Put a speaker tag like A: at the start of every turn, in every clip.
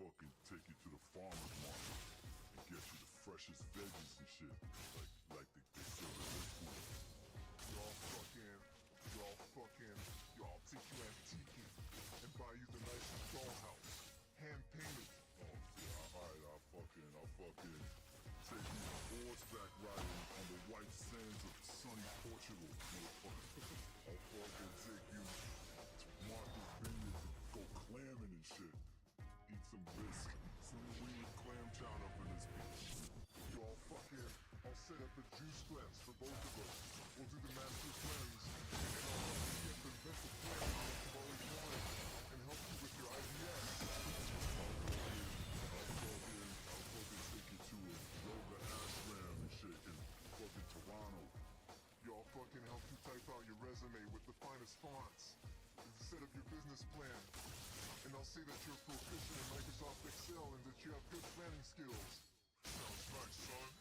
A: fucking take you to the farmer's market and get you the freshest veggies and shit, like they serve at this point.
B: Y'all take you antiquing and buy you the nicest dollhouse, hand painted.
A: Oh yeah, alright, I'll fucking take you horseback riding on the white sands of sunny Portugal, motherfucker. I'll fucking take you to Martha's Vineyard to go clamming and shit. Eat some bisque, some weird clam chowder up in this bitch.
B: I'll set up a juice cleanse for both of us. We'll do the master cleanse, and I'll help you get the mental plan that you've always wanted, and help you with your IBS.
A: I'll fucking take you to a yoga ashram and shit in fucking Toronto.
B: Y'all fucking help you type out your resume with the finest fonts, and set up your business plan. And I'll say that you're proficient in Microsoft Excel and that you have good planning skills. Sounds nice, son.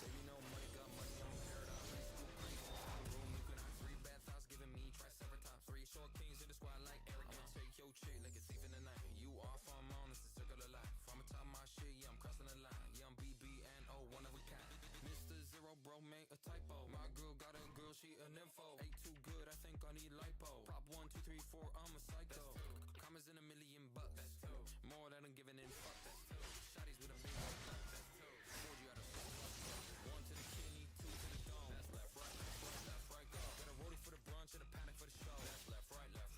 C: Baby, no money, got money on paradise. High school crazy, room, you can have 3 bathhouses, giving me triceratops. 3 short kings in the squad like Eric. I'ma take your chick like a thief in the night. You off, I'm on, it's a circle of life. From the top of my shit, yeah, I'm crossing the line. Yeah, I'm BBNO, one of a kind. Mr. Zero, bro, made a typo. My girl got a girl, she a nympho. Ain't too good, I think I need lipo. Prop 1, 2, 3, 4, I'm a psycho. Commas in $1,000,000. That's two. More than I'm giving in, fuck that's two. Shotties with a big old nut. That's two. 40 out of 1 to the kidney, 2 to the dome. That's left, right, go. Got a rollie for the brunch and a panic for the show. That's left, right, go.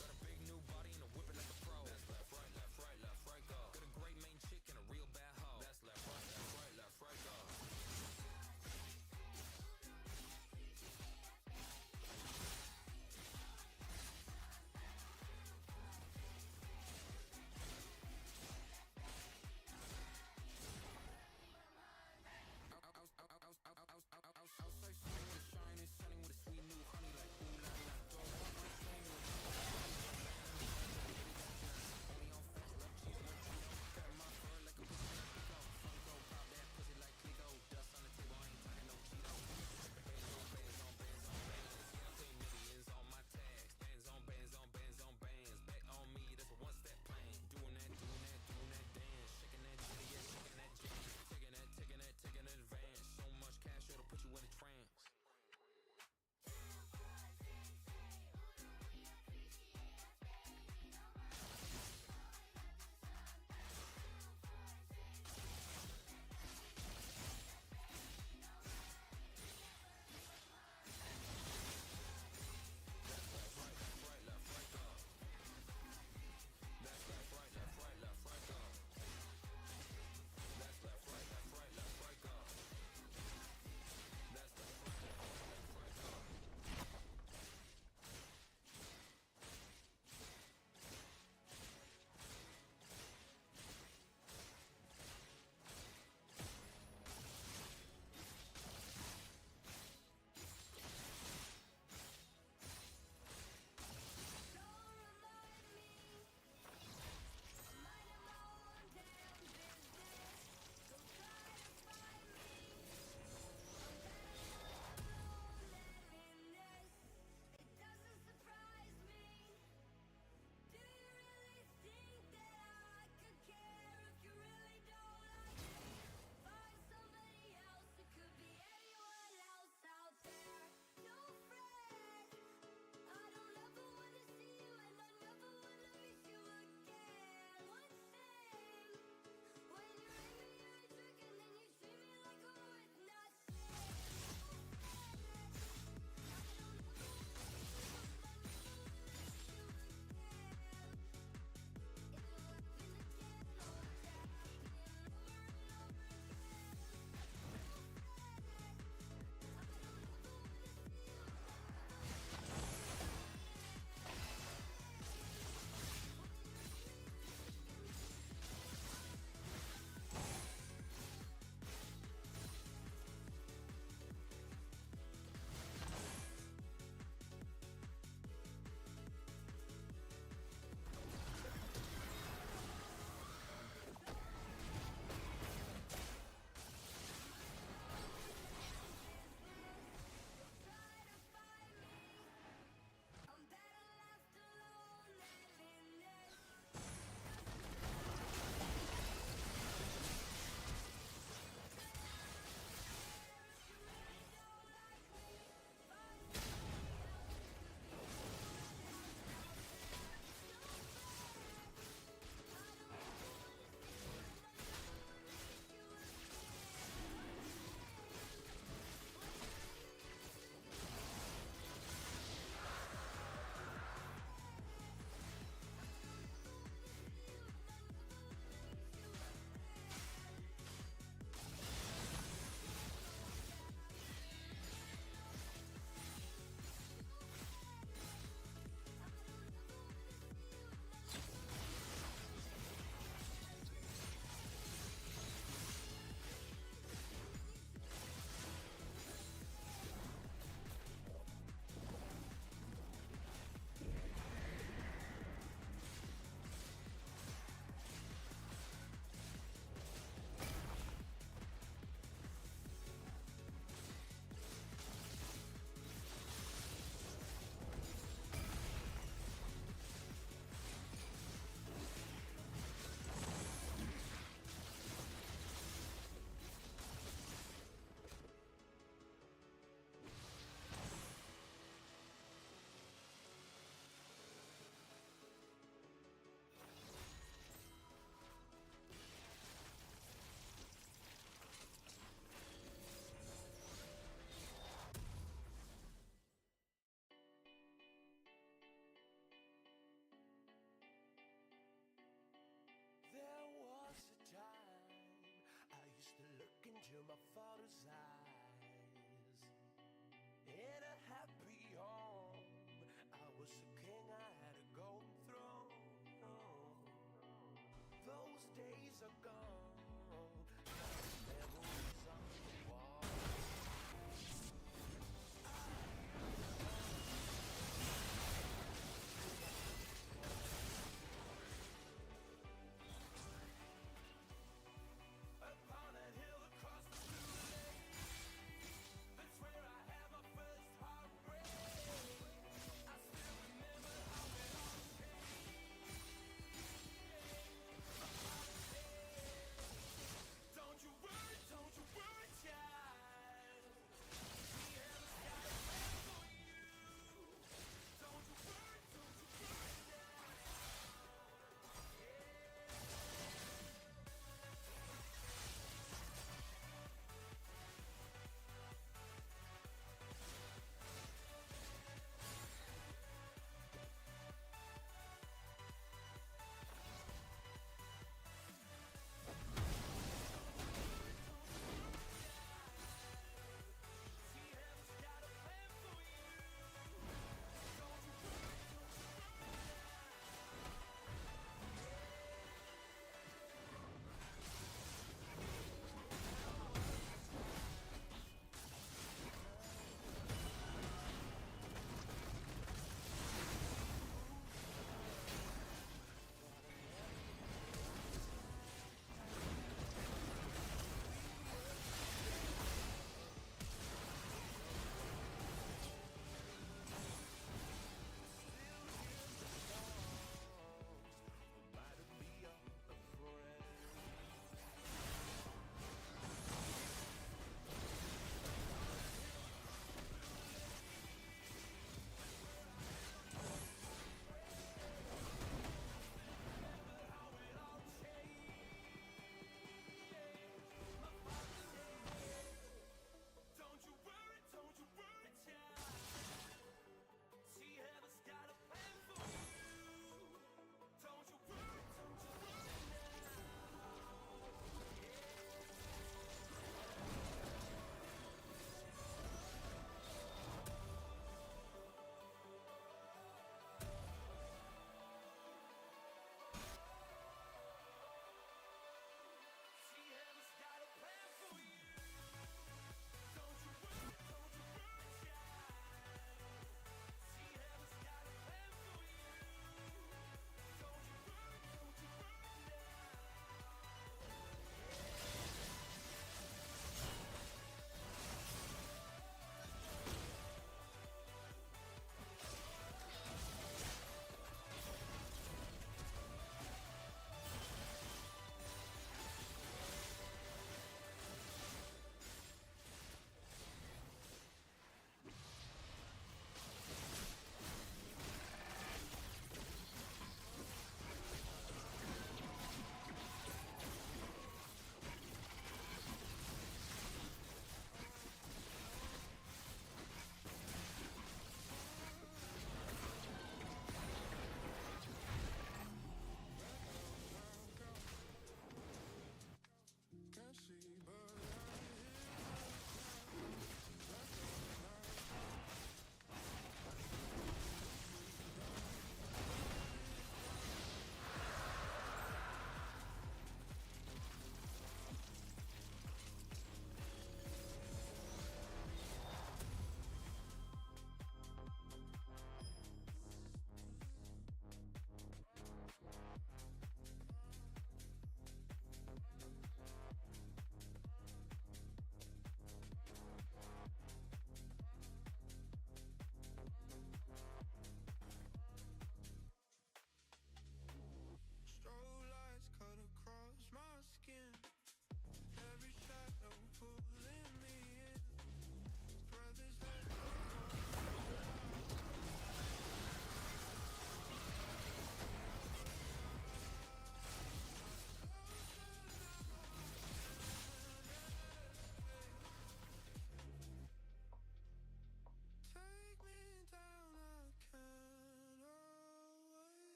C: Got a big new body and a whipping like a pro. That's left, right, go. Got a great main chick and a real bad hoe. That's left, right, go.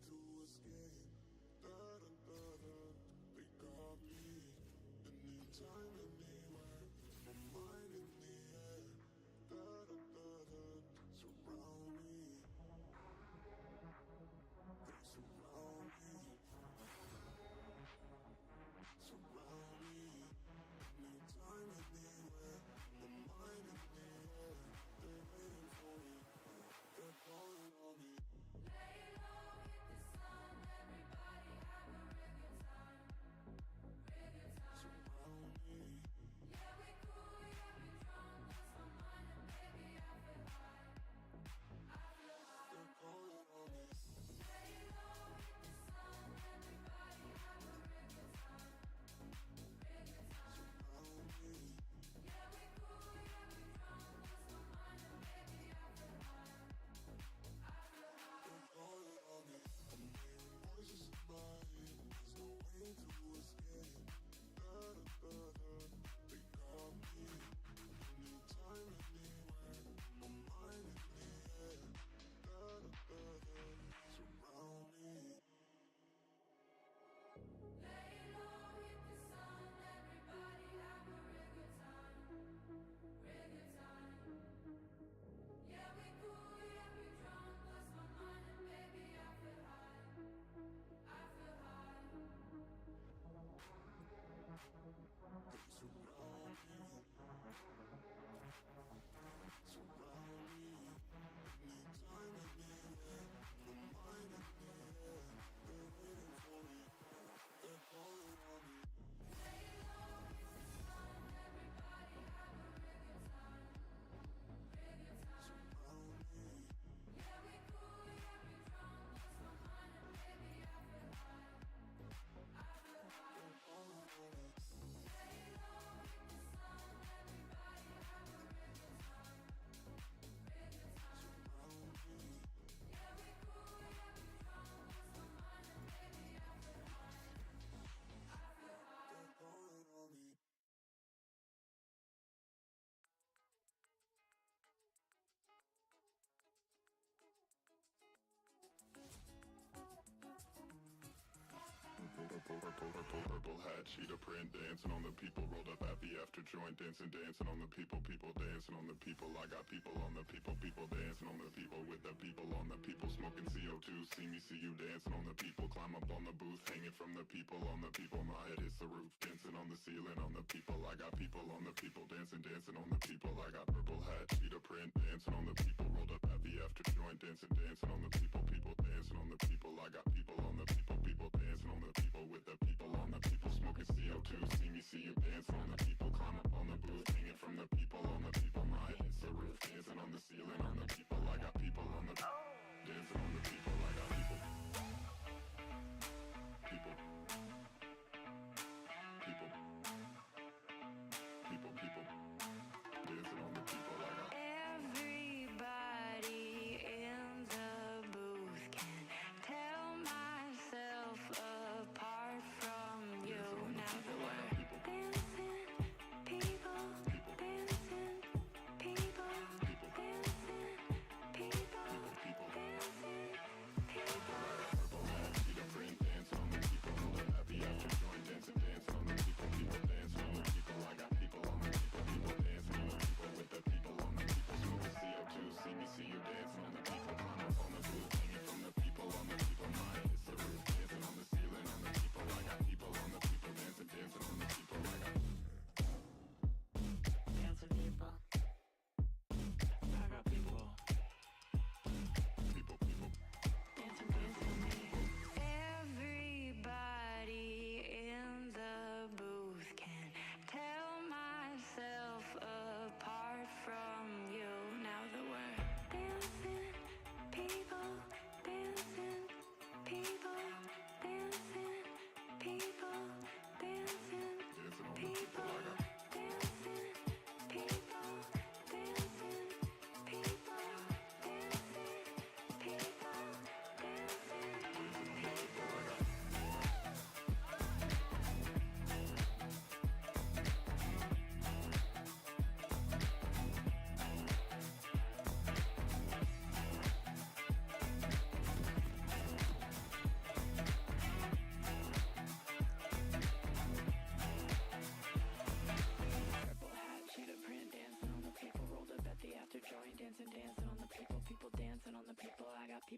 A: to escape. Da da da da, they got me. Anytime, anywhere, my mind in the air. Da da da da, surround me. They surround me. Surround me. Anytime, anywhere, my mind in the air. They're waiting for me. They're calling on me.
D: Lay low, hit the sun, everybody have a real good time. Real good time.
A: Surround me.
D: Yeah, we cool, yeah, we drunk, lost my mind, and baby, I feel high. I feel high.
A: They're calling on me.
D: Lay low, hit the sun, everybody have a real good time. Real good time.
A: Surround me.
D: Yeah, we cool, yeah, we drunk, lost my mind, and baby, I feel high. I feel high.
A: They're calling on me. I'm hearing voices in my head. There's no way to escape. Da da da da. They got me. Anytime, anywhere. My mind in the air. Da da da da. Surround me.
D: Lay low, hit the sun, everybody have a real good time. Real good time. Yeah, we cool, yeah, we drunk, lost my mind, and baby, I feel high. I feel high.
A: They surround me. Surround me. Anytime, anywhere. My mind in the air. They're waiting for me. They're calling on me.
D: Lay low, hit the sun, everybody have a real good time. Real good time.
A: Surround me.
D: Yeah, we cool, yeah, we drunk, lost my mind, and baby, I feel high. I feel high.
A: They're calling on me.
D: Lay low, hit the sun, everybody have a real good time. Real good time.
A: Surround me.
D: Yeah, we cool, yeah, we drunk, lost my mind, and baby, I feel high. I feel high.
A: They're calling on me. Purple hat, cheetah print, dancing on the people. Rolled up at the after joint, dancing on the people. People dancing on the people. I got people on the people. People dancing on the people. With the people on the people. Smoking CO2, see me, see you dancing on the people. Climb up on the booth, hanging from the people. On the people, my head hits the roof. Dancing on the ceiling, on the people. I got people on the people. Dancing on the people. I got purple hat, cheetah print, dancing on the people. Rolled up at the after joint, dancing on the people. People dancing on the people. I got people on the people. People dancing on the people. With the people on the people. Smoking CO2, see me, see you dancing on the people. Climb up on the booth, hanging from the people. On the people, my head hits the roof. Dancing on the ceiling, on the people. I got people on the dancing on the people. I got people. People. People. People. People. Dancing on the people. I got.
E: Everybody in the booth can tell myself apart from you. Now that we're dancing, people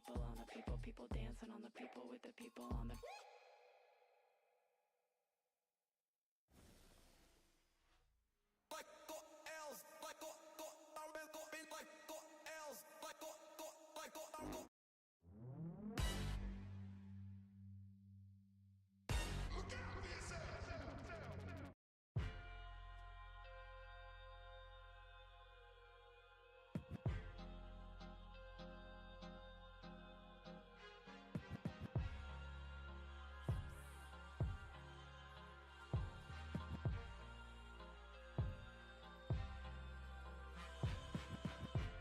E: people on the people dancing on the people with the people on the.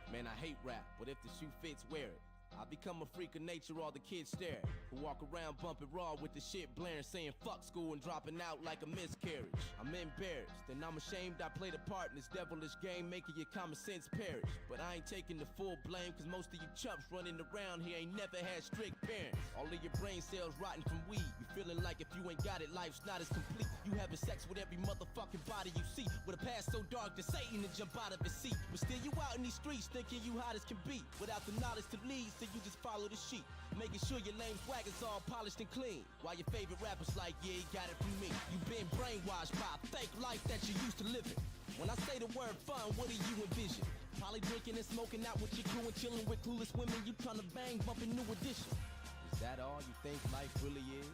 F: Man, I hate rap, but if the shoe fits, wear it. I become a freak of nature, all the kids stare. Who walk around bumping raw with the shit blaring, saying fuck school and dropping out like a miscarriage. I'm embarrassed, and I'm ashamed I played a part in this devilish game, making your common sense perish. But I ain't taking the full blame, cause most of you chumps running around here ain't never had strict parents. All of your brain cells rotten from weed. You feeling like if you ain't got it, life's not as complete. You having sex with every motherfucking body you see, with a past so dark that Satan to jump out of his seat. But still you out in these streets thinking you hot as can be, without the knowledge to lead, so you just follow the sheep, making sure your lame swag is all polished and clean, while your favorite rappers like, yeah, he got it from me. You been brainwashed by a fake life that you used to live in. When I say the word fun, what do you envision? Probably drinking and smoking out with your crew and chilling with clueless women you trying to bang, bumping New Edition. Is that all you think life really is?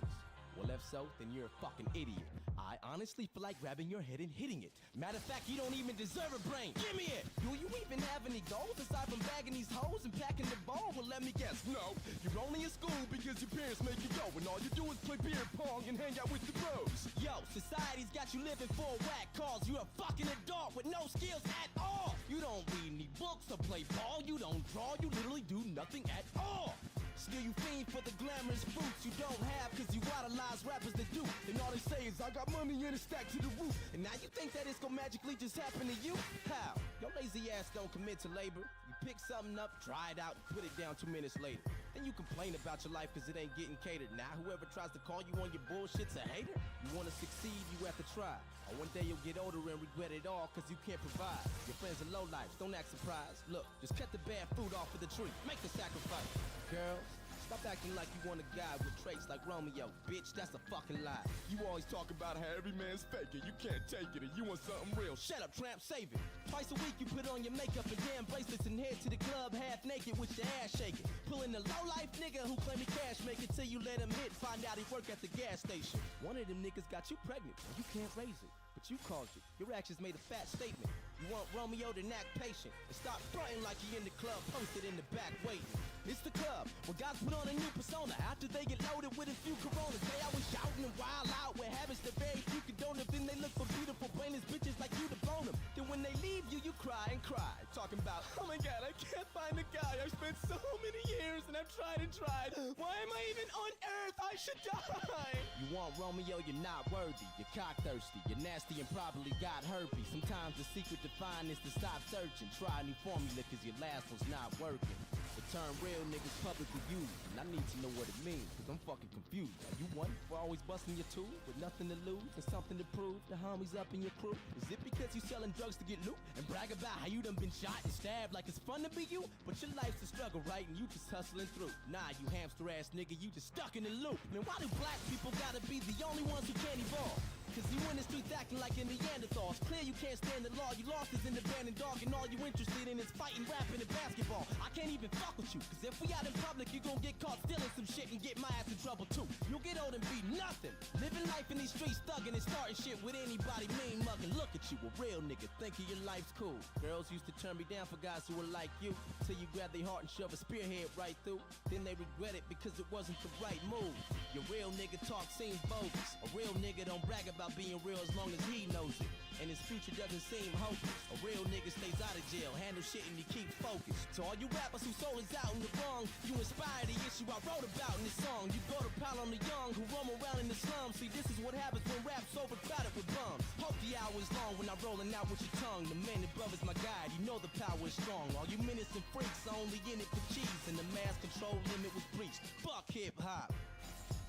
F: Well, if so, then you're a fucking idiot. I honestly feel like grabbing your head and hitting it. Matter of fact, you don't even deserve a brain. Give me it! Do you even have any goals aside from bagging these hoes and packing the ball? Well, let me guess, no. You're only in school because your parents make you go, and all you do is play beer pong and hang out with the bros. Yo, society's got you living for a whack cause. You're a fucking adult with no skills at all. You don't read any books or play ball. You don't draw. You literally do nothing at all. Still you fiend for the glamorous fruits you don't have, cause you idolize rappers that do. And all they say is, I got money in a stack to the roof. And now you think that it's gonna magically just happen to you? How? Your lazy ass don't commit to labor. You pick something up, dry it out, and put it down 2 minutes later. Then you complain about your life cause it ain't getting catered. Now whoever tries to call you on your bullshit's a hater. You wanna succeed, you have to try. Or one day you'll get older and regret it all cause you can't provide. Your friends are lowlifes, don't act surprised. Look, just cut the bad fruit off of the tree. Make the sacrifice. Girls, stop acting like you want a guy with traits like Romeo. Bitch, that's a fucking lie. You always talk about how every man's faking. You can't take it and you want something real. Shut up, tramp, save it. Twice a week you put on your makeup and damn bracelets and head to the club half naked with your ass shaking. Pulling the low-life nigga who claim he cash making till you let him hit, find out he work at the gas station. One of them niggas got you pregnant and you can't raise it, but you caused it. Your actions made a fat statement. You want Romeo to act patient and stop fronting like he in the club, posted in the back waiting. It's the club, where guys put on a new persona after they get loaded with a few Coronas. They always shouting and wild out with habits that very few condone them. Then they look for beautiful brainless bitches like you to bone them. Then when they leave you, you cry and cry, talking about, oh my god, I can't find a guy. I spent so many years and I've tried and tried. Why am I even on earth? I should die. You want Romeo, you're not worthy. You're cock thirsty, you're nasty and probably got herpes. Sometimes the secret to find is to stop searching. Try a new formula cause your last one's not working. The term real niggas publicly used, and I need to know what it means, cause I'm fucking confused. Are you one for always busting your tool with nothing to lose and something to prove? The homies up in your crew? Is it because you selling drugs to get loot and brag about how you done been shot and stabbed like it's fun to be you? But your life's a struggle, right? And you just hustling through. Nah, you hamster ass nigga, you just stuck in the loop. Man, why do black people gotta be the only ones who can't evolve? Cause you in the streets acting like a Neanderthal. It's clear you can't stand the law. You lost as an abandoned dog, and all you interested in is fighting, rapping, and basketball. I can't even fuck with you, cause if we out in public, you gon' get caught stealing some shit and get my ass in trouble too. You'll get old and be nothing. Living life in these streets, thugging and starting shit with anybody mean mugging. Look at you, a real nigga, thinking your life's cool. Girls used to turn me down for guys who were like you, till you grab their heart and shove a spearhead right through. Then they regret it because it wasn't the right move. Your real nigga talk seems bogus. A real nigga don't brag about being real as long as he knows it, and his future doesn't seem hopeless. A real nigga stays out of jail, handle shit and he keeps focused. To all you rappers whose soul is out in the wrong, you inspire the issue I wrote about in this song. You go to pile on the young who roam around in the slums. See, this is what happens when rap's overcrowded with bums. Hope the hour is long when I'm rolling out with your tongue. The man above is my guide, you know the power is strong. All you minutes and freaks are only in it for cheese, and the mass control limit was breached. Fuck hip-hop.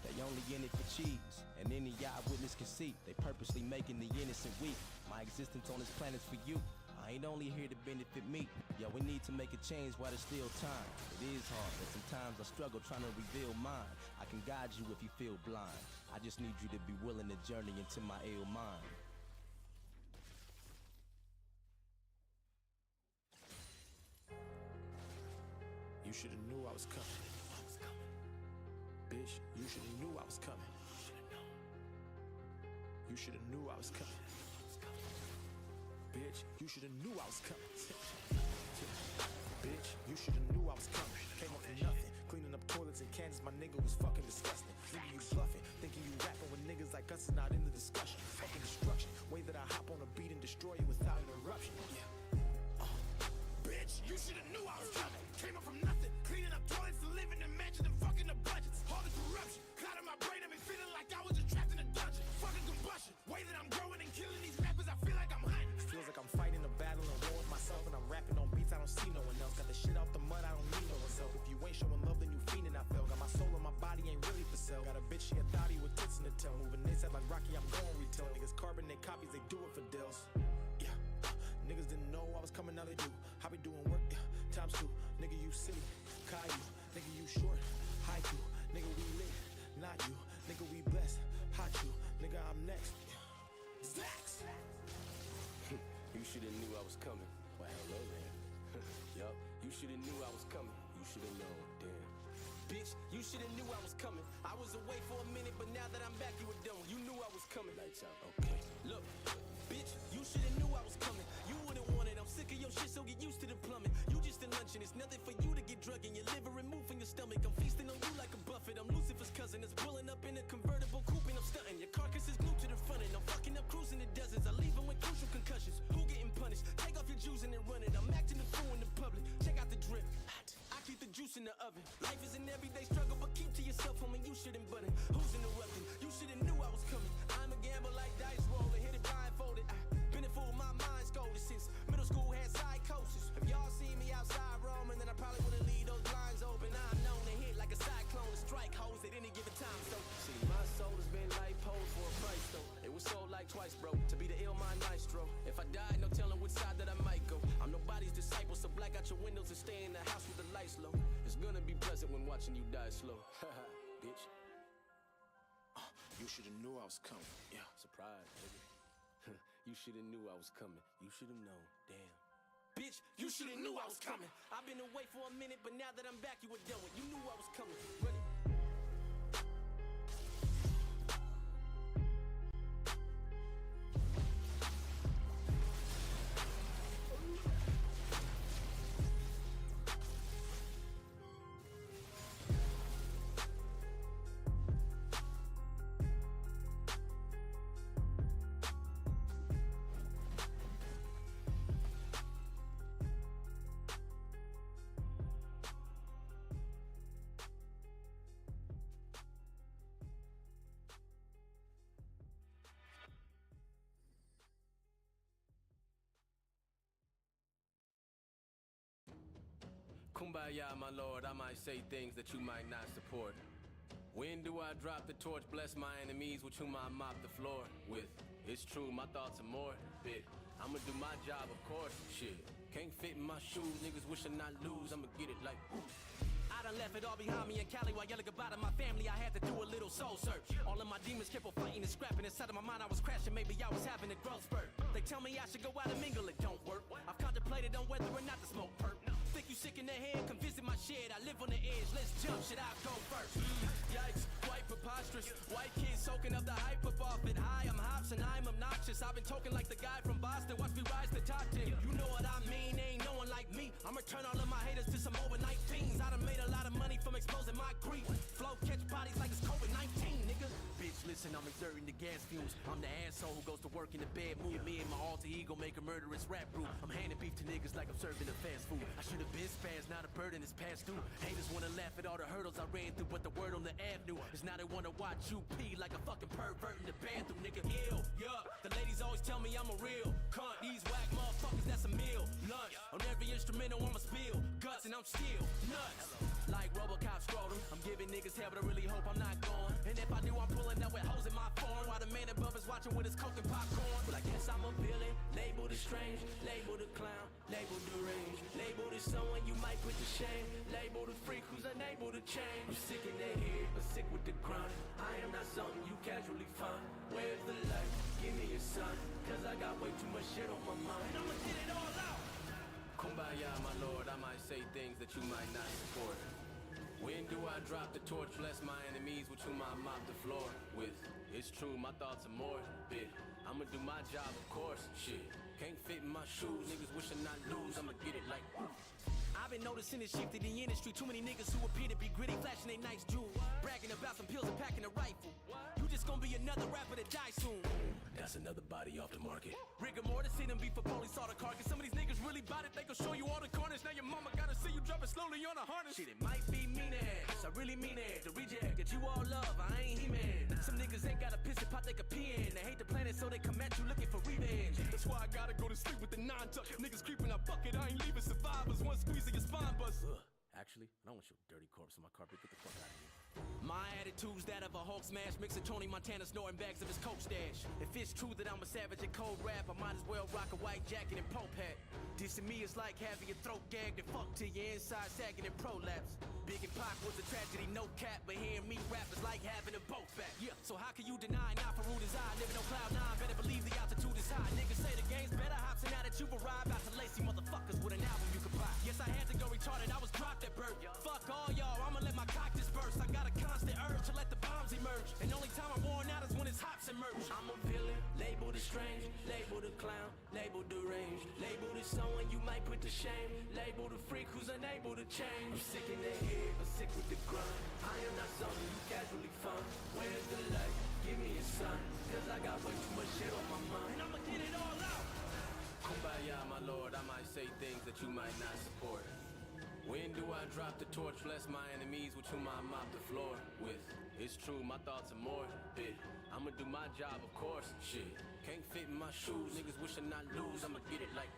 F: They only in it for cheese, and any eyewitness can see they purposely making the innocent weak. My existence on this planet's for you. I ain't only here to benefit me. Yo, we need to make a change while there's still time. It is hard, but sometimes I struggle trying to reveal mine. I can guide you if you feel blind. I just need you to be willing to journey into my ill mind.
G: You should've knew I was coming. Bitch, you should've knew I was coming. You should've knew I was coming. Bitch, you should've knew I was coming. Bitch, you should've knew I was coming. Came up from nothing, cleaning up toilets and cans. My nigga was fucking disgusting. Thinking you bluffing, thinking you rapping with niggas like us is not in the discussion. Fucking destruction, way that I hop on a beat and destroy you without interruption. Bitch, you should've knew I was coming. Came up from nothing, cleaning up toilets and living in mansions and fucking the budgets. All the corruption, cloud in my brain, I've been feeling like I was just trapped in a dungeon. Fucking combustion, way that I'm growing and killing these rappers, I feel like I'm hunting. Feels like I'm fighting a battle and war with myself, and I'm rapping on beats I don't see no one else. Got the shit out the mud, I don't need no one's help. If you ain't showing love, then you fiending, I feel. Got my soul and my body ain't really for sale. Got a bitch, she a thotty with tits in the tail. Moving they said like Rocky, I'm going retail. Niggas carbon, they copies, they do it for deals. Yeah, niggas didn't know I was coming, now they do. I be doing work, yeah, times two. Nigga, you silly, Caillou. Nigga, you short, haiku. Nigga, we lit, not you. Nigga, we blessed, hot you. Nigga, I'm next. Stacks.
H: You shoulda knew I was coming. Well, hello there. Yup, you shoulda knew I was coming. You shoulda known, damn. Bitch, you shoulda knew I was coming. I was away for a minute, but now that I'm back, you were done. You knew I was coming. Lights out, okay. Look, bitch, you shoulda knew I was coming. You wouldn't want it. I'm sick of your shit, so get used to the plumbing. You just a luncheon. It's nothing for you to get drunk in your liver removed from your stomach. I'm feasting on you like a buffet. I'm Lucifer's cousin that's pulling up in a convertible coupe and I'm stunting. Your carcass is glued to the front end. I'm fucking up cruising the deserts. I leave them with crucial concussions. Who getting punished? Take off your juice and then run it. I'm acting the fool in the public. Check out the drip. I keep the juice in the oven. Life is an everyday struggle, but keep to yourself, homie. You shouldn't button. Who's interrupting? You should've knew I was coming. I'm a gambler like dice rolling. Hit it blindfolded. Been a fool, my mind scolded since middle school had psychosis. If y'all see me outside roaming, then I probably wouldn't leave those blinds open. I'm known to hit like a cyclone to strike hoes at any given time. So see, my soul has been like posed for a price though. It was sold like twice, bro. To be the ill mind maestro. If I died, no telling which side that I might go. I'm nobody's disciple, so black out your windows and stay in the house with the lights low. It's gonna be pleasant when watching you die slow. Haha, bitch.
G: You should've knew I was coming.
H: Yeah, surprise, nigga. You shoulda knew I was coming. You shoulda known, damn.
F: Bitch, you shoulda knew I was coming. I've been away for a minute, but now that I'm back, you were done with. You knew I was coming. Ready?
H: Kumbaya, my lord, I might say things that you might not support. When do I drop the torch, bless my enemies with whom I mop the floor with? It's true, my thoughts are more bit. I'ma do my job, of course, shit. Can't fit in my shoes, niggas wish I not lose, I'ma get it like, ooh.
F: I done left it all behind me in Cali while yelling goodbye to my family. I had to do a little soul search. All of my demons kept on fighting and scrapping. Inside of my mind I was crashing, maybe I was having a growth spurt. They tell me I should go out and mingle, it don't work. I've contemplated on whether or not to smoke perp. Think you sick in the head, come visit my shed. I live on the edge, let's jump, shit, I'll go first.
H: Yikes, quite preposterous. White kids soaking up the hype up off it. Hi, I'm Hops and I'm obnoxious. I've been talking like the guy from Boston. Watch me rise to top 10. You know what I mean, ain't no one like me. I'ma turn all of my haters to some overnight fiends. I done made a lot of money from exposing my grief. Flow catch bodies like it's COVID-19, nigga. Bitch, listen, I'm exerting the gas fumes. I'm the asshole who goes to work in the bed mood. Me and my alter ego make a murderous rap group. I'm handing beef to niggas like I'm serving a fast food. I should've been spazzed, now the burden is passed through. Haters wanna laugh at all the hurdles I ran through, but the word on the avenue is now they wanna watch you pee like a fucking pervert in the bathroom, nigga. Ill, yeah. The ladies always tell me I'm a real cunt. These whack motherfuckers, that's a meal. Lunch on every instrumental I'ma spill guts, and I'm still nuts. like Robocop scrotum. I'm giving niggas hell, but I really hope I'm not going. And if I do, I'm pulling up with hoes in my phone, while the man above is watching with his coke and popcorn. Well, I guess I'm a villain, labeled as strange, labeled a clown, labeled deranged, labeled as someone you might put to shame, labeled a freak who's unable to change. I'm sick in the head, but sick with the grind. I am not something you casually find. Where's the light? Give me a sign, cause I got way too much shit on my mind. And I'ma get it all out. Kumbaya, my lord, I might say things that you might not support. When do I drop the torch? Bless my enemies with whom I mop the floor with. It's true, my thoughts are morbid. I'ma do my job, of course. Shit, can't fit in my shoes. Niggas wishing I lose. I'ma get it like. I've been noticing this shift in the industry. Too many niggas who appear to be gritty, flashing they nice jewels, bragging about some pills and packing a rifle. You just gonna be another rapper to die soon. That's another body off the market. Rigor mortis, see them beef for police, saw the carcass. Some of these niggas really bout it, they gon' show you all the corners. Now your mama gotta see you dropping slowly on a harness. Shit, it might be mean ass, I really mean it. The reject that you all love, I ain't He-Man. Some niggas ain't got a piss and pot they can pee in. They hate the planet, so they come at you looking for revenge. That's why I gotta go to sleep with the 9-tuck. Niggas creeping, I fuck it, I ain't leaving survivors. One squeeze of your spine bust. Actually, I don't want your dirty corpse on my carpet. Get the fuck out of here. My attitude's that of a Hulk smash. Mix of Tony Montana snorting bags of his coke stash. If it's true that I'm a savage at cold rap, I might as well rock a white jacket and Pope hat. Dissing me is like having your throat gagged and fuck till your inside sagging and prolapse. Big and Pac was a tragedy, no cap, but hearing me rap is like having a boat back. Yeah, so how can you deny not for rude as I living on cloud 9? Better believe the altitude is high. Niggas say the game's better hops, and now that you've arrived, out to lacy motherfuckers with an album you can buy. Yes, I had to go retarded, I was dropped at birth. Fuck all y'all, I'ma let my cock disperse. I got a constant urge to let the bombs emerge, and the only time I'm worn out is when it's hops emerge. I'm a villain, labeled as strange, labeled a clown, labeled deranged, labeled as someone you might put to shame, labeled a freak who's unable to change. I'm sick in the head, but sick with the grind. I am not something you casually find. Where's the light? Give me a sign, cause I got way too much shit on my mind. And I'ma get it all out. Kumbaya, my lord, I might say things that you might not support. When do I drop the torch? Bless my enemies with whom I mop the floor with. It's true, my thoughts are morbid. I'ma do my job, of course. Shit, can't fit in my shoes. Niggas wishing I lose. I'ma get it like.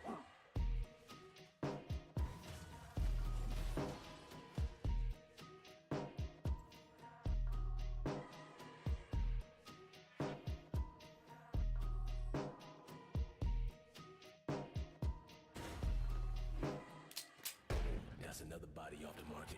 H: That's another body off the market.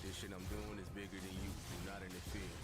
H: This shit I'm doing is bigger than you. Do not interfere.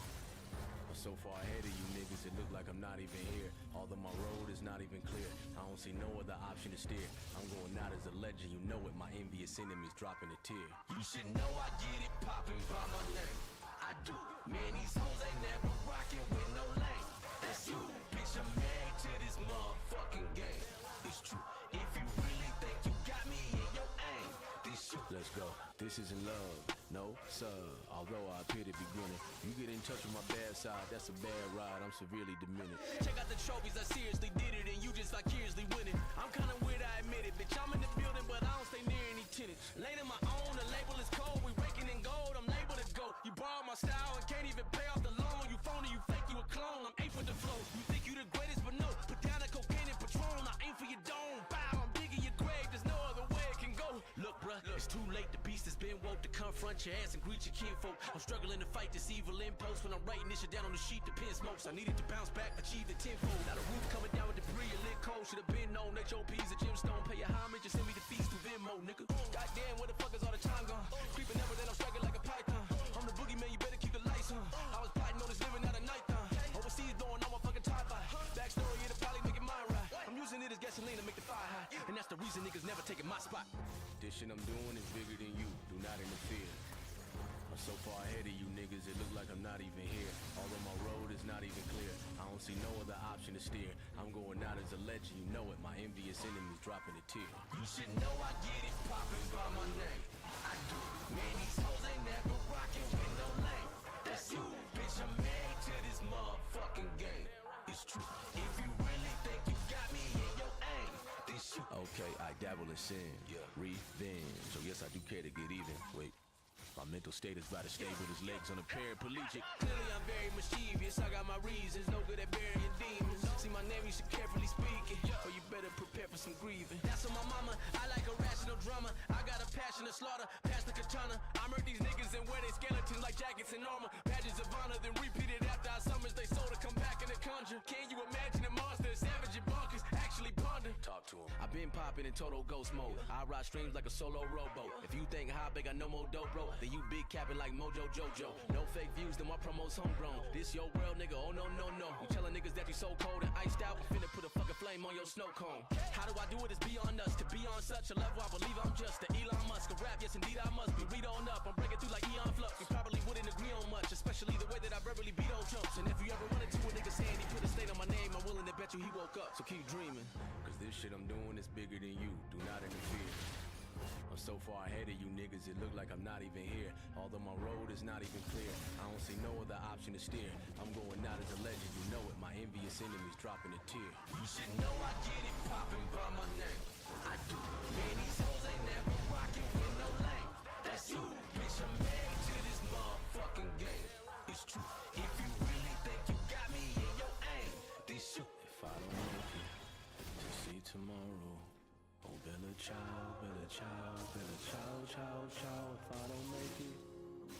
H: I'm so far ahead of you niggas, it look like I'm not even here. Although my road is not even clear, I don't see no other option to steer. I'm going out as a legend, you know it. My envious enemies dropping a tear. You should know I get it poppin' by my name. I do. Man, these hoes ain't never rockin' with no lane. That's you, bitch. I'm married to this motherfucking game. It's true. If you really think you got me in your aim, then shoot. Let's go. This isn't love, no sir. Although I appear to be grinning, you get in touch with my bad side, that's a bad ride. I'm severely diminished. Check out the trophies, I seriously did it, and you just vicariously winning. I'm kinda weird, I admit it, bitch. I'm in the building, but I don't stay near any tenants. Lane in my own, the label is cold. We raking in gold, I'm labeled to go. You borrow my style and can't even pay off the loan. You phony, you fake, you a clone. I'm ape with the flow. You think you the greatest, but no. Put down the cocaine and Patron. I aim for your dome. Bow, I'm digging your grave. There's no other way it can go. Look, bruh, it's too late. The beast has been woke to confront your ass and greet your kinfolk. I'm struggling to fight this evil impulse. When I'm writing this shit down on the sheet, the pen smokes. I needed to bounce back, achieve the tenfold. Now the roof coming down with debris, a lit cold. Should've been known that your P's a gemstone. Pay your homage and send me the feast through Venmo, nigga. Goddamn, where the fuck is all the time gone? Creeping never, then I'm striking like a python. I'm the boogeyman, you better keep the lights on. I was plotting on this living out of nighttime. Overseas doing all my fucking tie-fi. Backstory, it'll probably make it mine right. I'm using it as gasoline to make the fire high. And that's the reason niggas never taking my spot. This shit I'm doing is bigger than you. Do not interfere. I'm so far ahead of you niggas, it look like I'm not even here. Although my road is not even clear, I don't see no other option to steer. I'm going out as a legend, you know it. My envious enemies dropping a tear. You should know I get it poppin' by my name. I do. Man, these hoes ain't never rockin' with no lane. That's you, bitch. I'm married to this motherfucking game. It's true. If you really think you got me in your aim, then shoot. Okay, I doubt dabble in sin, revenge. So yes, I do care to get even. Wait, my mental state is about to stay with his legs on a paraplegic. Clearly I'm very mischievous, I got my reasons, no good at burying demons. See my name, you should carefully speak it, or you better prepare for some grieving. That's on my mama, I like irrational drama. I got a passion to slaughter, past the katana. I murder these niggas and wear their skeletons like jackets and armor. Badges of honor, then repeat it after I summons they soul to come back in the conjure. Can you imagine a monster, savage and bonkers, actually ponder? Talk to him. I've been popping in total ghost mode. I ride streams like a solo rowboat. If you think how big I know more dope, bro, then you big capping like Mojo Jojo. No fake views, then my promo's homegrown. This your world, nigga, oh no, no, no. You telling niggas that you so cold and iced out, finna put a fucking flame on your snow cone. How do I do it? It's beyond us. To be on such a level, I believe I'm just the Elon Musk of rap. Yes, indeed, I must be. Read on up, I'm breaking through like Eon Flux. You probably wouldn't agree on much, especially the way that I verbally beat on chumps. And if you ever run into a nigga's hand, he put a state on my name, I'm willing to bet you he woke up. So keep dreaming, cause this shit I'm doing is bigger than you. Do not interfere. I'm so far ahead of you niggas, it look like I'm not even here. Although my road is not even clear, I don't see no other option to steer. I'm going out as a legend, you know it. My envious enemies dropping a tear. You should know I get it poppin' by my name. I do. Man, these hoes ain't never rockin' with no lane. That's you, bitch, I'm married to this motherfucking game. It's true. If you really think you got me in your aim, then shoot. If I don't make it to see tomorrow, oh, Bella Ciao, Bella Ciao, Bella Ciao, Ciao, Ciao. If I don't make it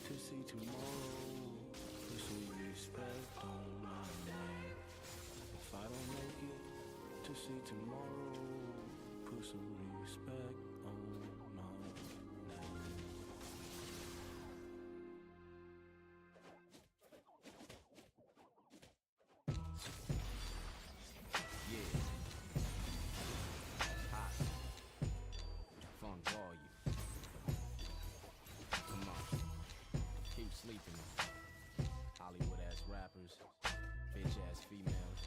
H: to see tomorrow, put some respect on my name. If I don't make it to see tomorrow, put some respect on my name. Yeah. Hot. Funk volume. Come on. Keep sleeping. Hollywood ass rappers. Bitch ass females.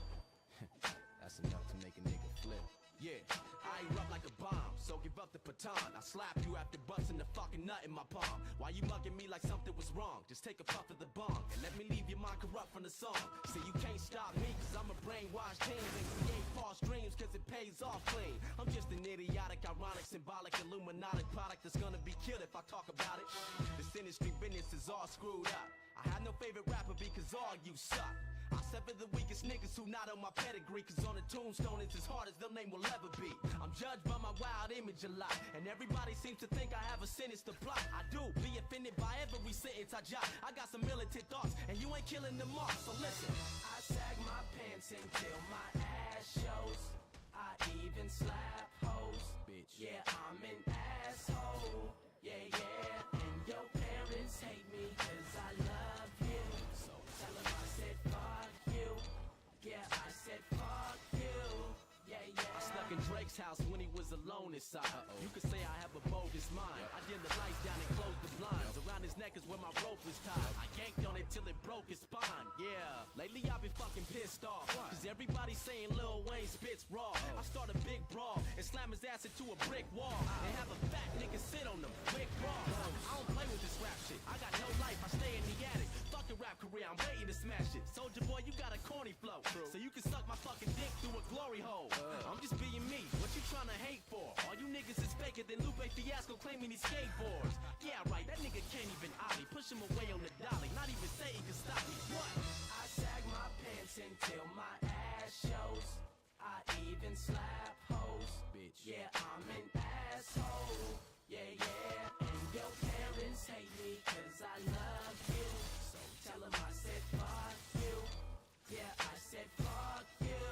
H: That's enough to make a nigga flip. Yeah, I erupt like a bomb, so give up the baton. I slap you after busting the fucking nut in my palm. Why you mugging me like something was wrong? Just take a puff of the bomb and let me leave your mind corrupt from the song. See, you can't stop me, cause I'm a brainwashed teen and create false dreams, cause it pays off clean. I'm just an idiotic, ironic, symbolic, illuminati product that's gonna be killed if I talk about it. This industry business is all screwed up. I have no favorite rapper because all you suck. I sever the weakest niggas who not on my pedigree, cause on the tombstone it's as hard as their name will ever be. I'm judged by my wild image a lot, and everybody seems to think I have a sinister plot. I do, be offended by every sentence I jot. I got some militant thoughts, and you ain't killing them off, so listen. I sag my pants until my ass shows. I even slap hoes. Bitch. Yeah, I'm an asshole. Yeah, yeah. And your parents hate me cause I love you. So tell them I said fuck you. Yeah, I said fuck you. Yeah, yeah. I snuck in Drake's house when he was alone inside. You could say I have a bogus mind. I dim the lights down and close the blinds. Around his neck is where my rope was tied. I yanked on it till it broke his spine. Yeah, lately I've been fucking pissed off, cause everybody's saying Lil Wayne spits raw. I start a big brawl and slam his ass into a brick wall and have a fat nigga sit on them quick raw. I don't play with this rap shit. I got no life, I stay in the attic. Fuck a rap career, I'm waiting to smash it. Soldier boy, you got a corny flow, so you can suck my fucking dick through a glory hole. I'm just being me, what you tryna hate for? All you niggas is faker than Lupe Fiasco claiming he skateboards. Yeah, right, that nigga can't even ollie. Push him away on the dolly, not even say he can stop me. What? I sag my pants until my ass shows. I even slap hoes. Bitch. Yeah, I'm an asshole. Yeah, yeah. And your parents hate me cause I love you. So tell them I said fuck you. Yeah, I said fuck you.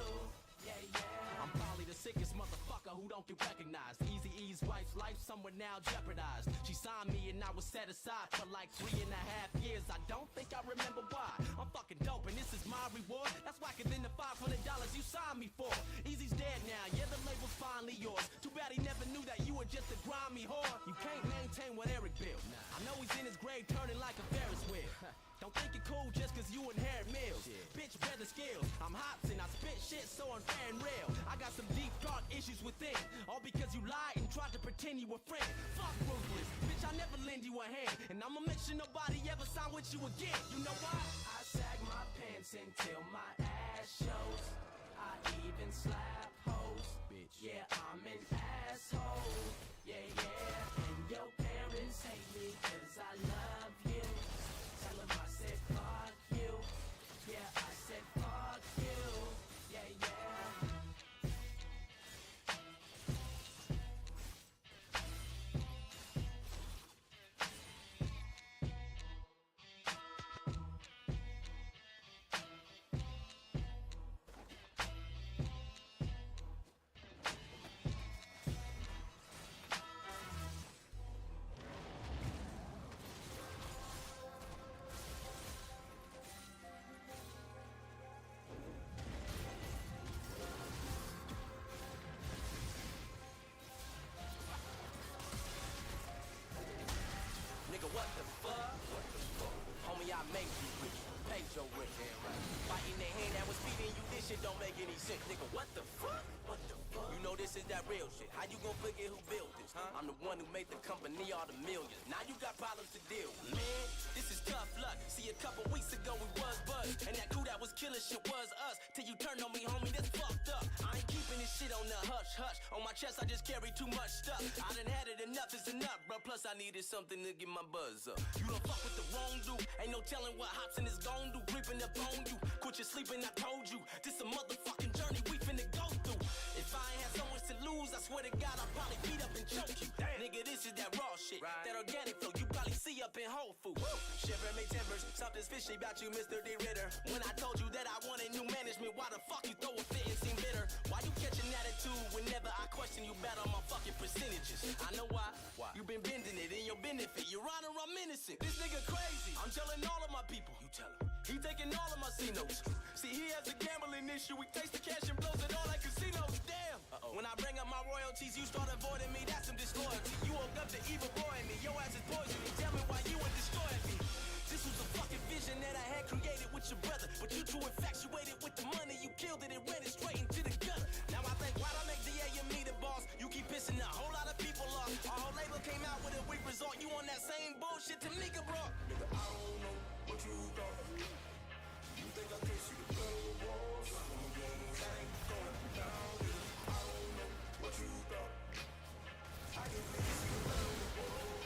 H: Yeah, yeah. I'm probably the sickest motherfucker who don't get recognized. Eazy-E's wife's life somewhere now jeopardized. She signed me and I was set aside for like 3.5 years. I don't think I remember why. I'm fucking dope and this is my reward. That's whacker than the $500 you signed me for. Easy's dead now, yeah, the label's finally yours. Too bad he never knew that you were just a grimy whore. You can't maintain what Eric built. I know he's in his grave turning like a Ferris wheel. Don't think you're cool just cause you inherit meals. Bitch, better skills. I'm Hobson, I spit shit so unfair and real. I got some deep dark issues within. All because you lied and tried to pretend you were friend. Fuck ruthless, bitch, I never lend you a hand. And I'ma make sure nobody ever sign with you again. You know why? I sag my pants until my ass shows. I even slap hoes. Bitch. Yeah, I'm an asshole. this is that real shit. How you gon' forget who built this, huh? I'm the one who made the company all the millions. Now you got problems to deal with. Man, this is tough luck. See, a couple weeks ago we was buzzed, and that crew that was killing shit was us. Till you turned on me, homie, that's fucked up. I ain't keeping this shit on the hush, hush. On my chest, I just carry too much stuff. I done had it, enough is enough, bro. Plus, I needed something to get my buzz up. You done fuck with the wrong dude. Ain't no telling what Hobson is gon' do. Creeping up on you. Quit your sleeping, I told you. This a motherfucking journey we finna go through. If I ain't had so much to lose, I swear to God, I'll probably beat up and choke you. Damn. Nigga, this is that raw shit. Right. That organic flow you probably see up in Whole Foods. Shiver me timbers, something's fishy about you, Mr. D. Ritter. When I told you that I wanted new management, why the fuck you throw a fit and seem bitter? Why you catch an attitude whenever I question you bad on my fucking percentages? I know why. You been bending it in your benefit. Your Honor, I'm innocent. This nigga crazy. I'm telling all of my people. You tell him. He taking all of my C-notes. See, he has a gambling issue. He takes the cash and blows it all like casinos. Damn. When I bring up my royalties, you start avoiding me. That's some disloyalty. You woke up to evil boy in me. Your ass is poison. Tell me why you would destroy me. This was a fucking vision that I had created with your brother. But you too infatuated with the money. You killed it and ran it straight into the gutter. Now I think, why'd I make DA and me the boss? You keep pissing a whole lot of people off. Our whole label came out with a weak result. You on that same bullshit Tamika brought.
G: Nigga, I don't know what you thought. You think I can see the blood on the walls? That ain't going down. Nigga, I don't know what you thought. I can really see the blood on the walls.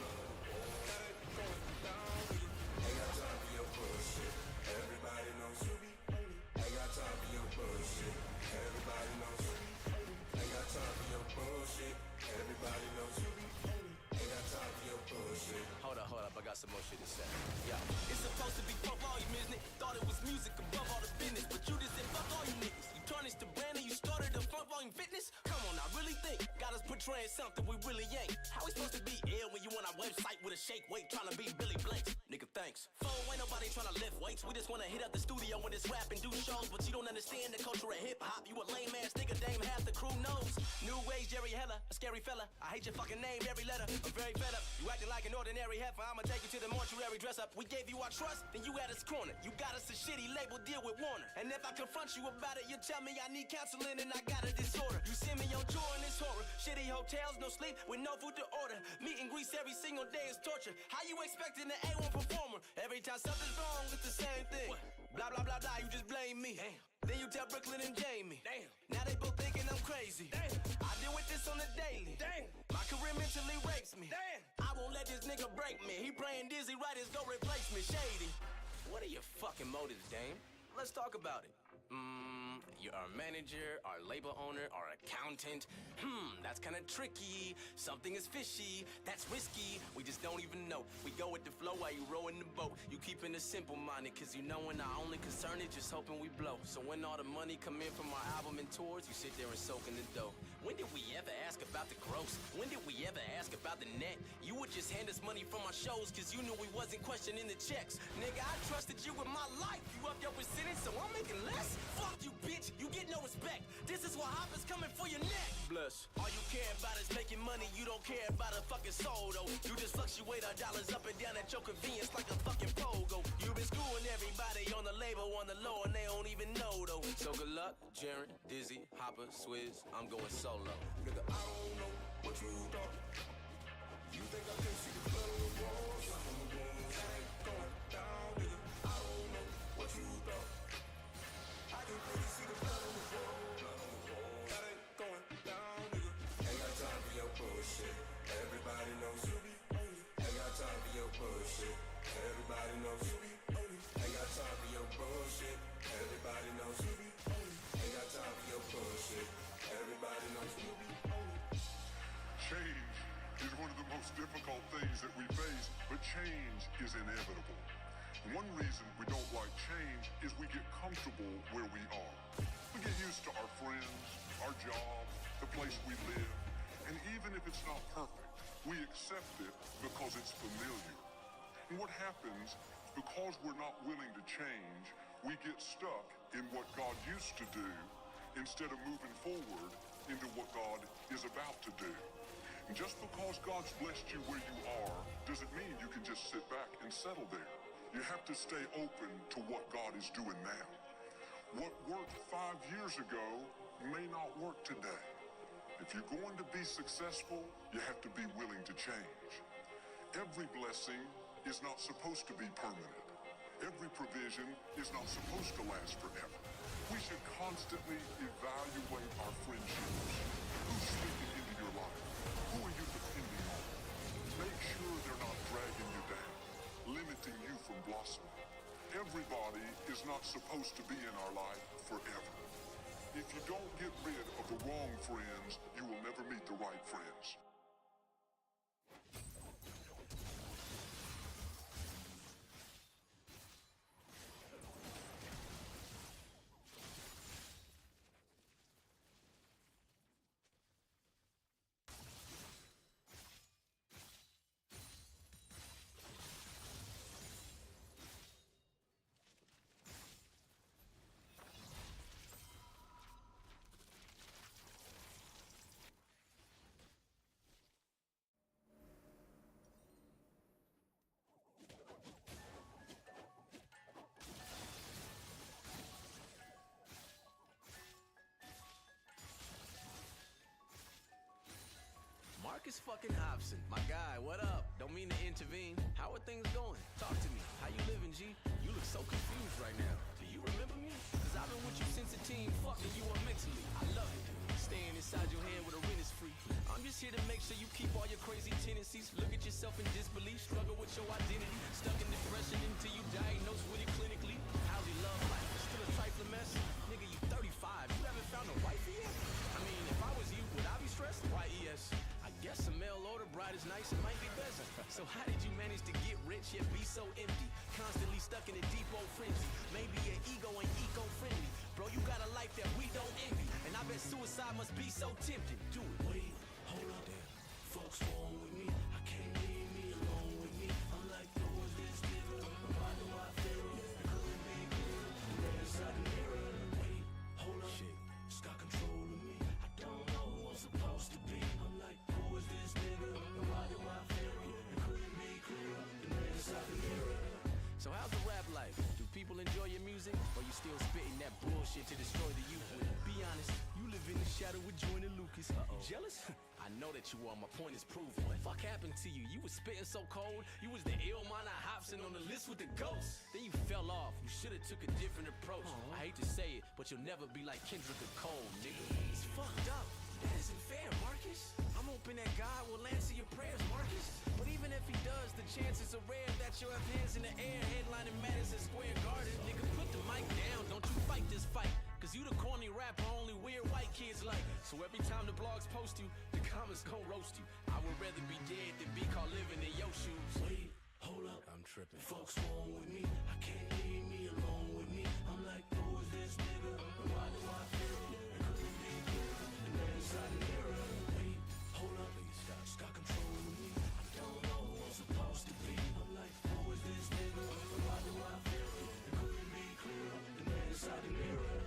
G: That ain't going down. Nigga, ain't got time for your bullshit. Everybody knows you be holy. Ain't got time for your bullshit. Everybody knows you be holy. Ain't got time for your bullshit. Everybody knows you be holy. Ain't got time for your bullshit.
H: Hold up, I got some more shit to say. Yeah. It's supposed to be front volume, isn't it? Thought it was music above all the business, but you just said fuck all you niggas. You tarnished the brand and you started the front volume fitness? Come on, I really think got us portraying something we really ain't. How we supposed to be ill when you on our website with a shake weight trying to be Billy Blanks? Nigga, thanks. Phone, ain't nobody trying to lift weights. We just wanna hit up the studio when it's rap and do shows, but you don't understand the culture of hip hop. You a lame ass nigga, dame half the crew knows. New age Jerry Heller, a scary fella. I hate your fucking name, every letter. I'm very fed up. You acting like an ordinary heifer. I'ma take you to the mortuary dress up. We gave you our trust, then you at us corner. You got us a shitty label deal with Warner. And if I confront you about it, you tell me I need counseling and I got a disorder. You send me on tour and it's horror. Shitty hotels, no sleep, with no food to order. Meet and greets every single day is torture. How you expecting an A1 performer? Every time something's wrong, it's the same thing. What? Blah, blah, blah, blah, you just blame me. Damn. Then you tell Brooklyn and Jamie. Damn. Now they both thinking I'm crazy. Damn. I deal with this on the daily. Damn. My career mentally rapes me. Damn. I won't let this nigga break me. He praying dizzy writers go replace me. Shady. What are your fucking motives, Dame? Let's talk about it. You're our manager, our label owner, our accountant. That's kinda tricky. Something is fishy. That's risky. We just don't even know. We go with the flow while you rowing the boat. You keeping it simple-minded, cause you know when our only concern is just hoping we blow. So when all the money come in from our album and tours, you sit there and soak in the dough. When did we ever ask about the gross? When did we ever ask about the net? You would just hand us money from our shows, cause you knew we wasn't questioning the checks. Nigga, I trusted you with my life. You up your percentage, so I'm making less? Fuck you, bitch. You get no respect. This is why Hopper's coming for your neck. Bless. All you care about is making money. You don't care about a fucking soul, though. You just fluctuate our dollars up and down at your convenience like a fucking pogo. You been screwing everybody on the label, on the low, and they don't even know, though. So good luck, Jaren, Dizzy, Hopper, Swizz. I'm going solo.
G: Nigga, I don't know what you thought. You think I can see the blood on the walls? That ain't going down, nigga. I don't know what you thought. I can really see the blood on the walls. That ain't going down, nigga. Ain't got time for your bullshit. Everybody knows you be holy. Ain't got time for your bullshit. Everybody knows you be holy. Ain't got time for your bullshit. Everybody knows you be holy. Ain't got time for your bullshit. Everybody knows you be holy.
B: Change is one of the most difficult things that we face, but change is inevitable. One reason we don't like change is we get comfortable where we are. We get used to our friends, our job, the place we live, and even if it's not perfect, we accept it because it's familiar. And what happens is because we're not willing to change, we get stuck in what God used to do instead of moving forward into what God is about to do. And just because God's blessed you where you are doesn't mean you can just sit back and settle there. You have to stay open to what God is doing now. What worked 5 years ago may not work today.
A: If you're going to be successful, you have to be willing to change. Every blessing is not supposed to be permanent. Every provision is not supposed to last forever. We should constantly evaluate our friendships. Who's speaking into your life? Who are you depending on? Make sure they're not dragging you down, limiting you from blossoming. Everybody is not supposed to be in our life forever. If you don't get rid of the wrong friends, you will never meet the right friends.
H: Marcus fucking Hobson, my guy, what up? Don't mean to intervene. How are things going? Talk to me. How you living, G? You look so confused right now. Do you remember me? Cause I've been with you since the team fucking you up mentally. I love it. Staying inside your head with a rent is free. I'm just here to make sure you keep all your crazy tendencies. Look at yourself in disbelief, struggle with your identity. Stuck in depression until you diagnosed with it clinically. How's your love life? Still a trifling mess? Nigga, you 35. You haven't found a wife yet? I mean, if I was you, would I be stressed? Why, yes. I guess a mail order bride is nice, it might be better. So how did you manage to get rich yet be so empty? Constantly stuck in a deep old frenzy. Maybe your ego ain't eco-friendly. Bro, you got a life that we don't envy. And I bet suicide must be so tempting. Do it. Wait, hold up. Damn. Folks wrong with me. I can't leave me alone with me. I'm like, who is this nigga? Why do I feel it? Could be good. Right inside the mirror. Wait, hold up. Shit, it's got control of me. I don't know who I'm supposed to be. I'm like, who is this nigga? Why do I feel it? Couldn't be clearer. Right inside the mirror. So how's the rap life? Do people enjoy your music? Or you still spitting that bullshit to destroy the youth with? Be honest, you live in the shadow with Jordan Lucas. You jealous? I know that you are, my point is proven. What the fuck happened to you? You was spitting so cold. You was the ill minor Hobson on the list with the ghosts. Then you fell off. You should've took a different approach. I hate to say it, but you'll never be like Kendrick or Cole, nigga. It's fucked up. That isn't fair, Marcus. I'm hoping that God will answer your prayers, Marcus. But even if he does, the chances are rare that you'll have hands in the air, headlining Madison Square Garden. Nigga, put the mic down, don't you fight this fight. Cause you the corny rapper only weird white kids like. So every time the blogs post you, the comments gon' roast you. I would rather be dead than be caught living in your shoes. Wait, hold up, I'm tripping. Folks wrong with me, I can't leave me alone with me. I'm like, who is this nigga? Why do I feel it? Couldn't be clearer. The man inside the mirror. Wait, hold up, please stop. It's got control of me. I don't know who I'm supposed to be. I'm like, who is this nigga? Why do I feel it? Couldn't be clearer. The man inside the mirror.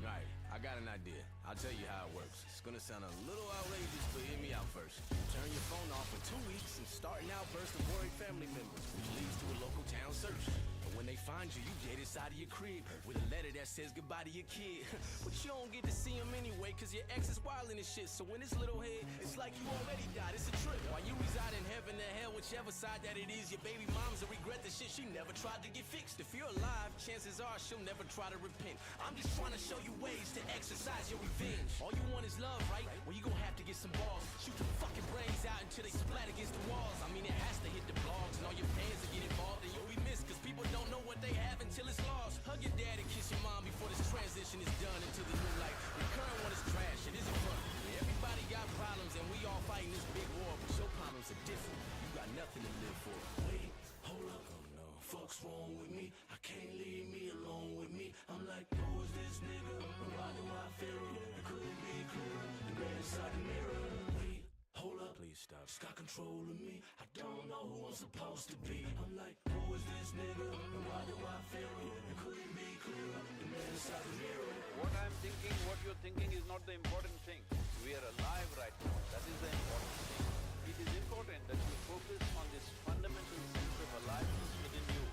H: Right, I got an idea. I'll tell you how it works. It's gonna sound a little outrageous, but hear me out first. Turn your phone off for 2 weeks and start an outburst of worried family members, which leads to a local town search. But when they find you, you dead inside of your crib with a letter that says goodbye to your kid. But you don't get to see him anyway, cause your ex is wildin' and shit. So when this little head, it's like you already died. It's a trip. While you reside in heaven or hell, whichever side that it is, your baby mom's will regret the shit she never tried to get fixed. If you're alive, chances are she'll never try to repent. I'm just trying to show you ways to exercise your revenge. All you want is love, right? Well, you gon' have to get some balls. Shoot your fucking brains out until they splat against the walls. I mean, it has to hit the blogs, and all your fans will get involved, and you'll be missed, cause people don't know what they have until it's lost. Hug your dad and kiss your mom before this transition is done into the new life. The current one is trash, it isn't fun. Everybody got problems, and we all fighting this big war, but your problems are different. You got nothing to live for. Wait, hold up. Oh no, folks wrong with me. I can't leave me alone with me. I'm like, who is this nigga? Why do I feel it? It couldn't be clearer. The man inside the mirror. Wait, hold up. Please stop. It's got control of me. I don't know who I'm supposed to be. I'm like, who is this nigga? Why do I feel it? It couldn't be clearer. The man inside the mirror.
I: What I'm thinking, what you're thinking is not the important thing. We are alive right now. That is the important thing. It is important that you focus on this fundamental sense of aliveness within you.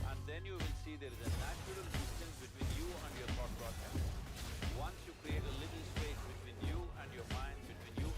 I: And then you will see there is a natural distance between you and your thought process. Once you create a little space between you and your mind, between you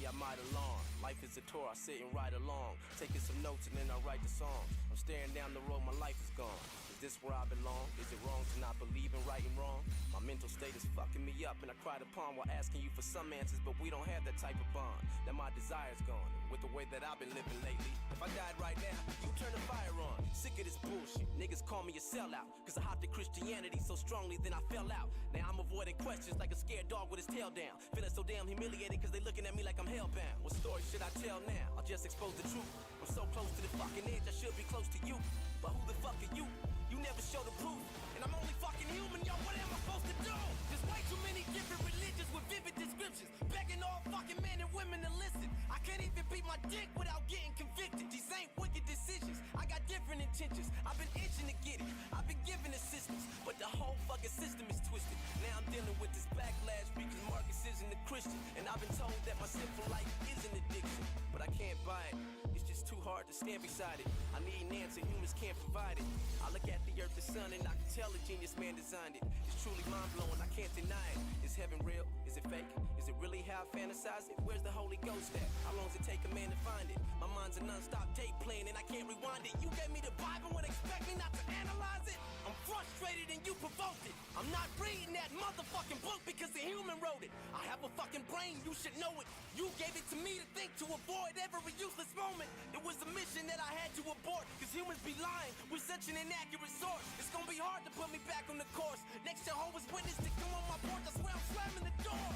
F: I might alarm. Life is a tour, I sit and ride along. Taking some notes and then I write the songs. I'm staring down the road, my life is gone. Is this where I belong? Is it wrong to not believe in right and wrong? My mental state is fucking me up, and I cried upon while asking you for some answers, but we don't have that type of bond. Now my desire's gone, and with the way that I've been living lately, if I died right now, you turn the fire on. Sick of this bullshit, niggas call me a sellout, cause I hopped in Christianity so strongly then I fell out. Now I'm avoiding questions like a scared dog with his tail down, feeling so damn humiliated cause they looking at me like I'm hellbound. What story should I tell now? I'll just expose the truth. I'm so close to the fucking edge, I should be close to you, but who the fuck are you? You never show the proof, and I'm only fucking human, yo, what am I supposed to do? There's way too many different religions with vivid descriptions, begging all fucking men and women to listen. I can't even beat my dick without getting convicted. These ain't wicked decisions, I got different intentions. I've been itching to get it, I've been given assistance, but the whole fucking system is twisted. Now I'm dealing with this backlash because Marcus isn't a Christian, and I've been told that my sinful life is an addiction, but I can't buy it. It's just too hard to stand beside it. I need an answer, humans can't provide it. I look at the earth, the sun, and I can tell a genius man designed it. It's truly mind-blowing, I can't deny it. Is heaven real? Is it fake? Is it really how I fantasize it? Where's the Holy Ghost at? How long does it take a man to find it? My mind's a non-stop tape playing and I can't rewind it. You gave me the Bible and expect me not to analyze it? I'm frustrated and you provoked it. I'm not reading that motherfucking book because a human wrote it. I have a fucking brain, you should know it. You gave it to me to think, to avoid every useless moment. It was a mission that I had to abort, cause humans be lying with such an inaccurate source. It's gonna be hard to put me back on the course. Next Jehovah's Witness to come on my porch, I swear I'm slamming the door.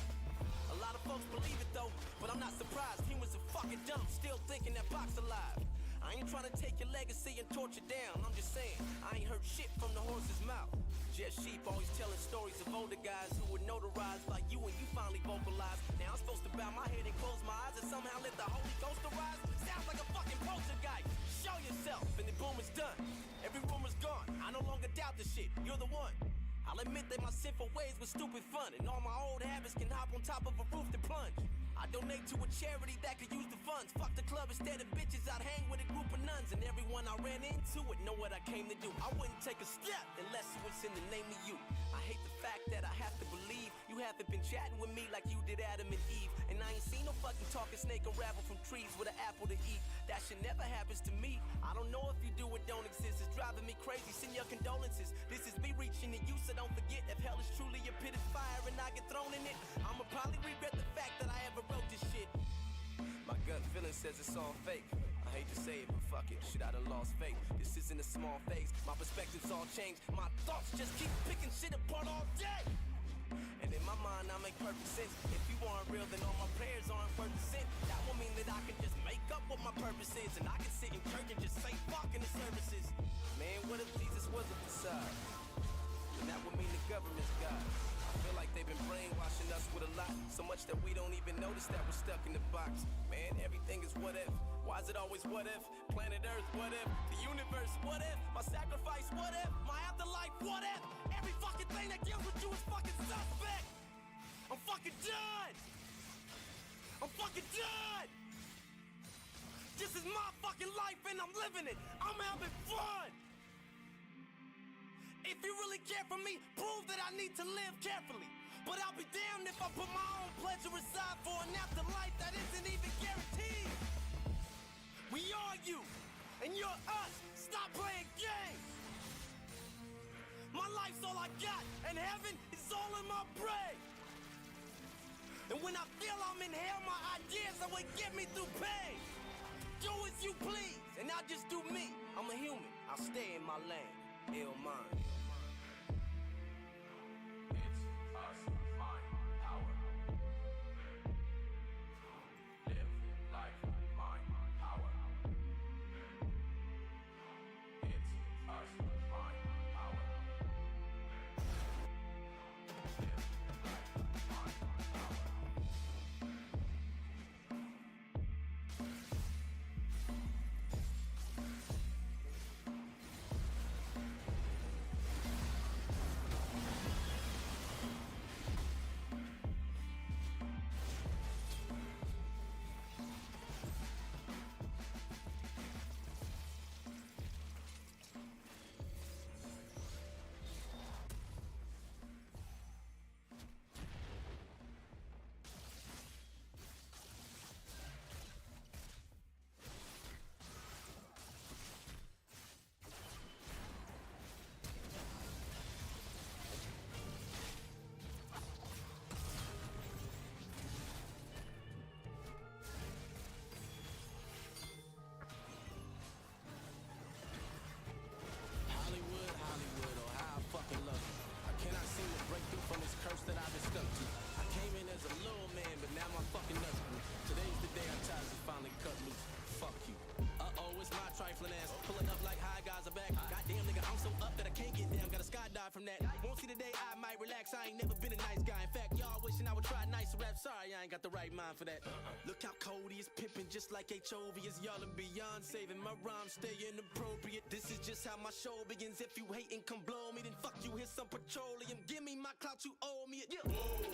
F: A lot of folks believe it though, but I'm not surprised. Humans are fucking dumb, still thinking that Pac's alive. I ain't trying to take your legacy and torture down. I'm just saying, I ain't heard shit from the horse's mouth. Just sheep always telling stories of older guys who were notarized like you when you finally vocalized. Now I'm supposed to bow my head and close my eyes and somehow let the Holy Ghost arise? Sounds like a fucking poltergeist. Show yourself, and the boom is done. Every rumor's gone, I no longer doubt the shit. You're the one. I'll admit that my sinful ways were stupid fun, and all my old habits can hop on top of a roof to plunge. I donate to a charity that could use the funds. Fuck the club instead of bitches, I'd hang with a group of nuns. And everyone I ran into would know what I came to do. I wouldn't take a step unless it was in the name of you. I hate the fact that I have to believe you haven't been chatting with me like you did Adam and Eve. And I ain't seen no fucking talking snake unravel from trees with an apple to eat. That shit never happens to me. I don't know if you do or don't exist. It's driving me crazy, send your condolences. This is me reaching to you, so don't forget. If hell is truly a pit of fire and I get thrown in it, I'ma probably regret the fact that I ever wrote this shit. My gut feeling says it's all fake. I hate to say it, but fuck it, shit, I done lost faith. This isn't a small phase, my perspectives all changed. My thoughts just keep picking shit apart all day. And in my mind, I make perfect sense. If you aren't real, then all my prayers aren't worth a cent. That will mean that I can just make up what my purpose is, and I can sit in church and just say fuck in the services. Man, what if Jesus was a facade? And that would mean the government's God. I feel like they've been brainwashing us with a lot, so much that we don't even notice that we're stuck in the box. Man, everything is what if. Why is it always what if? Planet Earth, what if? The universe, what if? My sacrifice, what if? My afterlife, what if? Every fucking thing that deals with you is fucking suspect. I'm fucking done. I'm fucking done. This is my fucking life and I'm living it. I'm having fun. If you really care for me, prove that I need to live carefully. But I'll be damned if I put my own pleasure aside for an afterlife that isn't even guaranteed. We are you, and you're us. Stop playing games. My life's all I got, and heaven is all in my brain. And when I feel I'm in hell, my ideas are what get me through pain. Do as you please, and I'll just do me. I'm a human, I'll stay in my lane. Ill mind. It's us, mind, power. Live life, mind, power. It's us, mind, power. Live life, mind, power.
H: so up that I can't get down. Gotta skydive from that. Won't see the day I might relax. I ain't never been a nice guy. In fact, y'all wishing I would try nicer rap. Sorry, I ain't got the right mind for that. Look how cold he is pimping, just like HOV is y'all and beyond. Saving my rhymes, stay inappropriate. This is just how my show begins. If you hate and come blow me, then fuck you, here's some petroleum. Give me my clout, you owe me it. Yeah.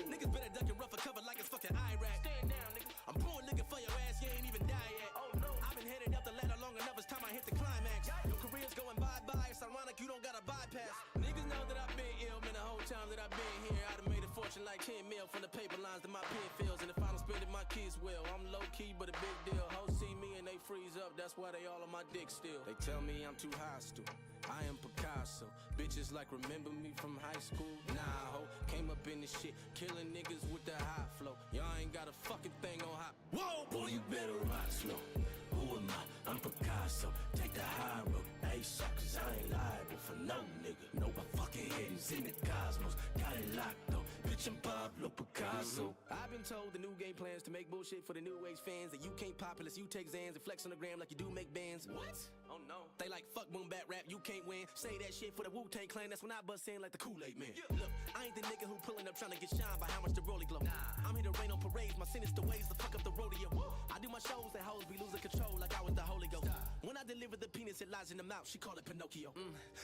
H: Niggas better duck and rough a cover like it's fucking Iraq. Stand down, nigga. I'm pouring liquor for your ass, you ain't even die yet. Oh no, I've been headed up the ladder long enough, it's time I hit the climax. Your career's going bye-bye, it's ironic you don't got a bypass. Niggas know that I've been ill, man, the whole time that I've been here. I done made a fortune like 10 mil from the paper lines to my pen fills. And if I don't spend it, my kids will. I'm low-key, but a big deal. Hoes see me and they freeze up, that's why they all on my dick still. They tell me I'm too hostile, I am Picasso. Bitches like remember me from high school? Nah, ho, came up in this shit, killing niggas with the high flow. Y'all ain't got a fucking thing on hot. Whoa, boy, you better rock slow. Who am I? I'm Picasso. Take the high road. Hey, suckers, I ain't liable for no nigga. No, my fucking head is in the cosmos. Got it locked though. Bitch, I'm Pablo Picasso. I've been told the new game plans to make bullshit for the new age fans. That you can't pop unless you take Xans and flex on the gram like you do make bands. What? Oh no. They like fuck boom bat rap, you can't win. Say that shit for the Wu-Tang Clan, that's when I bust in like the Kool-Aid man. Yeah. Look, I ain't the nigga who pulling up trying to get shined by how much the rollie glow. Nah. I'm here to rain on parades, my sinister ways to fuck up the rodeo. Woo. I do my shows and hoes be losing control like I was the Holy Ghost. When I deliver the penis, it lies in the mouth, she call it Pinocchio.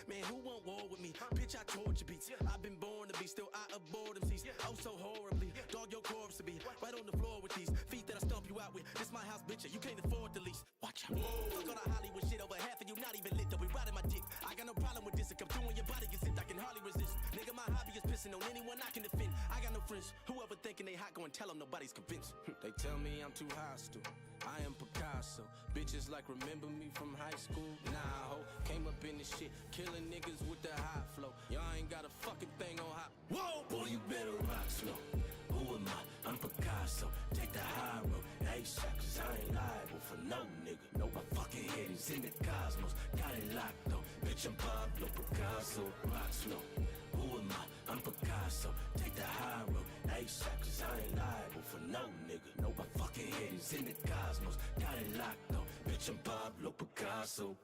H: Man, who want war with me? Bitch, I torture beats. I've been born to be, still I abhor them seas. Oh, so horribly, dog your corpse to be right on the floor with these feet that I stomp you out with. This my house, bitch, you can't afford the lease. Watch out. Fuck all the Hollywood shit, over half of you not even lit, though we riding my dick. I got no problem with this, it come through when your body gets zipped, I can hardly resist. Nigga, my hobby is pissing on anyone I can defend. I got no friends, whoever thinking they hot, go and tell them nobody's convinced. They tell me I'm too hostile, I am Picasso. Bitches like remember me from high school? Nah, ho, came up in this shit, killing niggas with the high flow. Y'all ain't got a fucking thing on hot. Whoa, boy, you better rock slow. Who am I? I'm Picasso. Take the high road. Hey, suckers, I ain't liable for no nigga. No, my fucking head is in the cosmos. Got it locked though. Bitch, I'm Pablo Picasso. Rock slow. Who am I? I'm Picasso. Take the high road. Hey, suckers, I ain't liable for no nigga. No, my fucking head is in the cosmos. Got it locked though. Bitch, I'm Pablo Picasso.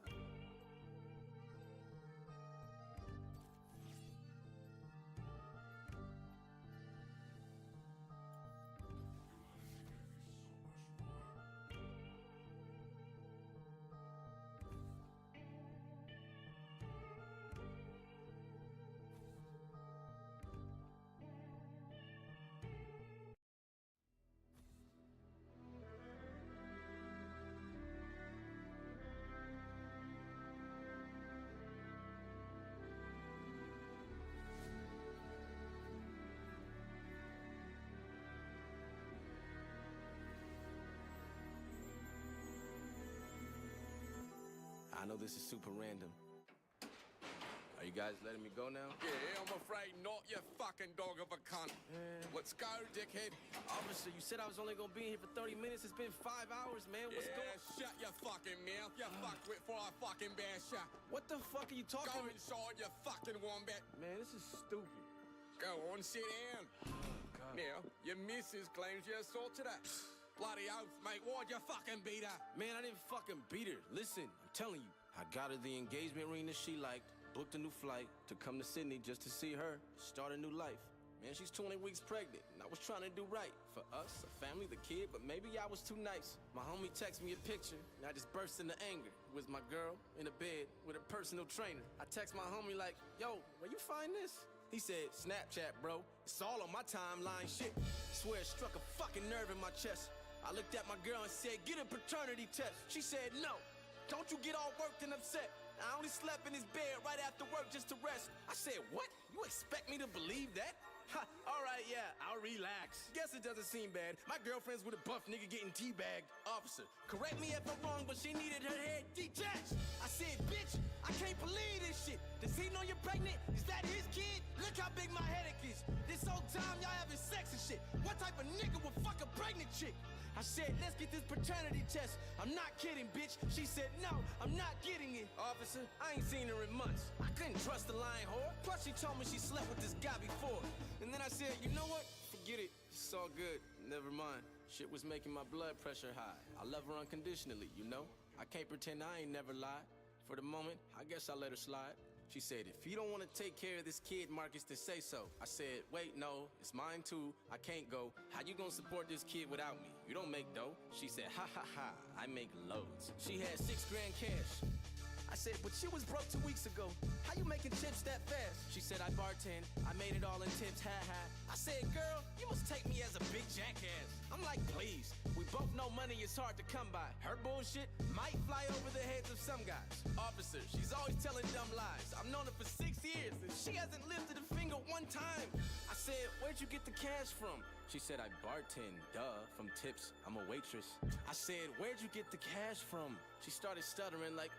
H: I know this is super random. Are you guys letting me go now?
J: Yeah, I'm afraid not, you fucking dog of a cunt. Let's go, dickhead.
H: Officer, you said I was only gonna be here for 30 minutes. It's been 5 hours, man. What's going on?
J: Shut your fucking mouth, you fuckwit, before I fucking bash ya.
H: What the fuck are you talking
J: Go
H: about?
J: inside, you fucking wombat.
H: Man, this is stupid.
J: Go on, sit down.
H: God.
J: Now, your missus claims you assaulted her. Bloody oath, mate, why'd you fucking beat her?
H: Man, I didn't fucking beat her. Listen, I'm telling you. I got her the engagement ring that she liked, booked a new flight to come to Sydney just to see her, start a new life. Man, she's 20 weeks pregnant, and I was trying to do right for us, the family, the kid, but maybe I was too nice. My homie texted me a picture, and I just burst into anger. It was my girl in a bed with a personal trainer. I text my homie like, yo, where you find this? He said, Snapchat, bro. It's all on my timeline, shit. Swear it struck a fucking nerve in my chest. I looked at my girl and said, get a paternity test. She said, no. Don't you get all worked and upset. I only slept in his bed right after work just to rest. I said, what? You expect me to believe that? Ha, all right, yeah, I'll relax. Guess it doesn't seem bad. My girlfriend's with a buff nigga getting teabagged. Officer, correct me if I'm wrong, but she needed her head detached. I said, bitch, I can't believe this shit. Does he know you're pregnant? Is that his kid? Look how big my headache is. This whole time y'all having sex and shit. What type of nigga would fuck a pregnant chick? I said, let's get this paternity test. I'm not kidding, bitch. She said, no, I'm not getting it. Officer, I ain't seen her in months. I couldn't trust the lying whore. Plus, she told me she slept with this guy before. And then I said, you know what? Forget it. It's all good. Never mind. Shit was making my blood pressure high. I love her unconditionally, you know? I can't pretend I ain't never lied. For the moment, I guess I let her slide. She said, if you don't want to take care of this kid, Marcus, then say so. I said, wait, no, it's mine too. I can't go. How you gonna support this kid without me? You don't make dough. She said, ha ha ha, I make loads. She had $6 grand cash. I said, but you was broke 2 weeks ago. How you making tips that fast? She said, I bartend. I made it all in tips, ha ha. I said, girl, you must take me as a big jackass. I'm like, please. We both know money is hard to come by. Her bullshit might fly over the heads of some guys. Officer, she's always telling dumb lies. I've known her for 6 years, and she hasn't lifted a finger one time. I said, where'd you get the cash from? She said, I bartend, duh, from tips. I'm a waitress. I said, where'd you get the cash from? She started stuttering like,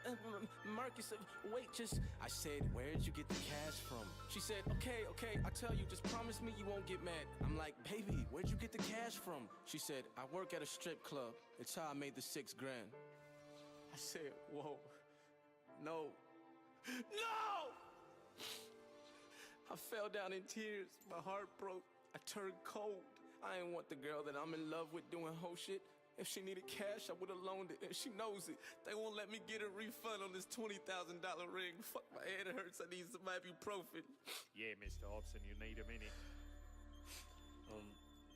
H: Marcus, waitress. I said, where'd you get the cash from? She said, okay, I tell you, just promise me you won't get mad. I'm like, baby, where'd you get the cash from? She said, I work at a strip club. It's how I made the $6 grand. I said, whoa, no. I fell down in tears. My heart broke. I turned cold. I ain't want the girl that I'm in love with doing whole shit. If she needed cash, I would've loaned it, and she knows it. They won't let me get a refund on this $20,000 ring. Fuck, my head hurts. I need some ibuprofen.
K: Yeah, Mr. Hobson, you need a minute.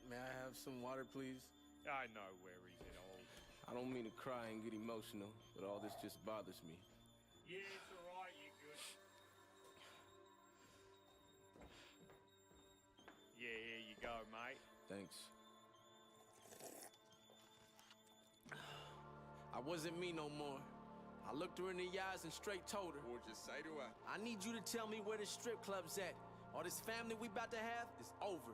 H: May I have some water, please?
K: I know, where is it all?
H: I don't mean to cry and get emotional, but all this just bothers me.
K: Yeah, it's alright, you good. Yeah, here you go, mate.
H: Thanks. I wasn't me no more. I looked her in the eyes and straight told her,
J: What'd you say to her?
H: I need you to tell me where the strip club's at. All this family we about to have is over.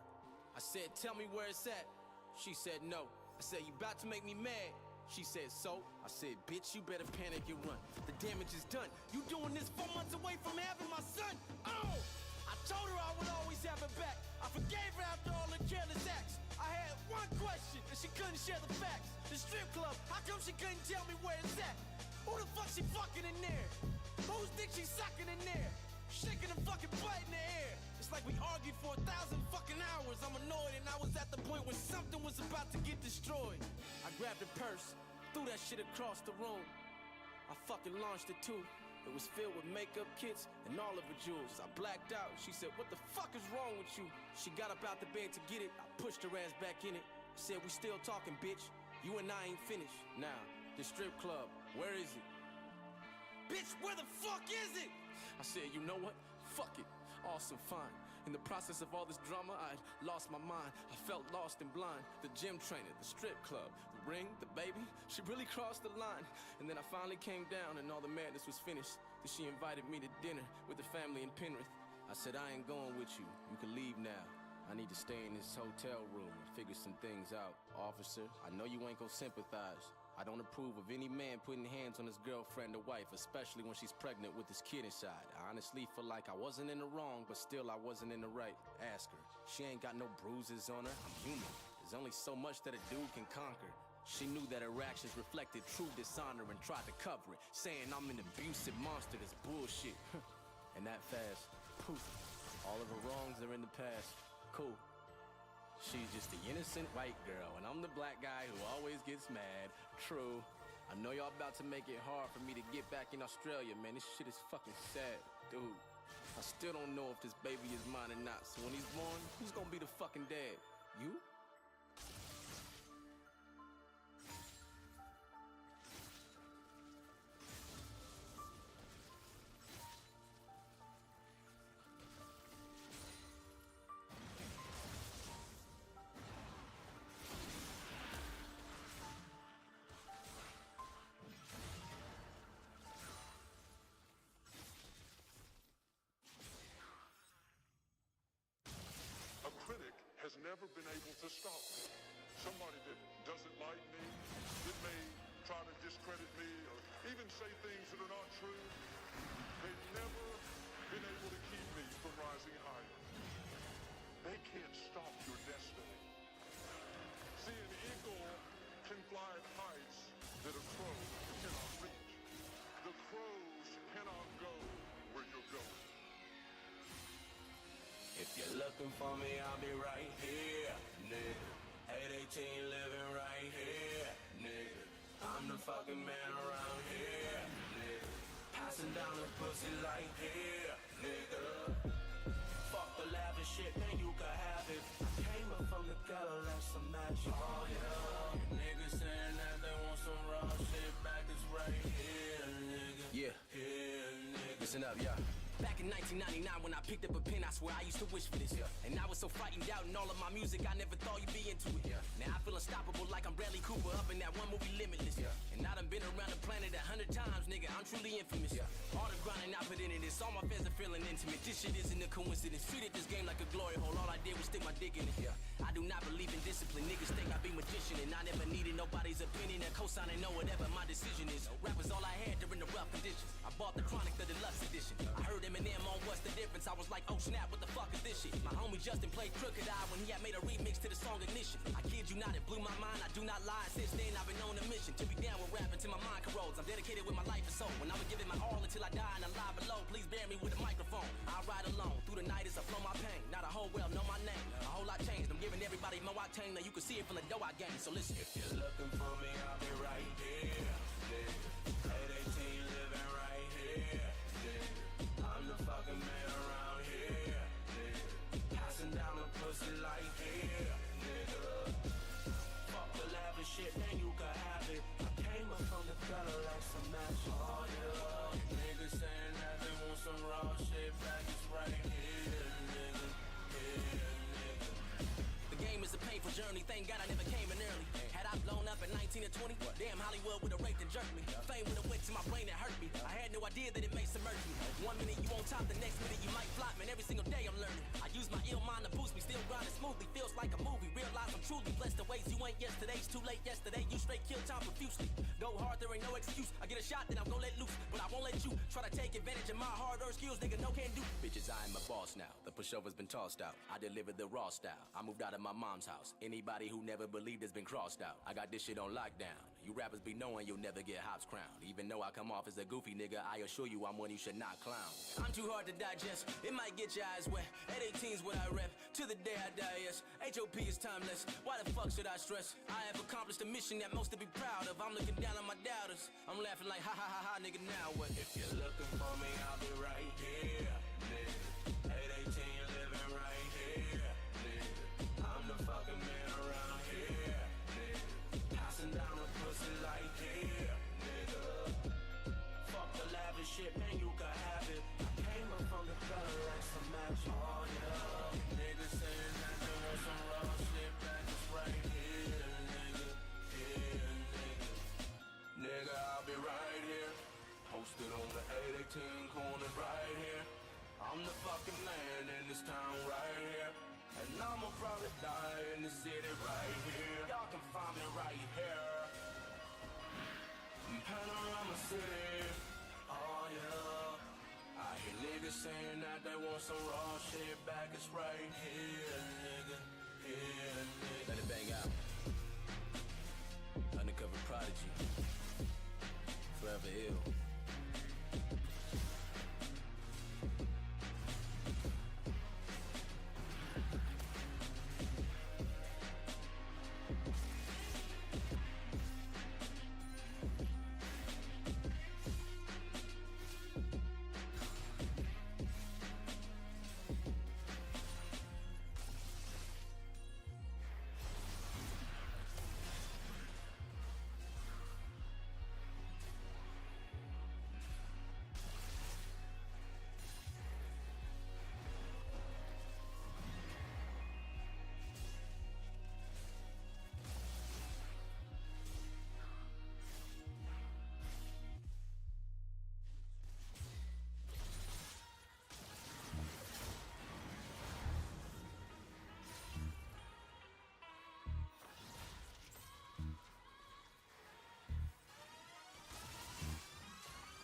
H: I said, tell me where it's at. She said no. I said, you about to make me mad. She said, so? I said, bitch, you better panic and run. The damage is done. You doing this 4 months away from having my son. Oh! I told her I would always have her back. I forgave her after all the careless acts. I had one question, and she couldn't share the facts. The strip club, how come she couldn't tell me where it's at? Who the fuck she fucking in there? Whose dick she sucking in there? Shaking the fucking butt in the air. It's like we argued for 1,000 fucking hours. I'm annoyed, and I was at the point where something was about to get destroyed. I grabbed her purse, threw that shit across the room. I fucking launched it too. It was filled with makeup kits and all of her jewels. I blacked out. She said, what the fuck is wrong with you? She got up out the bed to get it. I pushed her ass back in it. I said, we still talking, bitch. You and I ain't finished. Now, the strip club, where is it? Bitch, where the fuck is it? I said, you know what? Fuck it. Awesome, fine. In the process of all this drama, I'd lost my mind. I felt lost and blind. The gym trainer, the strip club, the ring, the baby. She really crossed the line. And then I finally came down and all the madness was finished. Then she invited me to dinner with the family in Penrith. I said, I ain't going with you. You can leave now. I need to stay in this hotel room and figure some things out. Officer, I know you ain't gonna sympathize. I don't approve of any man putting hands on his girlfriend or wife, especially when she's pregnant with his kid inside. I honestly feel like I wasn't in the wrong, but still I wasn't in the right. Ask her. She ain't got no bruises on her. I'm human. There's only so much that a dude can conquer. She knew that her actions reflected true dishonor and tried to cover it, saying I'm an abusive monster that's bullshit. And that fast, poof, all of her wrongs are in the past. Cool. She's just the innocent white girl, and I'm the black guy who always gets mad. True. I know y'all about to make it hard for me to get back in Australia, man. This shit is fucking sad, dude. I still don't know if this baby is mine or not, so when he's born, who's gonna be the fucking dad? You?
B: A critic has never been able to stop me. Somebody that doesn't like me, that may try to discredit me or even say things that are not true, they've never been able to keep me from rising higher. They can't stop your destiny. See, an eagle can fly at heights that a crow cannot reach. The crows cannot go where you're going.
H: If you're looking for me, I'll be right here, nigga. 818 living right here, nigga. I'm the fucking man around here, nigga. Passing down the pussy like, yeah, nigga. Fuck the lavish shit, man, you can have it. I came up from the ghetto like some magic. Oh yeah, niggas saying that they want some raw shit back, it's right here, nigga. Yeah, here, nigga. Listen up, yeah. Back in 1999 when I picked up a pen, I swear I used to wish for this. Yeah. And I was so frightened out in all of my music, I never thought you'd be into it. Yeah. Now I feel unstoppable like I'm Bradley Cooper up in that one movie Limitless. Yeah. And I done been around the planet 100 times, nigga, I'm truly infamous. Yeah. All the grinding I put into this, all my fans are feeling intimate. This shit isn't a coincidence. Treated this game like a glory hole, all I did was stick my dick in it. Yeah. I do not believe in discipline, niggas think I be magician. And I never needed nobody's opinion or co-signing, no whatever my decision is. Rap was all I had during the rough conditions. I bought the Chronic, the deluxe edition. I heard Eminem on What's the Difference, I was like, oh snap, what the fuck is this shit? My homie Justin played Crooked Eye when he had made a remix to the song Ignition. I kid you not, it blew my mind, I do not lie. Since then I've been on a mission to be down with rapping till my mind corrodes. I'm dedicated with my life and soul, and I'ma give it my all until I die and I lie below. Please bear me with a microphone, I'll ride alone through the night as I flow my pain. Not a whole world know my name, a whole lot changed. I'm giving everybody more octane, now you can see it from the dough I gained. So listen, if you're looking for me, I'll be right here. 818 living right here. I'm the fucking man around here. Passing down the pussy like here, nigga. Fuck the lavish shit, man, you can have it. I came up from the gutter like some magic. Oh yeah, niggas saying that they want some raw shit back, it's right here, nigga. Here, nigga. The game is a painful journey, thank God I never came in early. Had I blown up at 19 or 20, damn Hollywood would've raped and jerked me. Fame would've went to my brain and hurt me. I had no idea that it may submerge me. One minute you on top, the next minute you might flop, man, every single day I'm learning. I use my ill mind to boost me, still grinding smoothly, feels like a movie. Realize I'm truly blessed in ways you ain't yesterday's too late yesterday. You straight kill time profusely. Go hard, there ain't no excuse. I get a shot, then I'm gon' let loose, but I won't let you try to take advantage of my hard-earned skills, nigga, no can do. Bitches, I am a boss now. The pushover's been tossed out. I delivered the raw style. I moved out of my mom's house. Anybody who never believed has been crossed out. I got this shit on lockdown. You rappers be knowing you'll never get Hop's crown. Even though I come off as a goofy nigga, I assure you I'm one you should not clown. I'm too hard to digest, it might get your eyes wet. At 18's what I rep, to the day I die, yes. HOP is timeless, why the fuck should I stress? I have accomplished a mission that most to be proud of. I'm looking down on my doubters, I'm laughing like ha ha ha ha, nigga, now what? If you're looking for me, I'll be right here, nigga. 818 living right here, nigga. I'm the fucking man around here, nigga. Passing down the pussy like here, nigga. Fuck the lavish shit, man, you can have it. I came up from the gutter like some magic. Oh yeah, niggas saying that they want some raw shit back, it's right here, nigga. Here, nigga. Nigga, I'll be right here. Posted on the 818 corner right here. I'm the fucking man in this town right here. And I'ma probably die in the city right here. Y'all can find me right here. Panorama City. Oh yeah. I hear niggas saying that they want some raw shit back. It's right here, nigga. Here, nigga. Let it bang out. Undercover Prodigy. Forever ill.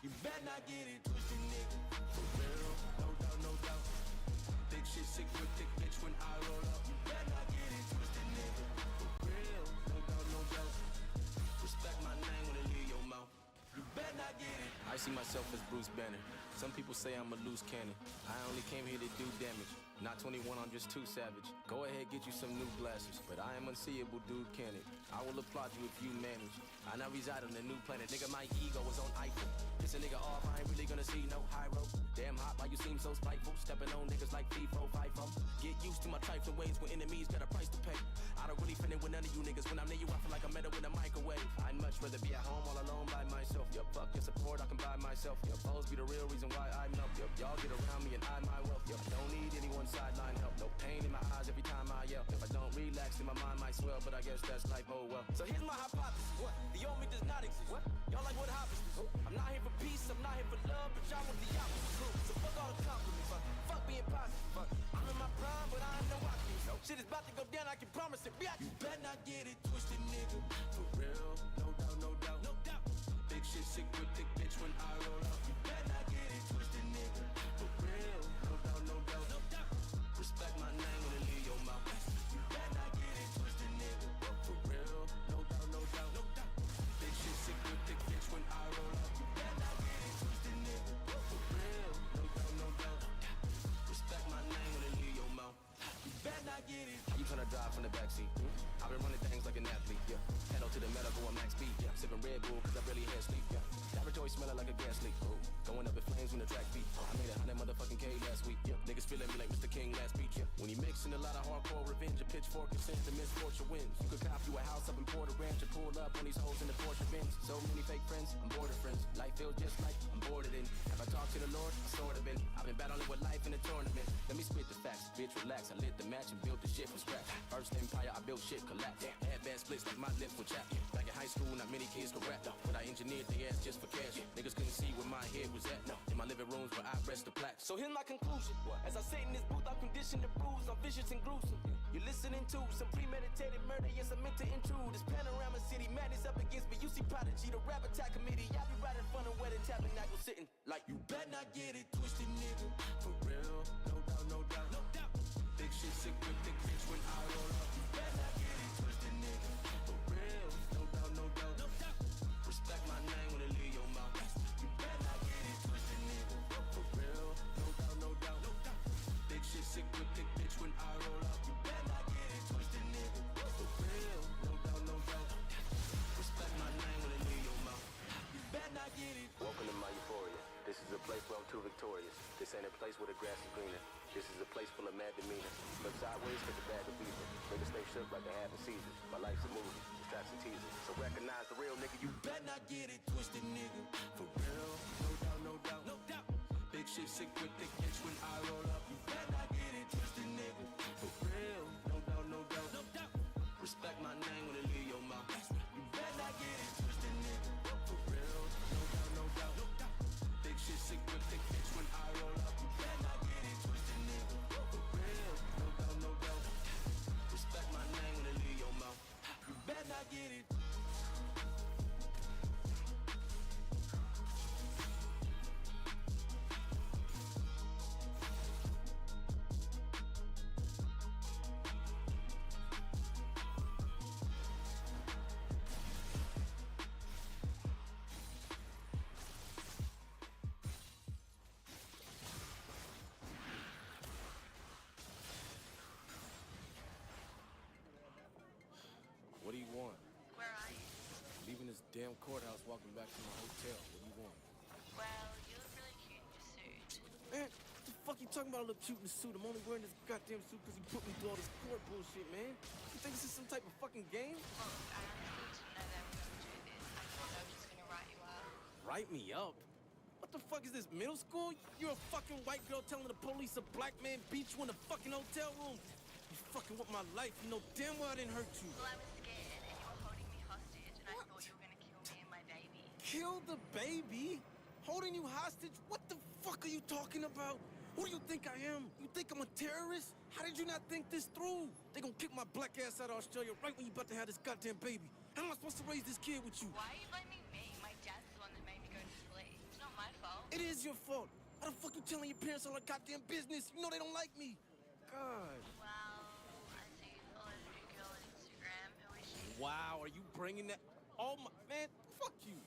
H: You better not get it twisted, nigga. For real, no doubt, no doubt. Thick shit, sick with thick bitch when I roll up. You better not get it twisted, nigga. For real, no doubt, no doubt. Respect my name when it leave your mouth. You better not get it. I see myself as Bruce Banner. Some people say I'm a loose cannon. I only came here to do damage. Not 21, I'm just too savage. Go ahead, get you some new glasses. But I am unseeable, dude, can it? I will applaud you if you manage. I now reside on a new planet. Nigga, my ego is on Eiffel. Piss a nigga off, I ain't really gonna see no high road. Damn hot, why you seem so spiteful? Stepping on niggas like FIFO, FIFO. Get used to my trifling ways when enemies got a price to pay. I don't really fit in with none of you niggas. When I'm near you, I feel like I'm metal in a microwave. I'd much rather be at home all alone by myself. Yup, fuck your support, I can buy myself. Yup, foes be the real reason why I melt. Yup, y'all get around me and I my wealth. Yup, don't need anyone sideline help. No pain in my eyes every time I yell. If I don't relax, then my mind might swell. But I guess that's life, oh well. So here's my hypothesis. What? The old me does not exist. What? Y'all like what happens? I'm not here for peace, I'm not here for love, but y'all want the opposite. So fuck all the compliments. Fuck being positive. I'm in my prime, but I ain't no optimist. No. Shit is about to go down, I can promise it. React. You better not get it twisted, nigga. For real, no doubt, no doubt, no doubt. Big shit sick with thick bitch when I roll up. You better not get it twisted, nigga. For real, no doubt, no doubt, no doubt. Respect my name when it leave your mouth. You better not get it twisted, nigga. For real, no doubt, no doubt, no doubt. Big shit sick with thick bitch when I roll up. You better not get it twisted, nigga. For real, no doubt, no doubt. Respect my name when it leave your mouth. You better not get it. You tryna drive from the backseat? I've been running things like an athlete, yeah. Pedal to the metal, going max speed, yeah. Sipping Red Bull, cause I really had sleep, yeah. Laboratory smelling like a gas leak, oh. Going up in flames when the track beat. I made 100 motherfucking K last week, yeah. Niggas feeling me like Mr. King last beat, yeah. When you mixing a lot of hardcore revenge, a pitchfork and sends the misfortune wins. You could cop you a house up in Porter Ranch and pull up on these hoes in the Porsche Benz. So many fake friends, I'm bored of friends. Life feels just like I'm bored of it. Have I talked to the Lord? I sort of been. I've been battling with life in a tournament. Let me spit the facts, bitch, relax. I lit the match and built the shit from scratch. First empire, I built shit collapse. Had bad splits like my lips were chapped. Back in high school, not many kids could rap, but I engineered the ass just for cash. Niggas couldn't see where my head was at. In my living rooms where I rest the plaque. So here's my conclusion. As I sit in this booth, I'm conditioned to bruise. I'm vicious and gruesome. You're listening to some premeditated murder. Yes, I'm meant to intrude. This panorama city madness up against me. You see Prodigy, the rap attack committee. I be right in front of where the tabernacle sitting. Like you better not get it twisted, nigga. For real, no doubt, no doubt, no doubt. Big shit sick with thick bitch when I roll up. You better not get it twisted, nigga. For real, no doubt, no doubt, no doubt. Respect my name when it leave your mouth. You better not get it twisted, nigga. For real, no doubt, no doubt, no doubt. Big shit sick with thick bitch when I roll up. You better not get it twisted, nigga. For real, no doubt, no doubt. Respect my name when it leave your mouth. You better not get it.
L: Welcome to my euphoria. This is a place where I'm too victorious. This ain't a place where the grass is greener. This is a place full of mad demeanor. Look sideways, cause the bag of beaver. Niggas stay shook like they having seizures. My life's a movie, it's traps and teasers. So recognize the real nigga. You
H: better not get it twisted, nigga. For real, no doubt, no doubt, no doubt. Big shit sick with thick bitch when I roll up. You better not get it twisted, nigga. For real, no doubt, no doubt, no doubt. Respect my name when it leave your mouth. You better not get it twisted, nigga. For real, no doubt, no doubt, no doubt. Big shit sick with thick bitch when I roll up. You better not get it twisted, nigga. For real, no doubt, no doubt. Respect my name when it leave your mouth. You better not get it. What do you want?
M: Where are you?
H: Leaving this damn courthouse, walking back to my hotel. What do you want?
M: Well, you look really cute in your suit.
H: Man, what the fuck you talking about? I look cute in the suit. I'm only wearing this goddamn suit because you put me through all this court bullshit, man. You think this is some type of fucking game?
M: Look, I understood to know that we're going to do this. I thought I was just going to write you up.
H: Write me up? What the fuck is this, middle school? You're a fucking white girl telling the police a black man beat you in a fucking hotel room. You fucking with my life. You know damn well I didn't hurt you.
M: Well, I was scared, and you were holding me hostage, and I thought you were going to kill me and my baby.
H: Kill the baby? Holding you hostage? What the fuck are you talking about? Who do you think I am? You think I'm a terrorist? How did you not think this through? They gonna kick my black ass out of Australia right when you about to have this goddamn baby. How am I supposed to raise this kid with you?
M: Why are you blaming me? My dad's the one that made me go to the police. It's not my fault.
H: It is your fault. How the fuck you telling your parents all the goddamn business? You know they don't like me. God.
M: Well, I see you followed a new girl on Instagram. Who is she?
H: Wow, are you bringing that? Oh my, man, fuck you.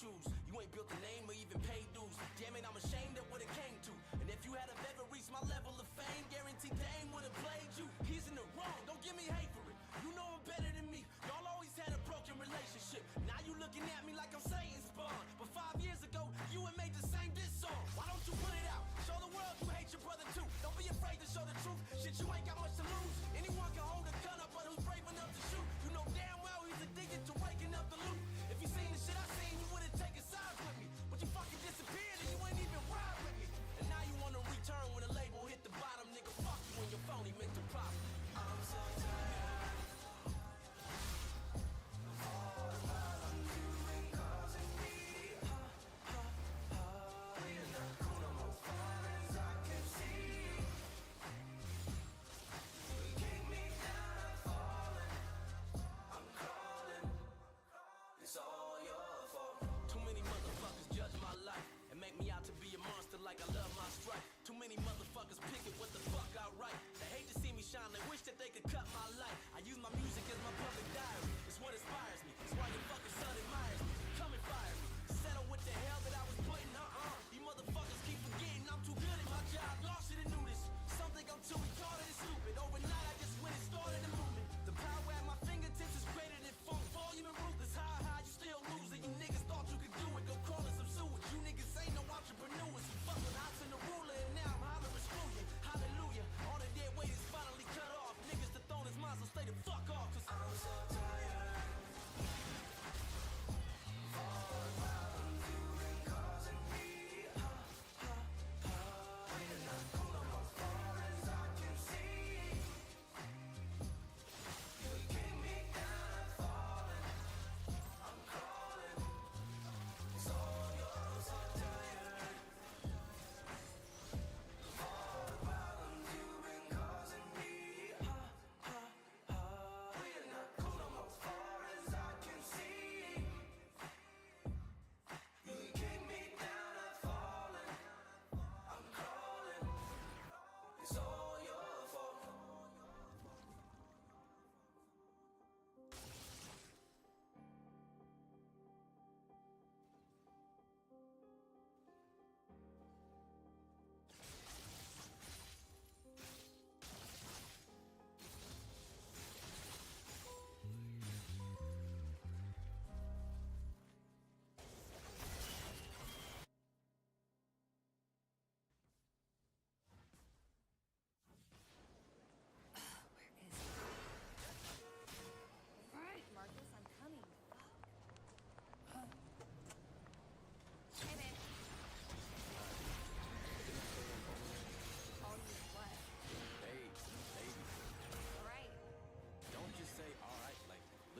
H: shoes. You ain't built a name or even paid dues. Damn it, I'm ashamed of what it came to. And if you had have ever reached my level of fame, guaranteed Dame would have played you. He's in the wrong, don't give me hate for it. You know I'm better than me. Y'all always had a broken relationship. Now you looking at me like I'm Satan's spawn. But 5 years ago, you had made the same diss song. Why don't you put it out? Show the world you hate your brother too. Don't be afraid to show the truth. Shit, you ain't got much to lose. Anyone can hold a gun up, but who's brave enough to shoot? You know damn well he's addicted to waking up the loot. If you seen the shit I seen, you would've taken sides with me. But you fucking disappeared and you ain't even ride with me. And now you wanna return when the label hit the bottom. Nigga, fuck you and your phony mental problem. I'm so tired. Like I love my strife. Too many motherfuckers picking what the fuck I write. They hate to see me shine, they wish that they could cut my life. I use my music as my public diary. It's what inspires me. It's why your fucking son admires me. Come and fire me. Settle with the hell that I was putting, You motherfuckers keep forgetting I'm too good at my job. Y'all should've knew this. Some think I'm too retarded and stupid. Overnight I just went and started a movement. The power at my fingertips is greater than funk, volume and ruthless. High, you still losing. You niggas thought you could do it. Go crawl in some sewage. You niggas ain't no entrepreneurs. You fucking ops in the ruler and now I'm hollering screw you. Hallelujah. All the dead weight is finally cut off. Niggas the throne is mine, so stay the fuck off. Cause I'm so tired.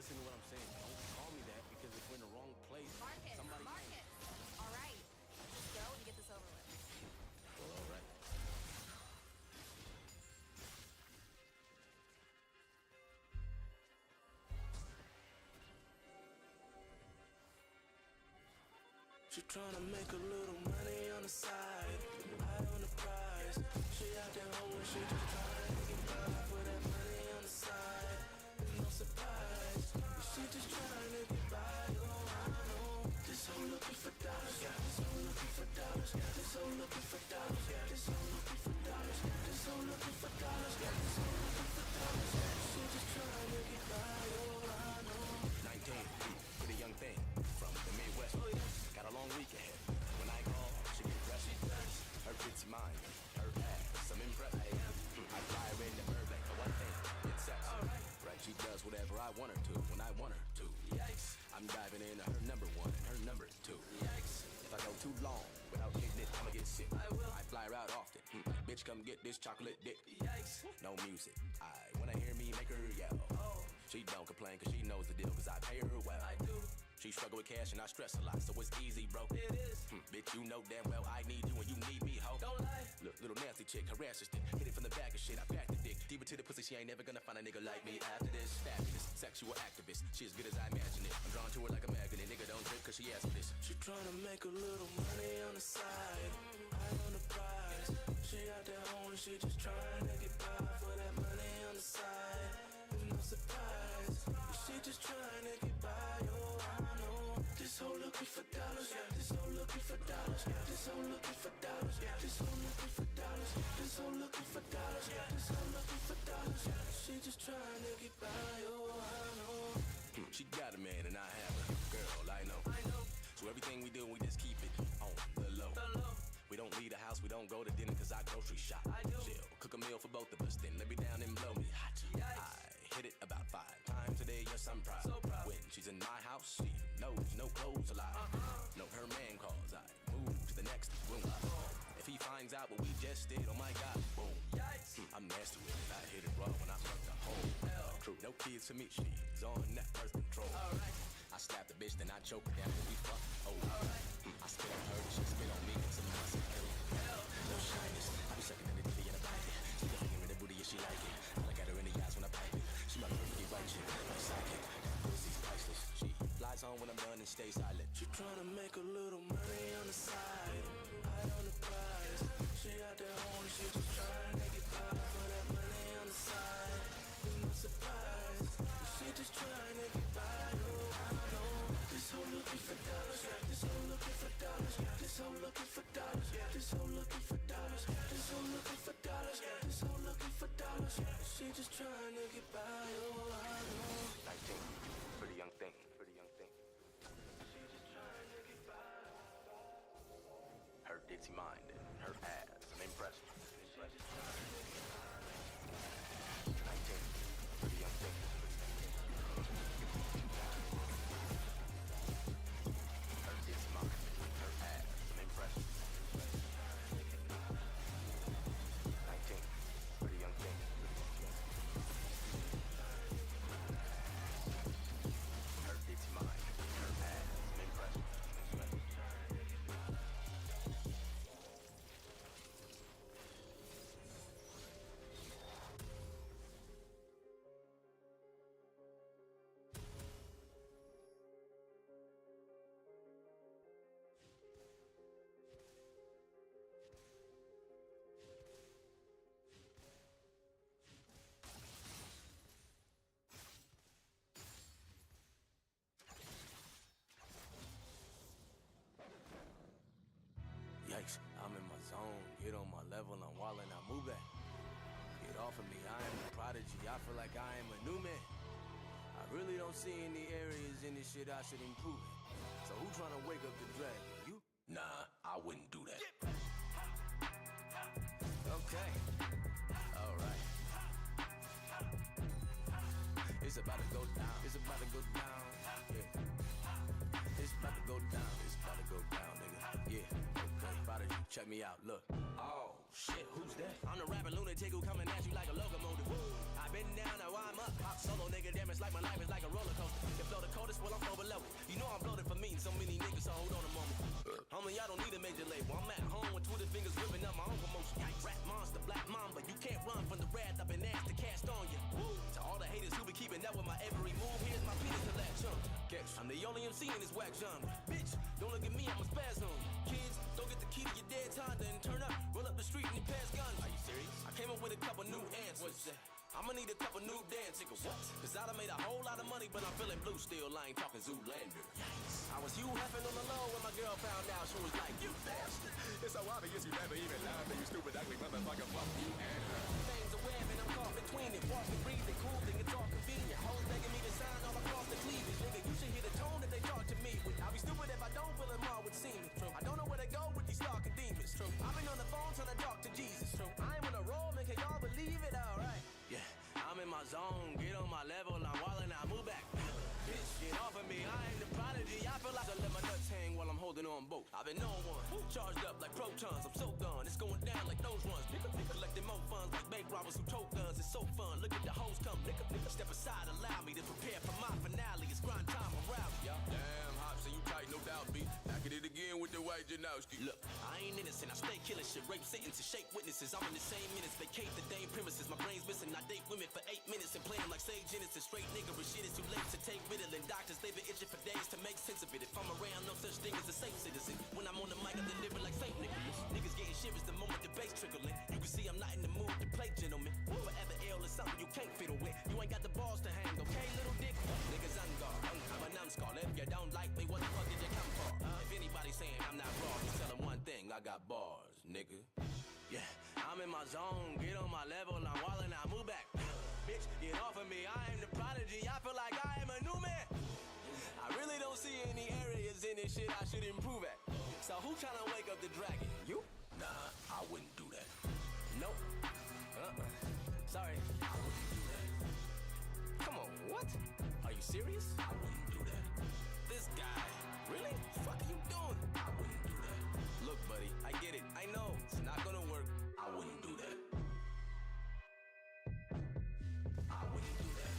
H: Listen to what I'm saying. Don't call me that because if we're in the wrong place,
M: Marcus,
H: somebody...
M: Marcus. All right. Just go and get this over with.
H: Well, all right. She tryna make a little money on the side, eye on the prize. She out there home, she just tryna get by for that money on the side. No surprise, she just trying to get by, oh I know. This hoe looking for dollars, yeah. This hoe looking for dollars, yeah. This hoe looking for dollars, yeah. This hoe looking for dollars, yeah. This hoe looking for dollars, yeah. This hoe looking for dollars, yeah. She just trying to get by, oh I know. 19, pretty young thing from the Midwest. Oh yeah, got a long week ahead. When I call, she get dressed, she does. Her pretty mind, her ass, I'm impressed. I fly her into Burbank for one thing, it's sex. Alright. Right, she does whatever I want her to, when I want her to. Yikes. I'm diving into her number one and her number two. Yikes. If I go too long without getting it, I'ma get sick. I will. I fly her out often. Bitch, come get this chocolate dick. Yikes. No music. When I hear me, make her yell. Oh. She don't complain cause she knows the deal cause I pay her well. I do. She struggle with cash and I stress a lot, so it's easy, bro. It is. Bitch, you know damn well I need you and you need me, ho. Don't lie. Look, little nasty chick, harass her stick. Hit it from the back and shit, I packed the dick. Deeper to the pussy, she ain't never gonna find a nigga like me after this. Fabulous, sexual activist. She as good as I imagine it. I'm drawn to her like a magnet. Nigga don't trip cause she asked for this. She tryna make a little money on the side. Eye on the prize. She out there home, she just trying to get by for that money on the side. No surprise, she just trying to get by, oh I know. This hoe looking for dollars. This hoe looking for dollars. This hoe looking for dollars. This hoe looking for dollars. This hoe looking for dollars. She just trying to get by, oh I know. She got a man and I have her. Girl, I know. So everything we do, we just keep it on the low. We don't leave the house, we don't go to dinner cause I grocery shop. Chill, cook a meal for both of us, then let me down and blow me hot. I hit it about 5 times a day, yes I'm proud. When she's in my house, she knows no clothes allowed. No, her man calls, I move to the next room. If he finds out what we just did, oh my god, boom. I'm nasty with it, I hit it raw when I fuck the whole crew. No kids for me, she's on that birth control. I slap the bitch, then I choke her down when we fuck. Oh, I spit on her, she spit on me, and some muscle. No shyness, I be sucking in the ditty and I bite it. She the finger in the booty, yeah, she like it. I look at her in the eyes when I pipe it. She my perfect right chick, my sidekick. Pussy's priceless. She flies home when I'm done and stays silent. She tryna make a little money on the side, eye on the prize. She out there home, she just trying to get by for that money on the side. It's no surprise, she just trying to get by. Oh, I know. This hoe looking for dollars. This hoe looking for dollars. This hoe looking for dollars. This hoe looking for dollars. This hoe looking for dollars. This hoe looking for dollars. She just trying to get by. Oh, I know.
L: 19, pretty young thing, pretty young thing.
H: She just trying to get by.
L: Her ditzy mind and her ass, I'm impressed. 19, pretty young thing. Her ditzy mind, her ass, I'm impressed. 19, pretty young thing. Her ditzy mind, her ass, I'm impressed.
H: Yikes, I'm in my zone. Get on my level, I'm wildin', I move back. Get off of me, I am a prodigy. I feel like I am a new man. I really don't see any areas in this shit I should improve in. So who tryna wake up the dragon? You?
L: Nah, I wouldn't do that.
H: Okay. Alright. It's about to go down. It's about to go down. Yeah. It's about to go down. It's about to go down, nigga. Yeah. Okay. Prodigy, check me out. Look. Oh, shit. Who's that? I'm the rapping lunatic who coming at you like a locomotive. I've been down, now I'm up. Pop solo, nigga. Damn, it's like my life is like a roller coaster. You flow the coldest, well, I'm flow below it. You know I'm bloated for me. So many niggas, so hold on a moment. Homie, y'all don't need a major label. I'm at home with Twitter fingers whipping up my own promotion. Rap monster, black mamba. You can't run from the wrath I've been asked to cast on you. To all the haters who be keeping up with my every move, here's my penis to latch on. I'm the only MC in this whack genre. Bitch, don't look at me, I'm a spaz on you. Kids, don't get the key to your dad's Honda and turn up. Roll up the street and you pass guns. Are you serious? I came up with a couple new answers. What's that? I'ma need a couple new dance niggas. What? Cause I done made a whole lot of money, but I'm feeling blue still. I ain't talking Zoolander. I was you heffing on the low when my girl found out. She was like, you bastard.
J: It's so obvious you never even laughed at you stupid ugly motherfucker. Fuck you and her.
H: Things are web and I'm caught between it. Walking, breathing, cool thing, it's all convenient. Hoes begging me to sign all across the cleavage. Nigga, you should hear the tone that they talk to me with. I'll be stupid if I don't feel them all with semen. True. I don't know where to go with these stalking demons. True. I've been on the phone trying to talk to Jesus. True. I'm on a roll, man, can y'all believe it? Alright. Yeah, I'm in my zone, get on my level, I'm wildin', I move back. Bitch, get off of me, I ain't the prodigy. I feel like I let my nuts hang while I'm holding on both. I've been on one, charged up like protons, I'm so gone. It's going down like those ones. Nigga, collecting more funds like bank robbers who tote guns. It's so fun, look at the hoes come. Nigga, step aside, allow me to prepare for my finale. It's grind time around me, y'all.
J: Damn, Hobson, you tight, no doubt, B. Back at it again with the white Janowski.
H: Look, I ain't innocent, I stay killing shit. Rape sentences, shape witnesses. I'm in the same minutes, vacate the dame premises. My brain's missing, I date women for 8 minutes and play them like Sage Genesis. Straight nigga, shit is too late to take Ritalin. Doctors, they've been itching for days to make sense of it. If I'm around, no such thing as a safe citizen. When I'm on the mic, I deliver like Saint Nicholas. Niggas getting shivers the moment the bass trickling. You can see I'm not in the mood to play gentlemen. Forever ill is something you can't fiddle with. You ain't got the balls to hang, okay, little dick? Niggas unguard, I'm a numbskull. If you don't like me, what the fuck did you come for? If anybody saying I'm not raw, just tell them one thing, I got bars, nigga. Yeah, I'm in my zone, get on my level, I'm wildin', I move back. Bitch, get off of me, I am the prodigy, I feel like I am a new man. I really don't see any areas in this shit I should improve at. So who tryna wake up the dragon? You? Nah, I wouldn't do that. Nope. Sorry, I wouldn't do that. Come on, what? Are you serious? I wouldn't do that. This guy, really? Fuck are you doing? I wouldn't do that. Look, buddy, I get it. I know it's not gonna work. I wouldn't do that. I wouldn't do that.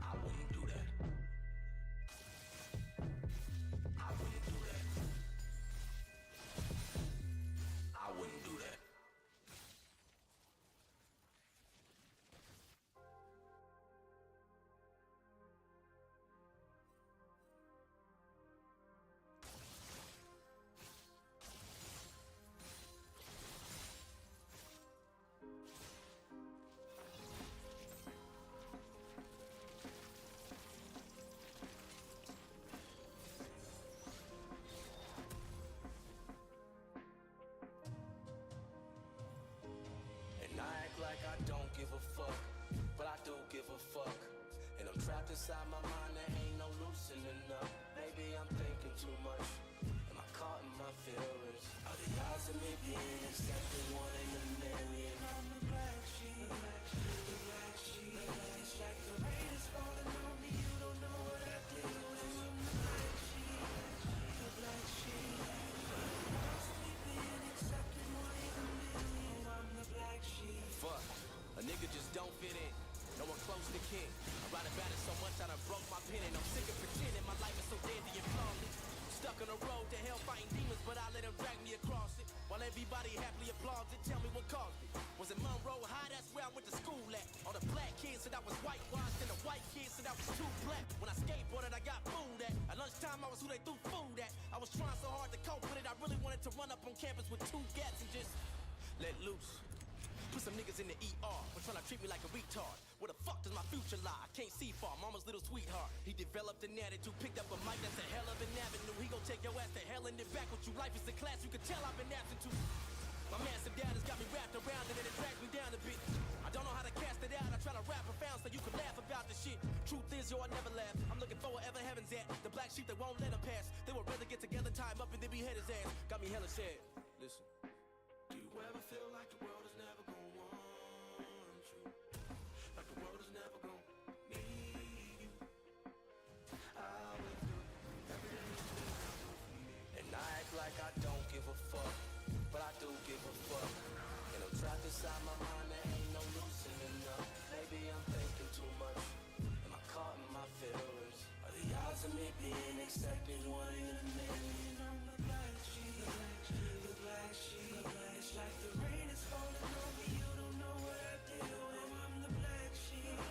H: I wouldn't do that. I wouldn't do that. I wouldn't do that. And I act like I don't give a fuck, but I do give a fuck. And I'm trapped inside my mind, there ain't no loosening up. Maybe I'm thinking too much. Am I caught in my feelings? Are the odds of me being accepted one in a million? I'm the black sheep, the black sheep. It's like the rain is falling on me, you don't know what I do. And I'm the black sheep, the black sheep. The odds of me being accepted one in a million. I'm the black sheep. Fuck, a nigga just don't fit in. No one close to kin. I write about it so much I done broke my pen. And I'm sick of pretending my life is so deadly and flawless. Stuck on the road to hell fighting demons, but I let them drag me across it. While everybody happily applauds it, tell me what caused it. Was it Monroe High? That's where I went to school at. All the black kids said I was whitewashed, and the white kids said I was too black. When I skateboarded, I got fooled at. At lunchtime, I was who they threw food at. I was trying so hard to cope with it, I really wanted to run up on campus with 2 gats and just let loose. Put some niggas in the ER for trying to treat me like a retard. Where the fuck does my future lie? I can't see far, mama's little sweetheart. He developed an attitude, picked up a mic, that's a hell of an avenue. He gon' take your ass to hell and then back with you. Life is a class, you can tell I've been absent too. My massive dad has got me wrapped around it and it drags me down a bit. I don't know how to cast it out, I try to rap profound so you can laugh about the shit. Truth is, yo, I never laugh. I'm looking for wherever heaven's at. The black sheep, they won't let them pass. They would rather get together, tie him up and then behead his ass. Got me hella sad. Listen. Do you ever feel like the world is never gonna want you? Like the world is never gonna need you? I will do everything and I act like I don't give a fuck, but I do give a fuck. And I'm trapped inside my mind, there ain't no loosening up. Maybe I'm thinking too much. Am I caught in my feelings? Are the odds of me being accepted one in a million? I'm the black sheep, the black sheep, the black sheep. It's like the rain is falling on me, you don't know what I do. And I'm the black sheep,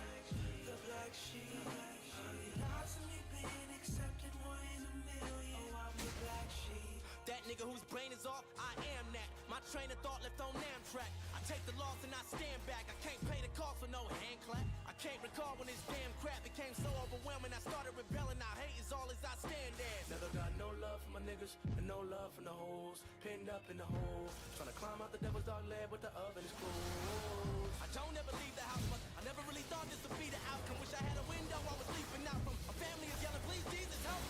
H: the black sheep. Are the odds of me being accepted one in a million? Oh, I'm the black sheep. That nigga whose brain is off, I am that. My train of thought left on Amtrak. I take the loss and I stand back. I can't pay the cost for no hand clap. I can't recall when this damn crap became so overwhelming. I started rebelling, now hate is all as I stand there. Never got no love for my niggas and no love for the hoes. Pinned up in the hole, trying to climb out the devil's dark lab with the oven is closed. I don't ever leave the house, but I never really thought this would be the outcome. Wish I had a window I was leaping out from. My family is yelling, please Jesus help.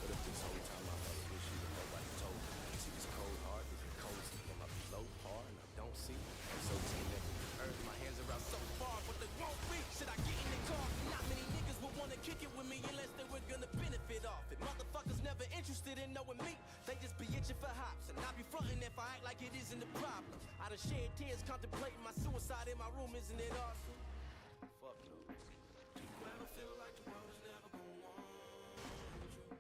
H: But if this whole time I felt wish you and nobody told me. You see this cold heart, this is cold skin in my below part, and I don't see. I'm so disconnected with the earth, my hands are out so far, but they won't reach. Should I get in the car? Not many niggas would wanna kick it with me unless they were gonna benefit off it. Motherfuckers never interested in knowing me. They just be itching for hops, and I be frontin' if I act like it isn't a problem. I done shed tears contemplating my suicide in my room, isn't it awesome? Fuck no. Do you ever feel like the world is never gonna want you?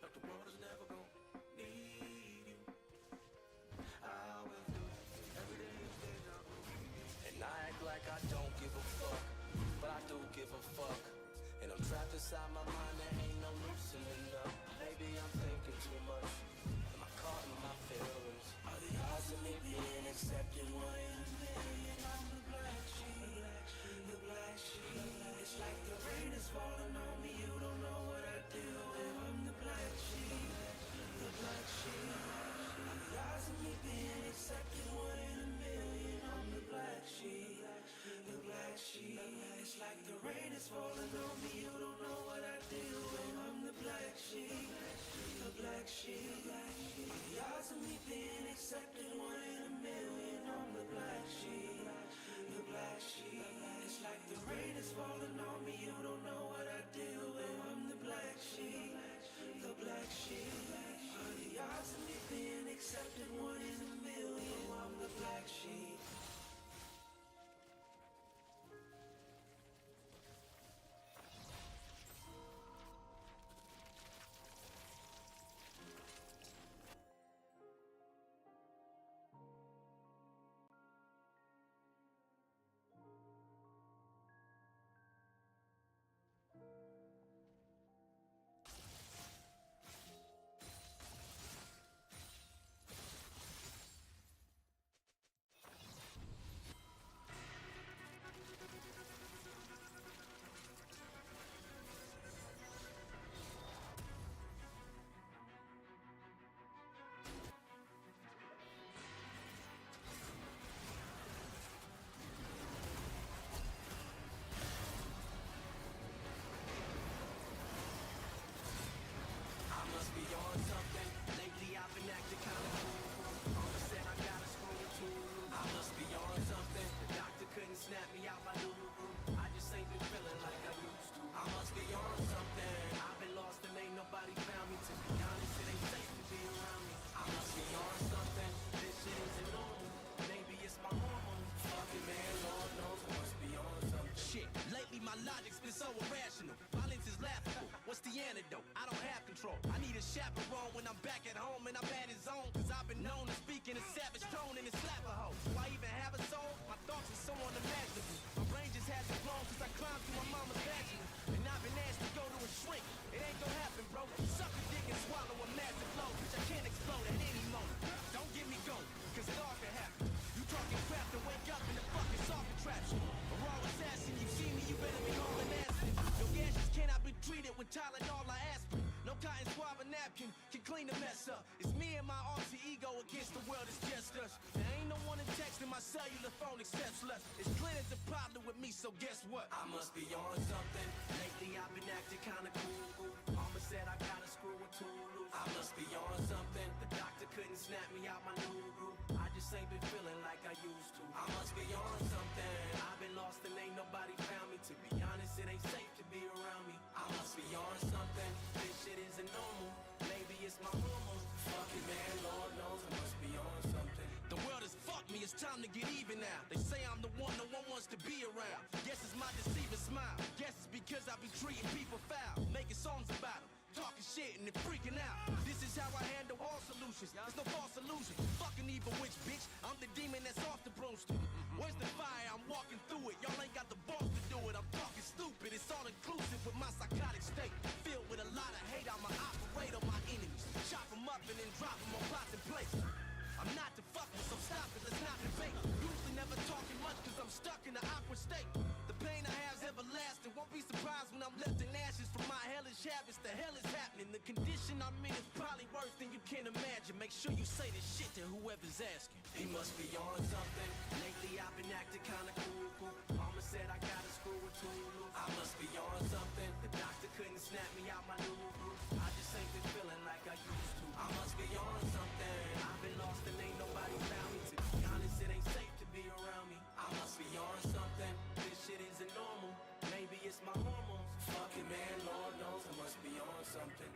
H: Like the world is never gonna need you? I will do everything you think I will. And I act like I don't give a fuck, but I do give a fuck. And I'm trapped inside my mind, there ain't no loosening up. Maybe I'm thinking too much. Am I caught in my feelings? Are the odds of me being accepted one in a million? I'm the black sheep, the black sheep. It's like the rain is falling on me, you don't
G: black sheep. The odds of me being accepted, 1 in a million. I'm the black sheep, the black sheep. It's like the rain is falling on me, you don't know what I deal with. I'm the black sheep, the black sheep. The odds of me being accepted, 1 in a million. I'm the black sheep. Must be on something. Lately I've been acting kinda cool. Mama said I gotta screw a tool. I must be on something. The doctor couldn't snap me out my new room. I just ain't been feeling like I used to. I must be on something. I've been lost and ain't nobody found me. To be honest, it ain't safe to be around me. I must be on something. This shit isn't normal. Maybe it's my hormones. Fuck it, man, Lord knows I must be on something.
F: Shit, lately my logic's been so irrational. Violence is laughable. What's the antidote? I don't have control. I need a chaperone when I'm back at home and I'm at his own. Cause I've been known to speak in a savage tone and it's slap a hoe. Do I even have a soul? My thoughts are so unimaginable. My brain just hasn't grown cause I climbed through my mama's vagina. And I've been asked to go to a shrink. It ain't gonna happen, bro. Suck a dick and swallow a massive blow. Bitch, I can't explode at any moment. Don't get me going, cause it all can happen. You talking crap to wake up in the fucking soft contraption. A raw assassin, you see me, you better be home and asking. Your gashes cannot be treated with Tylenol or aspirin. No cotton swab or napkin can clean the mess up. It's me and my alter ego against the world, it's just us. There ain't no one in texting my cellular phone except us. It's clear there's a problem with me, so guess what?
G: I must be on something. Lately I've been acting kinda cool. Mama said I gotta screw a tool loose. I must be on something. The doctor couldn't snap me out my new groove. I just ain't been feeling like I used to. I must be on something. I've been lost and ain't nobody found me. To be honest, it ain't safe to be around me. I must be on something. This shit isn't normal. Maybe it's my hormones. Fuck it, man, Lord knows I must be on something.
F: The world has fucked me, it's time to get even now. They say I'm the one no one wants to be around. Guess it's my deceiving smile. Guess it's because I be treating people foul. Making songs about them, talking shit and then freaking out. This is how I handle all solutions. There's no false illusion. Fucking evil witch, bitch. I'm the demon that's off the broomstick. Where's the fire? I'm walking through it. Y'all ain't got the balls to do it. I'm talking stupid. It's all inclusive with my psychotic state. Filled with a lot of hate. I'ma operate on my enemies. Chop them up and then drop them on plots and places. I'm not to fuck with, so stop it, let's not debate. Usually never talking much cause I'm stuck in an awkward state. The pain I have's everlasting. Won't be surprised when I'm left in ashes from my hellish habits. The hell is happening. The condition I'm in is probably worse than you can imagine. Make sure you say this shit to whoever's asking.
G: He must be on something. Lately I've been acting kinda cool. Mama said I gotta screw a tool loose. I must be on something. The doctor couldn't snap me out my new groove. I just ain't been feeling like I used to. I must be on something. I've been lost and ain't nobody found me. To be honest, it ain't safe to be around me. I must be on something. This shit isn't normal. Maybe it's my hormones. Fuck it, man, Lord knows I must be on something.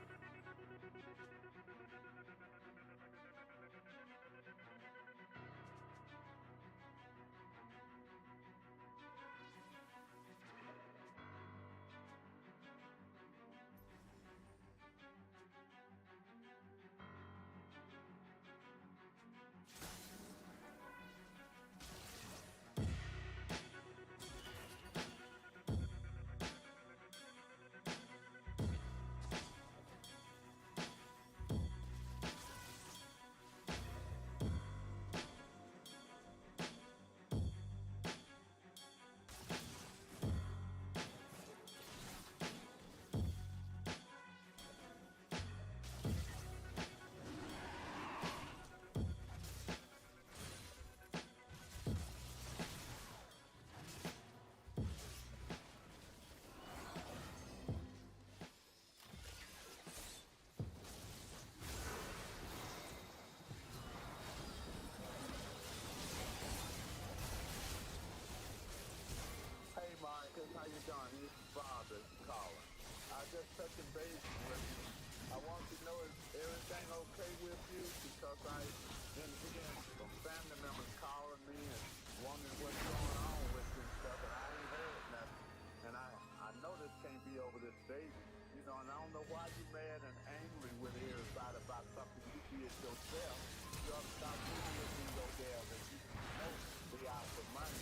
I: touching base with you. I want to know is everything okay with you? Because I've been hearing from family members calling me and wondering what's going on with you and stuff, and I ain't heard nothing. And I know this can't be over this baby, you know, and I don't know why you mad and angry with everybody about something you did yourself. You ought to stop moving with these old girls that you know they out for money.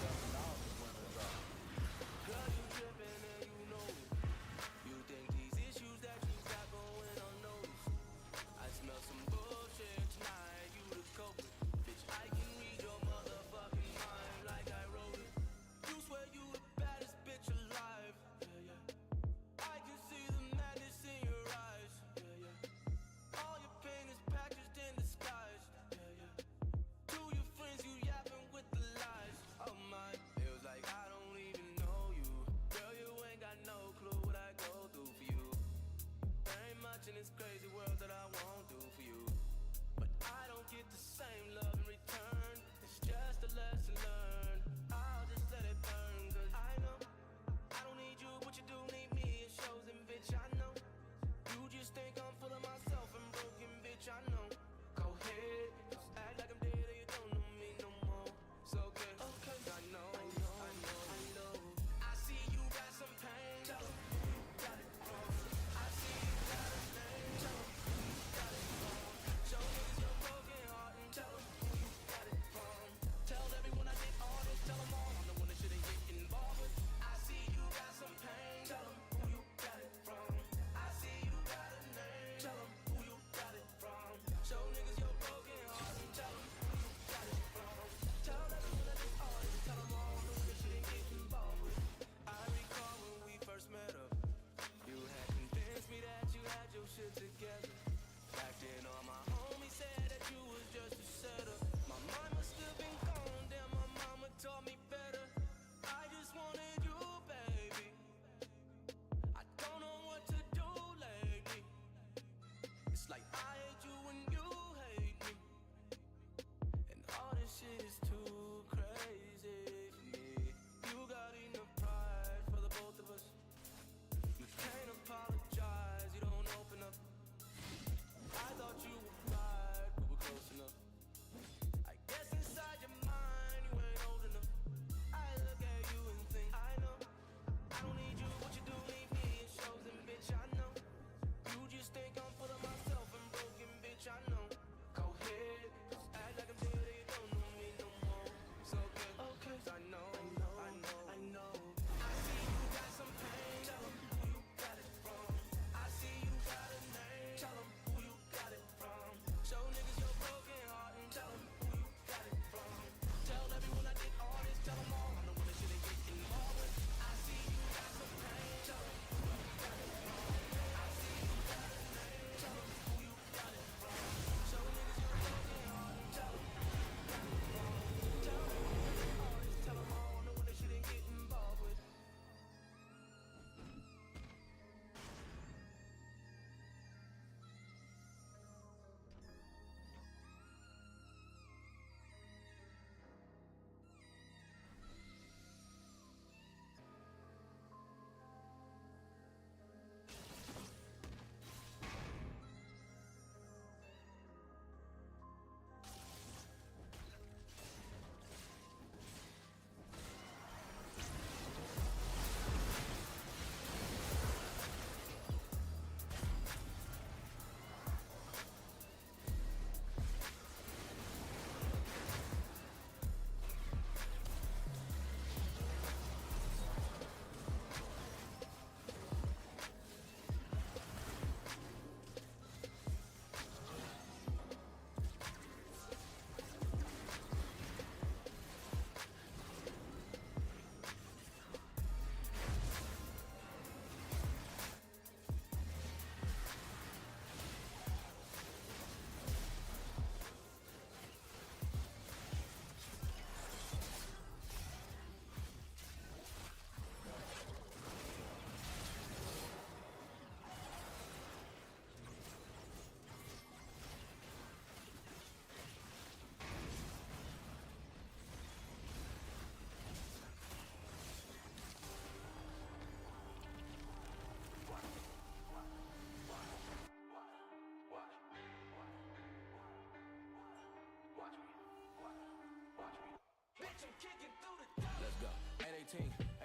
I: Ducking all the women up.
H: Girl, you tripping and you know it. You think these issues that you got going unnoticed. I smell some bullshit tonight, you the culprit. Bitch, I can read your motherfucking mind like I wrote it. You swear you the baddest bitch alive. Yeah, yeah. I can see the madness in your eyes. Yeah, yeah. All your pain is packaged in the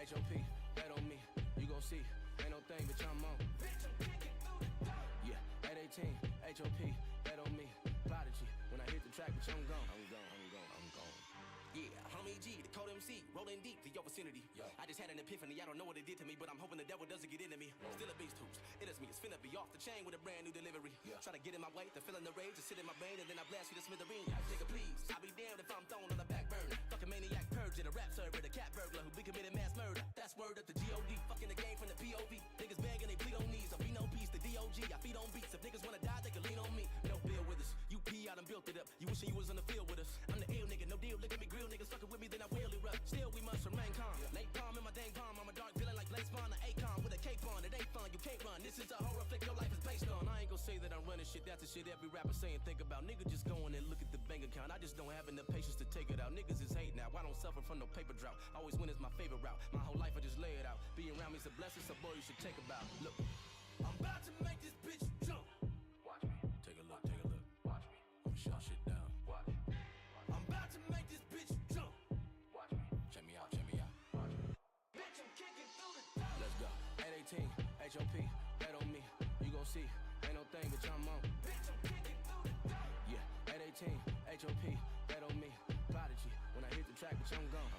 H: H.O.P., bet on me, you gon' see, ain't no thing, bitch, I'm on. Bitch, I'm kicking through the door. Yeah, at 18, H.O.P., bet on me, Prodigy, when I hit the track, bitch, I'm gone. I'm gone. Yeah, homie G, the code MC, rolling deep to your vicinity. Yo. I just had an epiphany, I don't know what it did to me, but I'm hoping the devil doesn't get into me. Still a beast hoops, it is me, it's finna be off the chain with a brand new delivery. Try to get in my way, the feeling the rage, just sit in my brain, and then I blast you to smithereens. Nigga, please, I'll be damned if I'm thrown on the back burner. Fucking maniac purge in a rap server, the cat burglar who be committing mass murder. That's word at the G.O.D. Fucking the game from the P.O.V. Niggas begging, they plead on knees, I'll be no peace, the D.O.G. I feed on beats, if niggas wanna die, they can lean on me. No bill with us, you P, I done built it up. You wishing you was on the field with us. I'm the ill nigga, no deal, look at me grill, niggas fucking with me, then I will erupt. Still, we must remain calm. Nate Palm in my dang palm, I'm a dark villain like Blaze Spawn, an Akon with a cape on. It ain't fun, you can't run. This is a horror flick your life is based on. I ain't gon' say that I'm running shit, that's the shit every rapper saying think about. Nigga just go in and look at the bank account. I just don't have enough patience to take it out. Niggas is hate now, I don't suffer from no paper drought. Always win is my favorite route. My whole life I just lay it out. Being around me's a blessing, so boy you should take a bow. Look, I'm about to make this bitch jump. Watch me. Take a look. Watch me. I'ma shut shit down. Watch me. I'm about to make this bitch jump. Watch me. Check me out. Watch me. Bitch, I'm kicking through the door. Let's go. 818, H.O.P., bet on me. You gon' see, ain't no thing, bitch, I'm on. Bitch, I'm kicking through the door. Yeah, 818, H.O.P., bet on me. Prodigy, when I hit the track, bitch, I'm gone.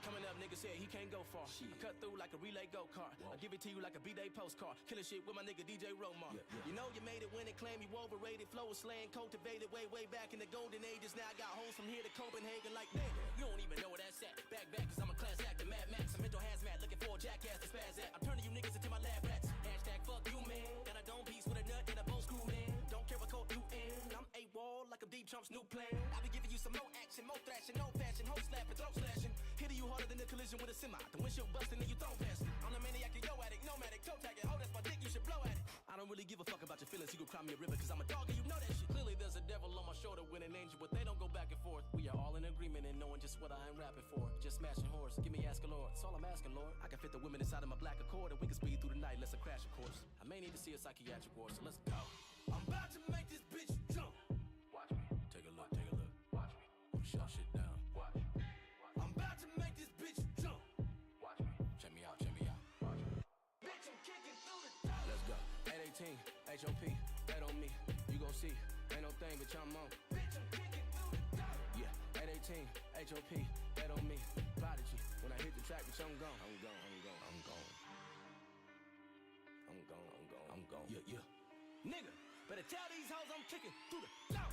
H: Coming up, nigga said he can't go far. I cut through like a relay go-kart. I give it to you like a B-Day postcard. Killing shit with my nigga DJ Romar. You know you made it when it claimed you overrated. Flow was slang, cultivated way back in the golden ages. Now I got hoes from here to Copenhagen like damn. You don't even know where that's at. Back, cause I'm a class actor, Mad Max. I'm mental hazmat, looking for a jackass to spaz at. I'm turning you niggas into my lab rats. Hashtag fuck you, man. Got a dome piece with a nut and a bow screw, man. Don't care what code you in. I'm AWOL like a Deep Trump's new plan. I be giving you some more action, more thrashing, old fashioned, hoe slapping, throat slashing. Hitting you harder than a collision with a semi. The windshield busting and you throw past it. I'm the maniac and yo addict, nomadic, toe tagging. Oh, that's my dick, you should blow at it. I don't really give a fuck about your feelings. You can cry me a river cause I'm a dog and you know that shit. Clearly there's a devil on my shoulder with an angel, but they don't go back and forth. We are all in agreement in knowing just what I am rapping for. Just smashing horse, give me asking Lord. That's all I'm asking, Lord. I can fit the women inside of my black Accord and we can speed through the night, let's crash a course. I may need to see a psychiatric ward, so let's go. I'm about to make this bitch jump. Watch me. Take a look. Watch me. I'm shut shit down. Watch me. I'm about to make this bitch jump. Watch me. Check me out. Watch me. Bitch, I'm kicking through the door. Let's go. 818, H.O.P., bet on me. You gon' see, ain't no thing, bitch, I'm on. Bitch, I'm kicking through the door. Yeah, 818, H.O.P., bet on me. Prodigy, when I hit the track, bitch, I'm gone. I'm gone. Yeah. Nigga, better tell these hoes I'm kicking through the door.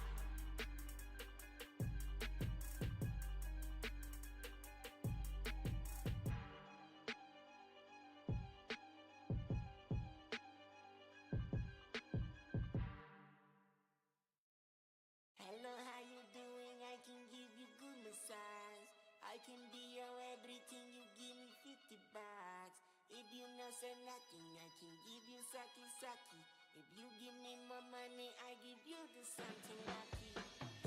N: Hello, how you doing? I can give you good massage. I can be your everything, you give me 50 bucks. If you no say nothing, I can give you saki. If you give me more money, I give you the something lucky.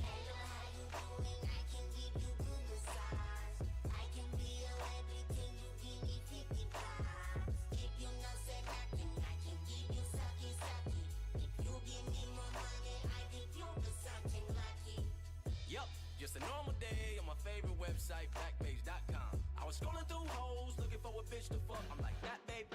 N: Hello, how you doing? I can give you good massage. I can be your everything, you give me 50 bucks. If you no say nothing, I can give you saki. If you give me more money, I give you the something lucky.
H: Yup, just a normal day on my favorite website, Backpage.com. I was scrolling through hoes, looking for a bitch to fuck. I'm like, that babe,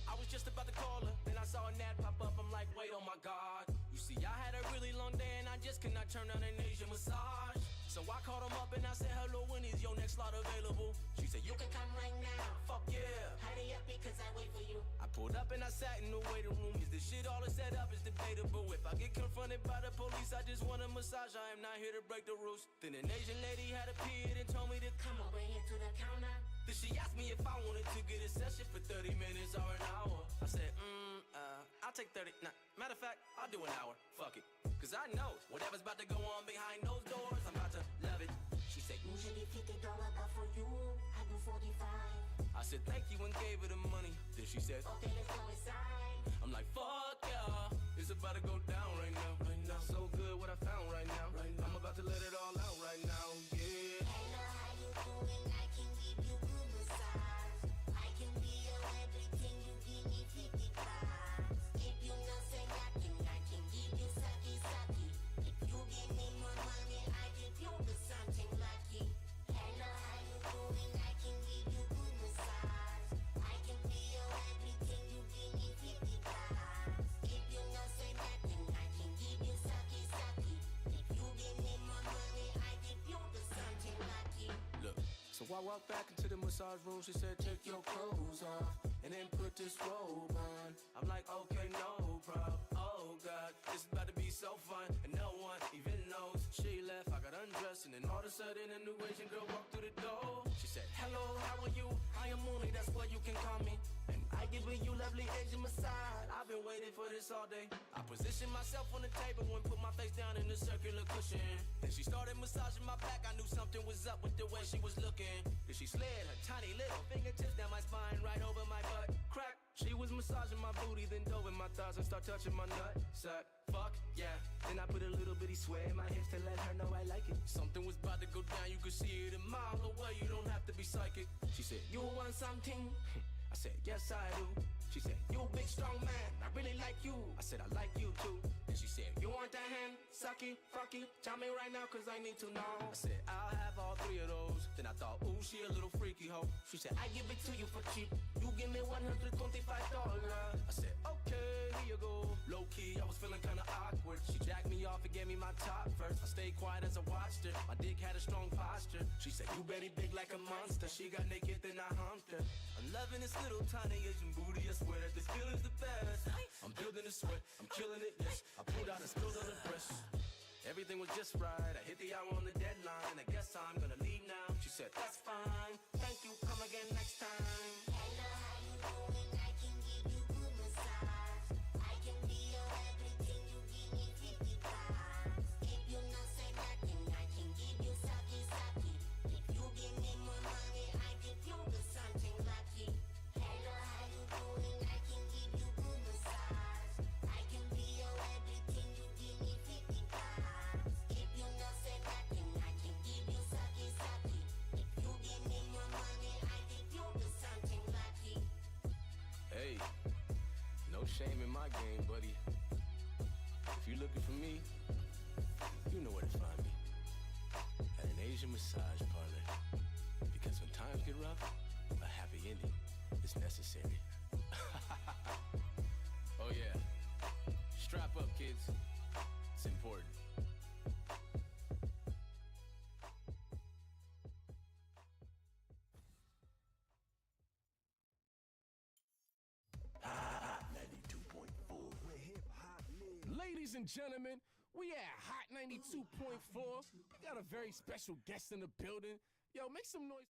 H: I was just about to call her, then I saw an ad pop up. I'm like, wait, oh my god. You see, I had a really long day and I just could not turn down an Asian massage. So I called him up and I said, hello, when is your next slot available? She said, you can come right now. Fuck yeah.
N: Hurry up because I wait for you.
H: I pulled up and I sat in the waiting room. Is this shit all is set up? Is debatable. If I get confronted by the police, I just want a massage. I am not here to break the rules. Then an Asian lady had appeared and told me to come
N: over here to the counter.
H: Then she asked me if I wanted to get a session for 30 minutes or an hour. I said, I'll take 30. Nah, matter of fact, I'll do an hour. Fuck it. Cause I know whatever's about to go on behind those doors, I'm about to love it. She said,
N: usually $50, but for you, I do 45.
H: I said, thank you and gave her the money. Then she said,
N: okay, let's go inside.
H: I'm like, fuck yeah. It's about to go down right now. So good what I found right now. I'm about to let it all out right now. Yeah.
N: Hello, how you doing? I can give you good massage. I can be your everything, you give me 50 bucks. If you no say nothing, I can give you saki. If you give me more money, I give you the something lucky. Hello, how you doing? I can give you good
H: I walked back into the massage room, she said, take your clothes off and then put this robe on. I'm like, okay, no problem. Oh God, this is about to be so fun, and no one even knows. She left, I got undressed, and then all of a sudden a new Asian girl walked through the door. She said, hello, how are you? I am Mooney, that's what you can call me. And I giving you lovely Asian massage. I've been waiting for this all day. I positioned myself on the table and put my face down in the circular cushion. Then she started massaging my back. I knew something was up with the way she was looking. Then she slid her tiny little fingertips down my spine, right over my butt crack. She was massaging my booty, then dove in my thighs and start touching my nut sack. Fuck yeah. Then I put a little bitty sway in my hips to let her know I like it. Something was about to go down, you could see it a mile away. You don't have to be psychic. She said, you want something? I said, yes I do. She said, you a big strong man, I really like you. I said, I like you too. And she said, you want that hand? Suck it, fuck it, tell me right now cause I need to know. I said, I'll have all three of those. Then I thought, ooh, she a little freaky hoe. She said, I give it to you for cheap. You give me $125. I said, okay, here you go. Low key, I was feeling kinda awkward. She jacked me off and gave me my top first. I stayed quiet as I watched her. My dick had a strong posture. She said, you very big like a monster. She got naked, then I humped her. I'm loving this little tiny Asian booty. I swear that this feeling's the best. I'm building a sweat, I'm killing it, yes. I pulled out and spilled on the breast. Everything was just right. I hit the hour on the deadline. I guess I'm gonna leave now. She said, that's fine. Thank you, come again next time.
N: Hello, how you doing? I can give you good massage. I can be your everything. You give me 50 bucks. If you no say nothing, I can give you sake. If you give me more money, I give you the something lucky. Hello, how you doing? I can give you good massage. I can be your everything. You give me 50 bucks. If you no say nothing, I can give you sake. If you give me more money, I give you the something lucky.
H: Hey, no shame in my game, buddy. If you're looking for me, you know where to find me. At an Asian massage parlor. Because when times get rough, a happy ending is necessary. Oh yeah. Strap up, kids. It's important.
F: Ladies and gentlemen, we at Hot 92.4. We got a very special guest in the building. Yo, make some noise.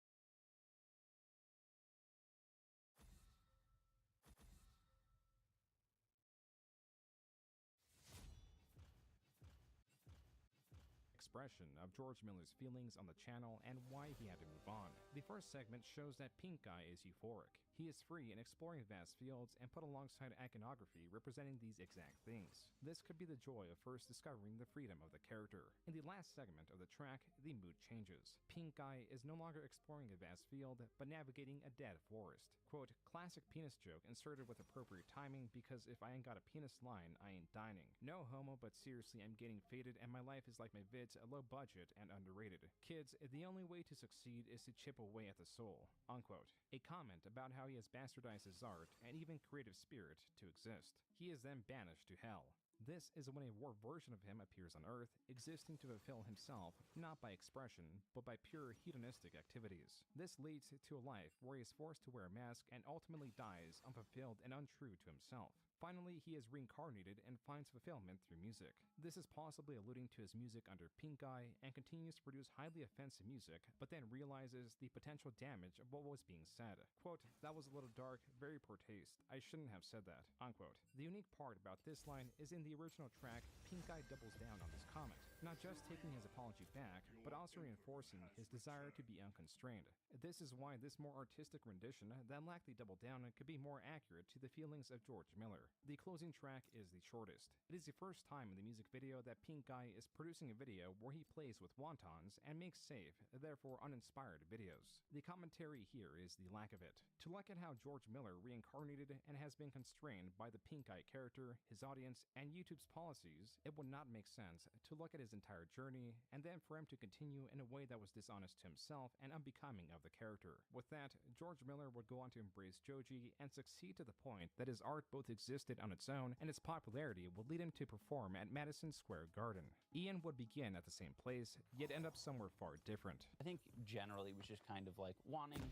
O: Expression of George Miller's feelings on the channel and why he had to move on. The first segment shows that Pink Guy is euphoric. He is free and exploring vast fields and put alongside iconography representing these exact things. This could be the joy of first discovering the freedom of the character. In the last segment of the track, the mood changes. Pink Guy is no longer exploring a vast field, but navigating a dead forest. Quote, classic penis joke inserted with appropriate timing because if I ain't got a penis line, I ain't dining. No homo, but seriously, I'm getting faded and my life is like my vids, low budget and underrated. Kids, the only way to succeed is to chip away at the soul. Unquote. A comment about how he has bastardized his art and even creative spirit to exist. He is then banished to hell. This is when a warped version of him appears on Earth, existing to fulfill himself, not by expression, but by pure hedonistic activities. This leads to a life where he is forced to wear a mask and ultimately dies unfulfilled and untrue to himself. Finally, he is reincarnated and finds fulfillment through music. This is possibly alluding to his music under Pink Guy and continues to produce highly offensive music, but then realizes the potential damage of what was being said. Quote, that was a little dark, very poor taste. I shouldn't have said that. Unquote. The unique part about this line is in the original track, Pink Guy doubles down on this comment, not just taking his apology back, but also reinforcing his desire to be unconstrained. This is why this more artistic rendition that lacked the double down could be more accurate to the feelings of George Miller. The closing track is the shortest. It is the first time in the music video that Pink Guy is producing a video where he plays with wontons and makes safe, therefore uninspired videos. The commentary here is the lack of it. To look at how George Miller reincarnated and has been constrained by the Pink Guy character, his audience, and YouTube's policies, it would not make sense to look at his his entire journey, and then for him to continue in a way that was dishonest to himself and unbecoming of the character. With that, George Miller would go on to embrace Joji and succeed to the point that his art both existed on its own and its popularity would lead him to perform at Madison Square Garden. Ian would begin at the same place, yet end up somewhere far different.
P: I think generally it was just kind of like wanting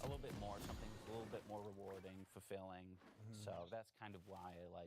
P: a little bit more, something a little bit more rewarding, fulfilling. So that's kind of why I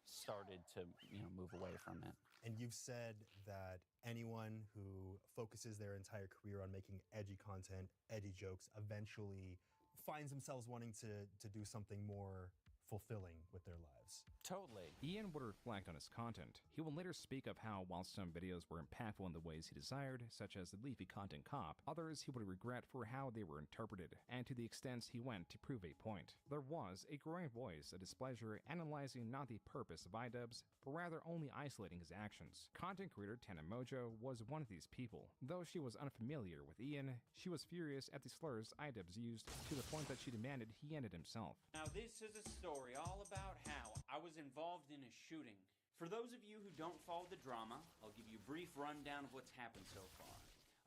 P: started to, move away from it.
Q: And you've said that anyone who focuses their entire career on making edgy content, edgy jokes, eventually finds themselves wanting to do something more fulfilling with their lives.
P: Totally.
O: Ian would reflect on his content. He will later speak of how, while some videos were impactful in the ways he desired, such as the Leafy Content Cop, others he would regret for how they were interpreted, and to the extent he went to prove a point. There was a growing voice of displeasure analyzing not the purpose of iDubbbz, but rather only isolating his actions. Content creator Tana Mojo was one of these people. Though she was unfamiliar with Ian, she was furious at the slurs iDubbbz used, to the point that she demanded he end it himself.
R: Now this is a story all about how I was involved in a shooting. For those of you who don't follow the drama, I'll give you a brief rundown of what's happened so far.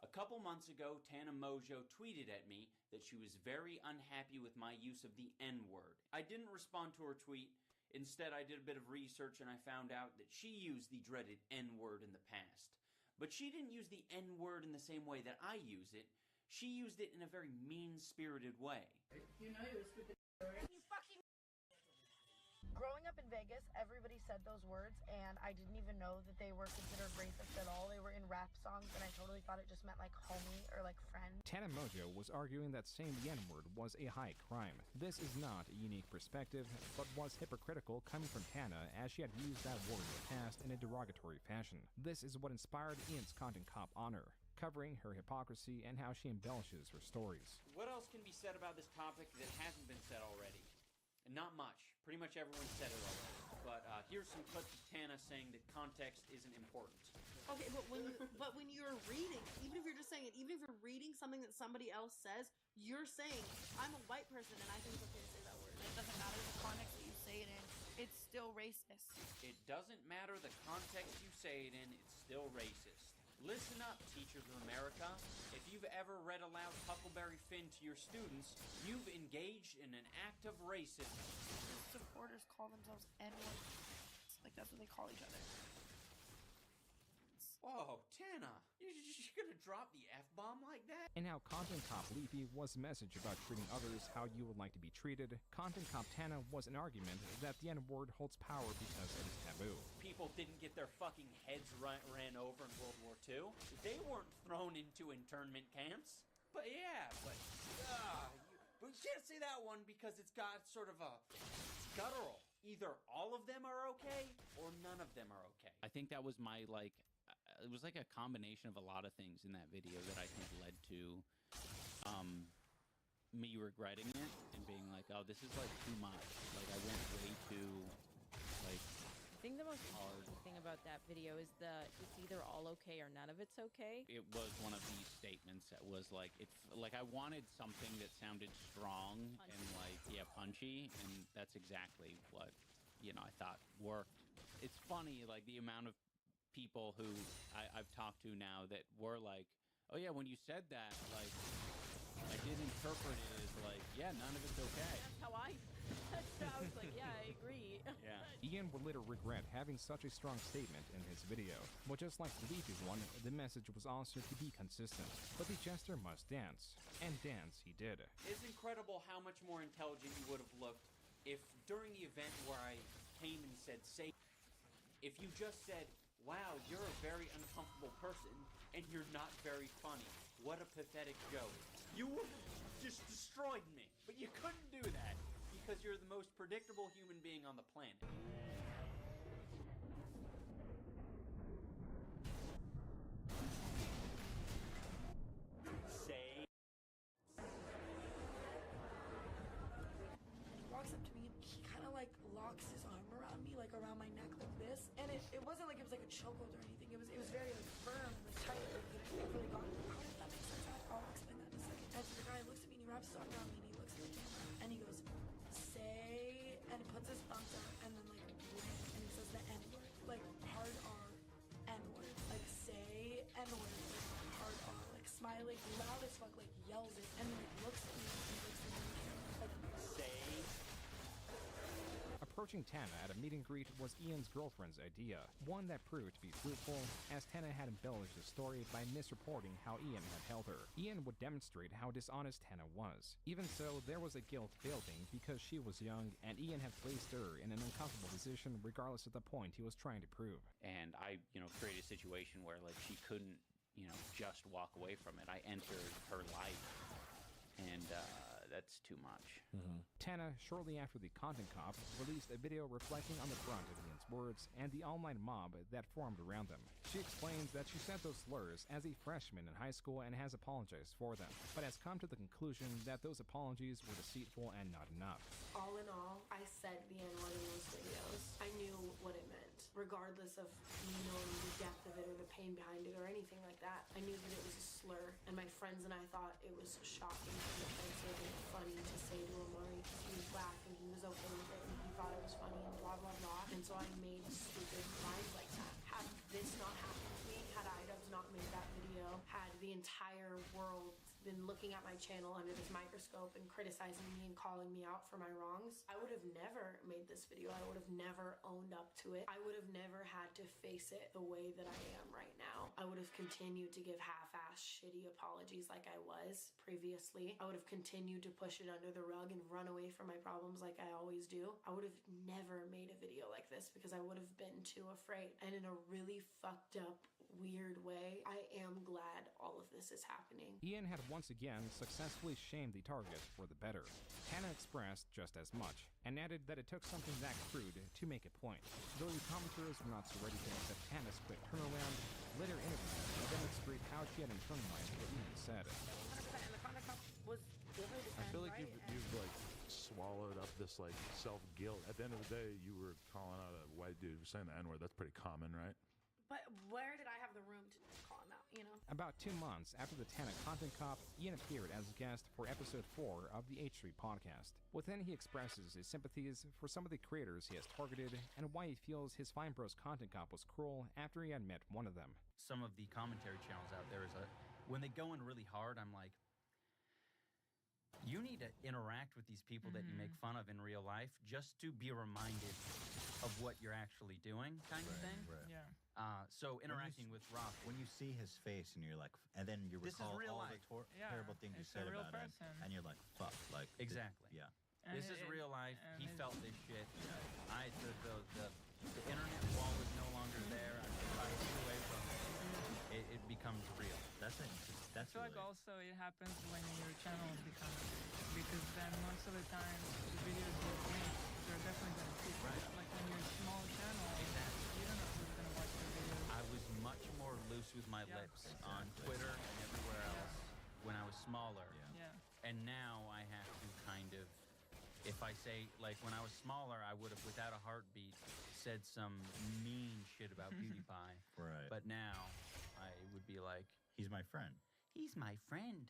R: A couple months ago, Tana Mojo tweeted at me that she was very unhappy with my use of the N-word. I didn't respond to her tweet. Instead, I did a bit of research and I found out that she used the dreaded N-word in the past. But she didn't use the N-word in the same way that I use it. She used it in a very mean-spirited way.
S: You know you're stupid. You fucking. Growing up in Vegas, everybody said those words, and I didn't even know that they were considered racist at all. They were in rap songs, and I totally thought it just meant like homie or like friend.
O: Tana Mojo was arguing that saying the N-word was a high crime. This is not a unique perspective, but was hypocritical coming from Tana, as she had used that word in the past in a derogatory fashion. This is what inspired Ian's Content Cop honor, covering her hypocrisy and how she embellishes her stories.
R: What else can be said about this topic that hasn't been said already? Not much. Pretty much everyone said it already. But here's some clips of Tana saying that context isn't important.
T: Okay, but when you're reading, even if you're just saying it, even if you're reading something that somebody else says, you're saying, I'm a white person and I think it's okay to say that word.
S: It doesn't matter the context that you say it in. It's still racist.
R: It doesn't matter the context you say it in, it's still racist. Listen up, teachers of America. If you've ever read aloud Huckleberry Finn to your students, you've engaged in an act of racism.
S: Supporters call themselves N-words. Like, that's what they call each other.
R: Whoa, Tana, you're gonna drop the F-bomb like that?
O: And how Content Cop Leafy was a message about treating others how you would like to be treated, Content Cop Tana was an argument that the N-word holds power because it is taboo.
R: People didn't get their fucking heads ran over in World War II. They weren't thrown into internment camps. But yeah, but you can't say that one because it's got sort of it's guttural. Either all of them are okay or none of them are okay.
P: I think that was my it was like a combination of a lot of things in that video that I think led to me regretting it and being like, oh, this is like too much. Like I went way too
U: I think the most hard thing about that video is it's either all okay or none of it's okay.
P: It was one of these statements that was like, I wanted something that sounded strong punchy. And punchy, and that's exactly what, I thought worked. It's funny, like the amount of people who I've talked to now that were like, oh yeah, when you said that, like, I did interpret it as like, yeah, none of it's okay.
U: That's how I was like, yeah, I agree.
P: Yeah.
O: Ian would later regret having such a strong statement in his video. But just like the Leafy one, the message was also to be consistent. But the jester must dance. And dance he did.
R: It's incredible how much more intelligent you would have looked if during the event where I came and said, if you just said, wow, you're a very uncomfortable person, and you're not very funny. What a pathetic joke. You would have just destroyed me. But you couldn't do that, because you're the most predictable human being on the planet.
S: Walks up to me and he kind of like locks his arm around me, like around my neck like this. And it wasn't like it was like a chokehold or anything. It was very like firm, like tight. Like, it really got me. How does that make sense? I'll explain that in a second. And so the guy looks at me and he wraps his arm around me and he looks at the camera and he goes, say, and he puts his thumbs out and then like, and he says the N-word, like hard R, N-word, like say. smiling, loud as fuck, like yells it, and then like looks at me and looks at me, like
P: Say.
O: Approaching Tana at a meet and greet was Ian's girlfriend's idea, one that proved to be fruitful, as Tana had embellished the story by misreporting how Ian had held her. Ian would demonstrate how dishonest Tana was. Even so, there was a guilt building because she was young, and Ian had placed her in an uncomfortable position regardless of the point he was trying to prove.
P: And I, created a situation where, like, she couldn't, just walk away from it. I entered her life, and, that's too much.
O: Tana, shortly after the Content Cop, released a video reflecting on the brunt of Ian's words and the online mob that formed around them. She explains that she said those slurs as a freshman in high school and has apologized for them, but has come to the conclusion that those apologies were deceitful and not enough.
S: all in all, I said the N-word in those videos. I knew what it meant, regardless of me knowing the depth of it or the pain behind it or anything like that. I knew that it was a slur, and my friends and I thought it was shocking and offensive and funny to say to Amari because he was black and he was okay with it and he thought it was funny and blah blah blah. And so I made stupid lines like that. Had this not happened to me, had iDubbbz not made that video, had the entire world been looking at my channel under this microscope and criticizing me and calling me out for my wrongs, I would have never made this video. I would have never owned up to it. I would have never had to face it the way that I am right now. I would have continued to give half-ass shitty apologies like I was previously. I would have continued to push it under the rug and run away from my problems like I always do. I would have never made a video like this because I would have been too afraid. And in a really fucked up, weird way, I am glad all of this is happening.
O: Ian had once again successfully shamed the target for the better. Tana expressed just as much, and added that it took something that crude to make a point. Though the commenters were not so ready to accept Tana's quick turnaround, later interviews will demonstrate how she had internalized what Ian said.
S: 100%, and the Content Cop was definitely the
C: I feel
S: end,
C: like
S: right?
C: you've like swallowed up this like self-guilt. At the end of the day, you were calling out a white dude for saying the N-word. That's pretty common, right?
S: But where did I have the room to call him out, you know?
O: About 2 months after the Tana Content Cop, Ian appeared as a guest for episode 4 of the H3 podcast. Within, he expresses his sympathies for some of the creators he has targeted and why he feels his Fine Bros Content Cop was cruel after he had met one of them.
R: Some of the commentary channels out there when they go in really hard, I'm like, you need to interact with these people that you make fun of in real life just to be reminded of what you're actually doing, kind of thing.
V: Right. Yeah.
R: So interacting with Rock,
V: when you see his face and you're like, and then you
R: This is
V: recall
R: real
V: all
R: life.
V: the terrible things you
R: it's
V: said
R: a real
V: about him,
R: person.
V: and you're like, fuck, like
R: Exactly.
V: yeah.
R: This is real life. He felt this shit. The internet wall was no longer there. I tried to get away from it. It becomes real.
V: That's
W: I feel like also it happens when your channel becomes big, because then most of the time the videos you make, they're definitely gonna see.
R: Right.
W: Like when you're a small channel, you don't know who's gonna watch your videos.
R: I was much more loose with my lips on Twitter and everywhere else when I was smaller.
W: Yeah.
R: And now I have to kind of, if I say, like when I was smaller, I would have, without a heartbeat, said some mean shit about PewDiePie.
V: Right.
R: But now I would be like,
V: he's my friend.
R: He's my friend.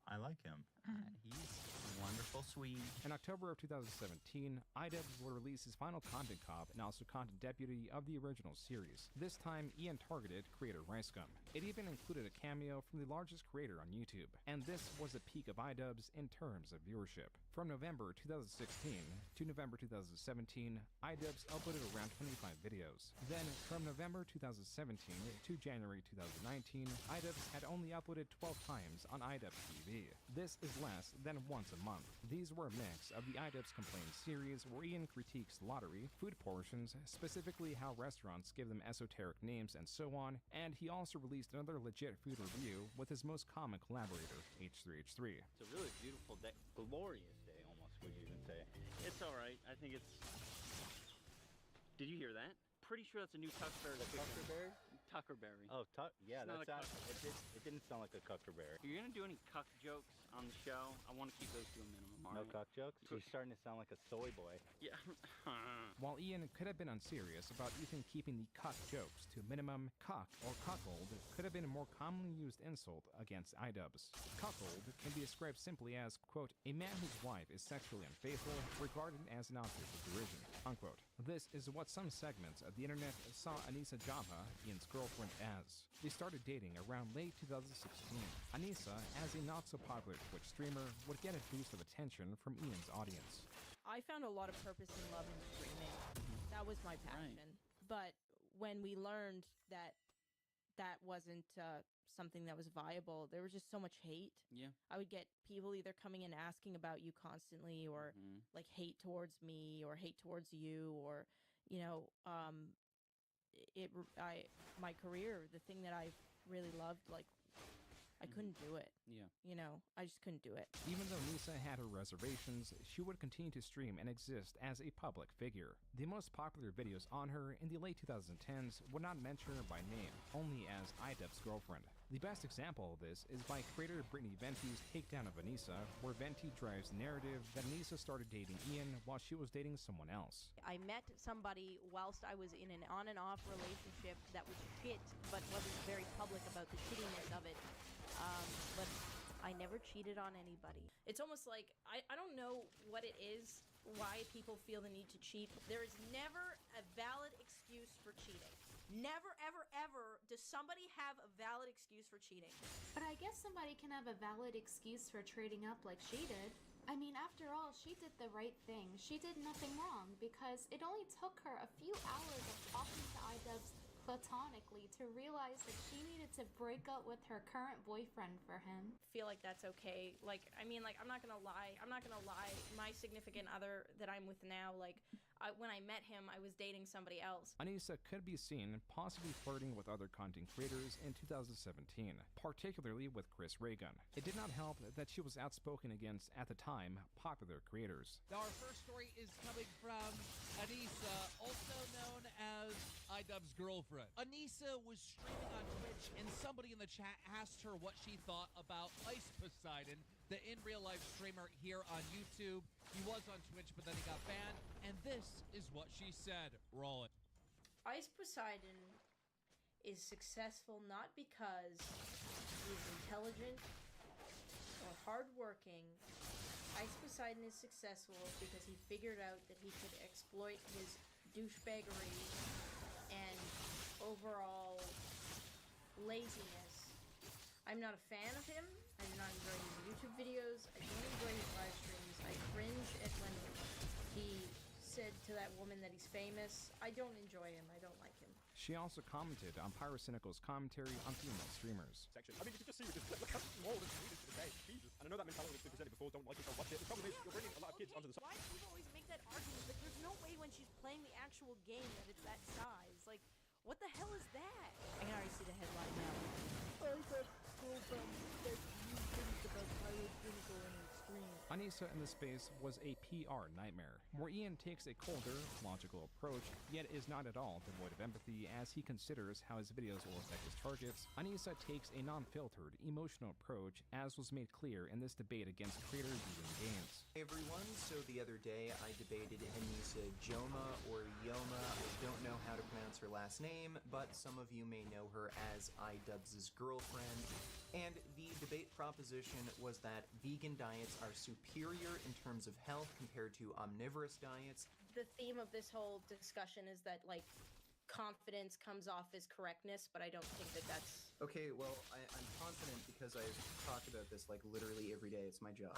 V: I like him.
R: He's wonderful, sweet.
O: In October of 2017, iDubbbz will release his final Content Cop and also Content Deputy of the original series. This time, Ian targeted creator Ricegum. It even included a cameo from the largest creator on YouTube, and this was a peak of iDubbbz in terms of viewership. From November 2016 to November 2017, iDubbbz uploaded around 25 videos. Then, from November 2017 to January 2019, iDubbbz had only uploaded 12 times on iDubbbz TV. This is less than once a month. These were a mix of the iDubbbz Complain series where Ian critiques lottery, food portions, specifically how restaurants give them esoteric names and so on, and he also released another legit food review with his most common collaborator, H3H3.
X: It's a really beautiful day, glorious day almost, would you even say. It's alright, I think it's... Did you hear that? Pretty sure that's a new Tuckberry.
V: Tuckerberry?
X: Tuckerberry. Oh, yeah, It's not that a sounds, it didn't sound like a Cuckerberry. If you're gonna do any cuck jokes on the show, I want to keep those to a minimum, alright? No cock jokes? You're starting to sound like a soy boy.
I: Yeah.
O: While Ian could have been unserious about Ethan keeping the cuck jokes to a minimum, cuck or cuckold could have been a more commonly used insult against iDubbbz. Cuckold can be described simply as, quote, a man whose wife is sexually unfaithful, regarded as an object of derision, unquote. This is what some segments of the internet saw Anissa Jabba, Ian's girlfriend, as. They started dating around late 2016. Anissa, as a not-so-popular Twitch streamer, would get a boost of attention from Ian's audience.
U: I found a lot of purpose in love in streaming. That was my passion. But when we learned that that wasn't something that was viable, there was just so much hate.
P: Yeah.
U: I would get people either coming and asking about you constantly, or like hate towards me, or hate towards you, or my career, the thing that I really loved, like I couldn't do it.
P: Yeah.
U: I just couldn't do it.
O: Even though Nisa had her reservations, she would continue to stream and exist as a public figure. The most popular videos on her in the late 2010s would not mention her by name, only as iDubbbz's girlfriend. The best example of this is by creator Brittany Venti's takedown of Anissa, where Venti drives the narrative that Anissa started dating Ian while she was dating someone else.
U: I met somebody whilst I was in an on and off relationship that was shit, but wasn't very public about the shittiness of it. But I never cheated on anybody. It's almost like, I don't know what it is, why people feel the need to cheat. There is never a valid excuse for cheating. Never, ever, ever does somebody have a valid excuse for cheating.
A: But I guess somebody can have a valid excuse for trading up like she did. I mean, after all, she did the right thing. She did nothing wrong, because it only took her a few hours of talking to iDubbbz platonically to realize that she needed to break up with her current boyfriend for him.
U: Feel like that's okay. I'm not gonna lie. My significant other that I'm with now, when I met him, I was dating somebody else.
O: Anissa could be seen possibly flirting with other content creators in 2017, particularly with Chris Reagan. It did not help that she was outspoken against, at the time, popular creators.
D: Our first story is coming from Anissa, also known as iDubbbz's girlfriend. Anissa was streaming on Twitch, and somebody in the chat asked her what she thought about Ice Poseidon, the in-real-life streamer here on YouTube. He was on Twitch, but then he got banned, and this is what she said. Roll it.
U: Ice Poseidon is successful not because he's intelligent or hardworking. Ice Poseidon is successful because he figured out that he could exploit his douchebaggery and overall laziness. I'm not a fan of him. I do not enjoy his YouTube videos. I don't enjoy his live streams. I cringe at when he said to that woman that he's famous. I don't enjoy him. I don't like him.
O: She also commented on Pyrocynical's commentary on female streamers.
E: Section. I mean, you can just see look how small this community is today. Jesus. And I know that mentality that's been presented before, don't like it, don't watch it. The problem is, you're bringing a lot of kids onto the side.
U: Why do people always make that argument? Like, there's no way when she's playing the actual game that it's that size. Like, what the hell is that? I can already see the headline now. I got girlfriend that you think about Pyrocynical and extreme.
O: Anissa in the space was a PR nightmare, where Ian takes a colder, logical approach, yet is not at all devoid of empathy as he considers how his videos will affect his targets. Anissa takes a non-filtered, emotional approach, as was made clear in this debate against creators using games.
K: Hey everyone, so the other day I debated Anissa Joma or Yoma. I don't know how to pronounce her last name, but some of you may know her as iDubbbz's girlfriend. And the debate proposition was that vegan diets are superior in terms of health compared to omnivorous diets.
U: The theme of this whole discussion is that, like, confidence comes off as correctness, but I don't think that that's...
K: Okay, well, I'm confident because I talk about this, like, literally every day. It's my job.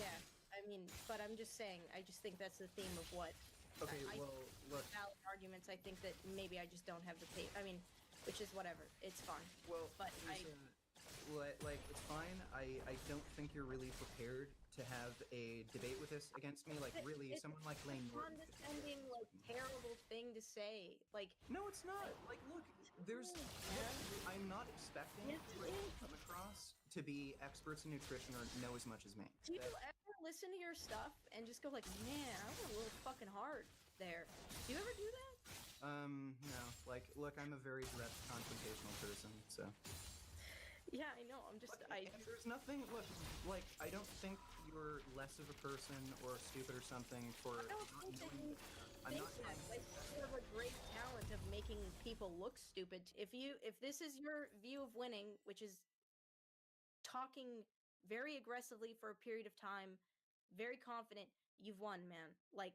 U: Yeah, I mean, but I'm just saying, I just think that's the theme of what...
K: Okay, well, look...
U: Valid arguments, I think that maybe I just don't have the I mean, which is whatever. It's fine.
K: Well,
U: but
K: like, it's fine. I don't think you're really prepared to have a debate with this against me. Like, really, someone like Lane Norton.
U: It's a condescending, like, terrible thing to say. Like,
K: no, it's not. Like, look, I'm not expecting to come across to be experts in nutrition or know as much as me.
U: Do you ever listen to your stuff and just go like, man, I was a little fucking hard there? Do you ever do that?
K: No. Like, look, I'm a very direct, confrontational person, so...
U: Yeah, I know. I'm just
K: There's nothing. Look, like I don't think you're less of a person or stupid or something for.
U: I don't think that you
K: I'm
U: think
K: not.
U: that. Like, you have a great talent of making people look stupid. If this is your view of winning, which is talking very aggressively for a period of time, very confident, you've won, man. Like,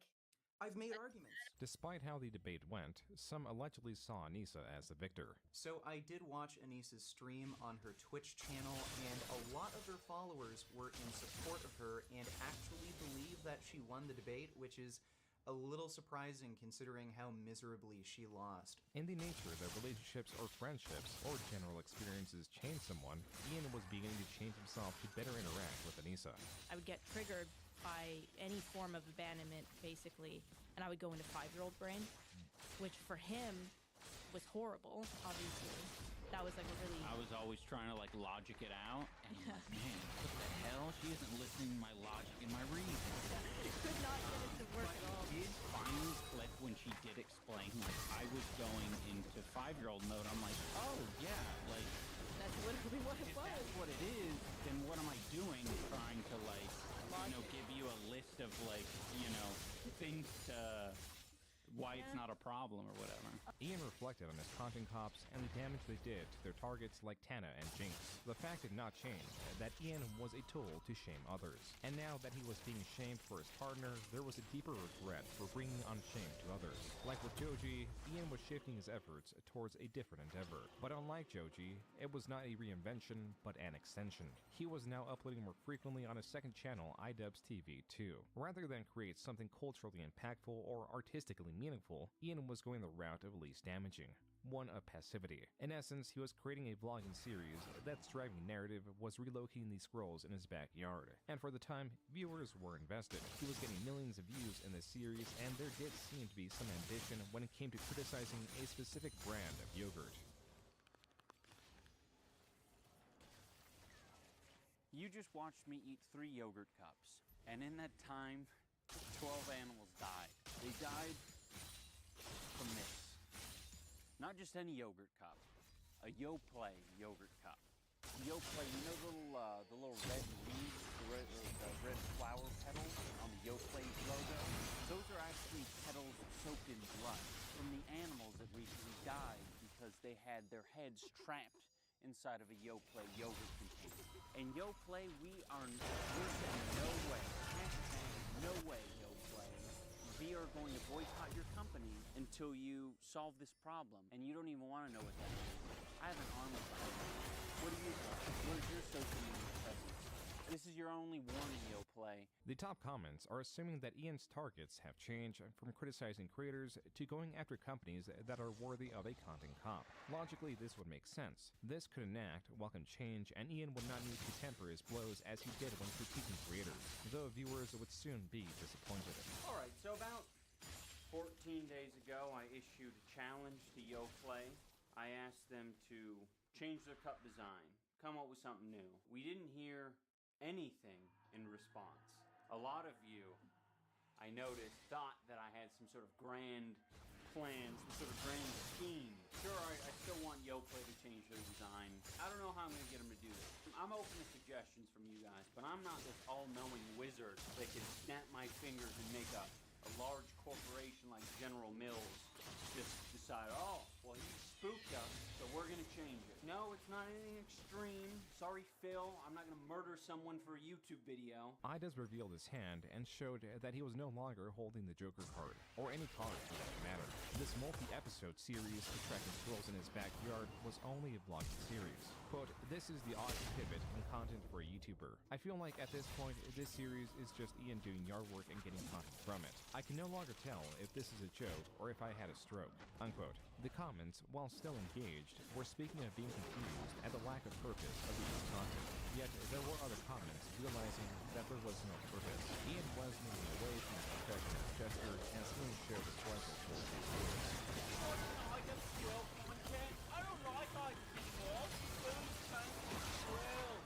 K: I've made arguments.
O: Despite how the debate went, some allegedly saw Anissa as the victor.
K: So I did watch Anissa's stream on her Twitch channel, and a lot of her followers were in support of her and actually believe that she won the debate, which is a little surprising considering how miserably she lost.
O: In the nature that relationships or friendships or general experiences change someone, Ian was beginning to change himself to better interact with Anissa.
U: I would get triggered by any form of abandonment, basically, and I would go into 5-year-old brain, which for him was horrible, obviously. That was like a really...
P: I was always trying to like logic it out, and I'm like, man, what the hell? She isn't listening to my logic and my reason.
U: I could not get it to work at all.
P: Did finally click when she did explain, like, I was going into 5-year-old mode. I'm like, oh, yeah, like...
U: That's literally what it
P: if
U: was.
P: that's what it is, then what am I doing trying to, like, you know, give you a list of, like, you know, things to... why it's not a problem or whatever.
O: Ian reflected on his content cops and the damage they did to their targets like Tana and Jinx. The fact did not change that Ian was a tool to shame others. And now that he was being shamed for his partner, there was a deeper regret for bringing on shame to others. Like with Joji, Ian was shifting his efforts towards a different endeavor. But unlike Joji, it was not a reinvention, but an extension. He was now uploading more frequently on his second channel, iDubbbz TV 2. Rather than create something culturally impactful or artistically meaningful, Ian was going the route of least damaging, one of passivity. In essence, he was creating a vlogging series that's driving narrative was relocating these scrolls in his backyard. And for the time, viewers were invested. He was getting millions of views in this series, and there did seem to be some ambition when it came to criticizing a specific brand of yogurt.
R: You just watched me eat 3 yogurt cups, and in that time, 12 animals died. They died from this. Not just any yogurt cup, a Yoplait yogurt cup. Yoplait, you know the little red leaves, the red flower petals on the Yoplait logo? Those are actually petals soaked in blood from the animals that recently died because they had their heads trapped inside of a Yoplait yogurt container. And Yoplait, we're saying no way. Hashtag no way, Yoplait. We are going to boycott your company until you solve this problem. And you don't even want to know what that is. I have an arm with you. What do you think? Where's your social media presence? This is your only warning, Yoplait.
O: The top comments are assuming that Ian's targets have changed from criticizing creators to going after companies that are worthy of a content cop. Logically, this would make sense. This could enact welcome change, and Ian would not need to temper his blows as he did when critiquing creators, though viewers would soon be disappointed.
R: Alright, so about 14 days ago, I issued a challenge to Yoplait. I asked them to change their cup design, come up with something new. We didn't hear anything in response. A lot of you, I noticed, thought that I had some sort of grand plan, some sort of grand scheme. Sure, I still want Yoplait to change their design. I don't know how I'm going to get them to do this. I'm open to suggestions from you guys, but I'm not this all-knowing wizard that can snap my fingers and make a large corporation like General Mills just decide, oh, well, he spooked us, so we're going to change it. No, it's not anything extreme. Sorry, Phil. I'm not going to murder someone for a YouTube video.
O: iDubbbz revealed his hand and showed that he was no longer holding the Joker card, or any card for that matter. This multi-episode series tracking squirrels in his backyard was only a vlogging series. Quote, this is the odd pivot in content for a YouTuber. I feel like at this point, this series is just Ian doing yard work and getting content from it. I can no longer tell if this is a joke or if I had a stroke. Unquote. The comments, while still engaged, were speaking of being confused at the lack of purpose of Ian's content. Yet there were other comments realizing that there was no purpose. Ian was moving away from his professional gesture as Ian showed his struggle towards his viewers.
R: I don't like ice anymore. Food change squirrels.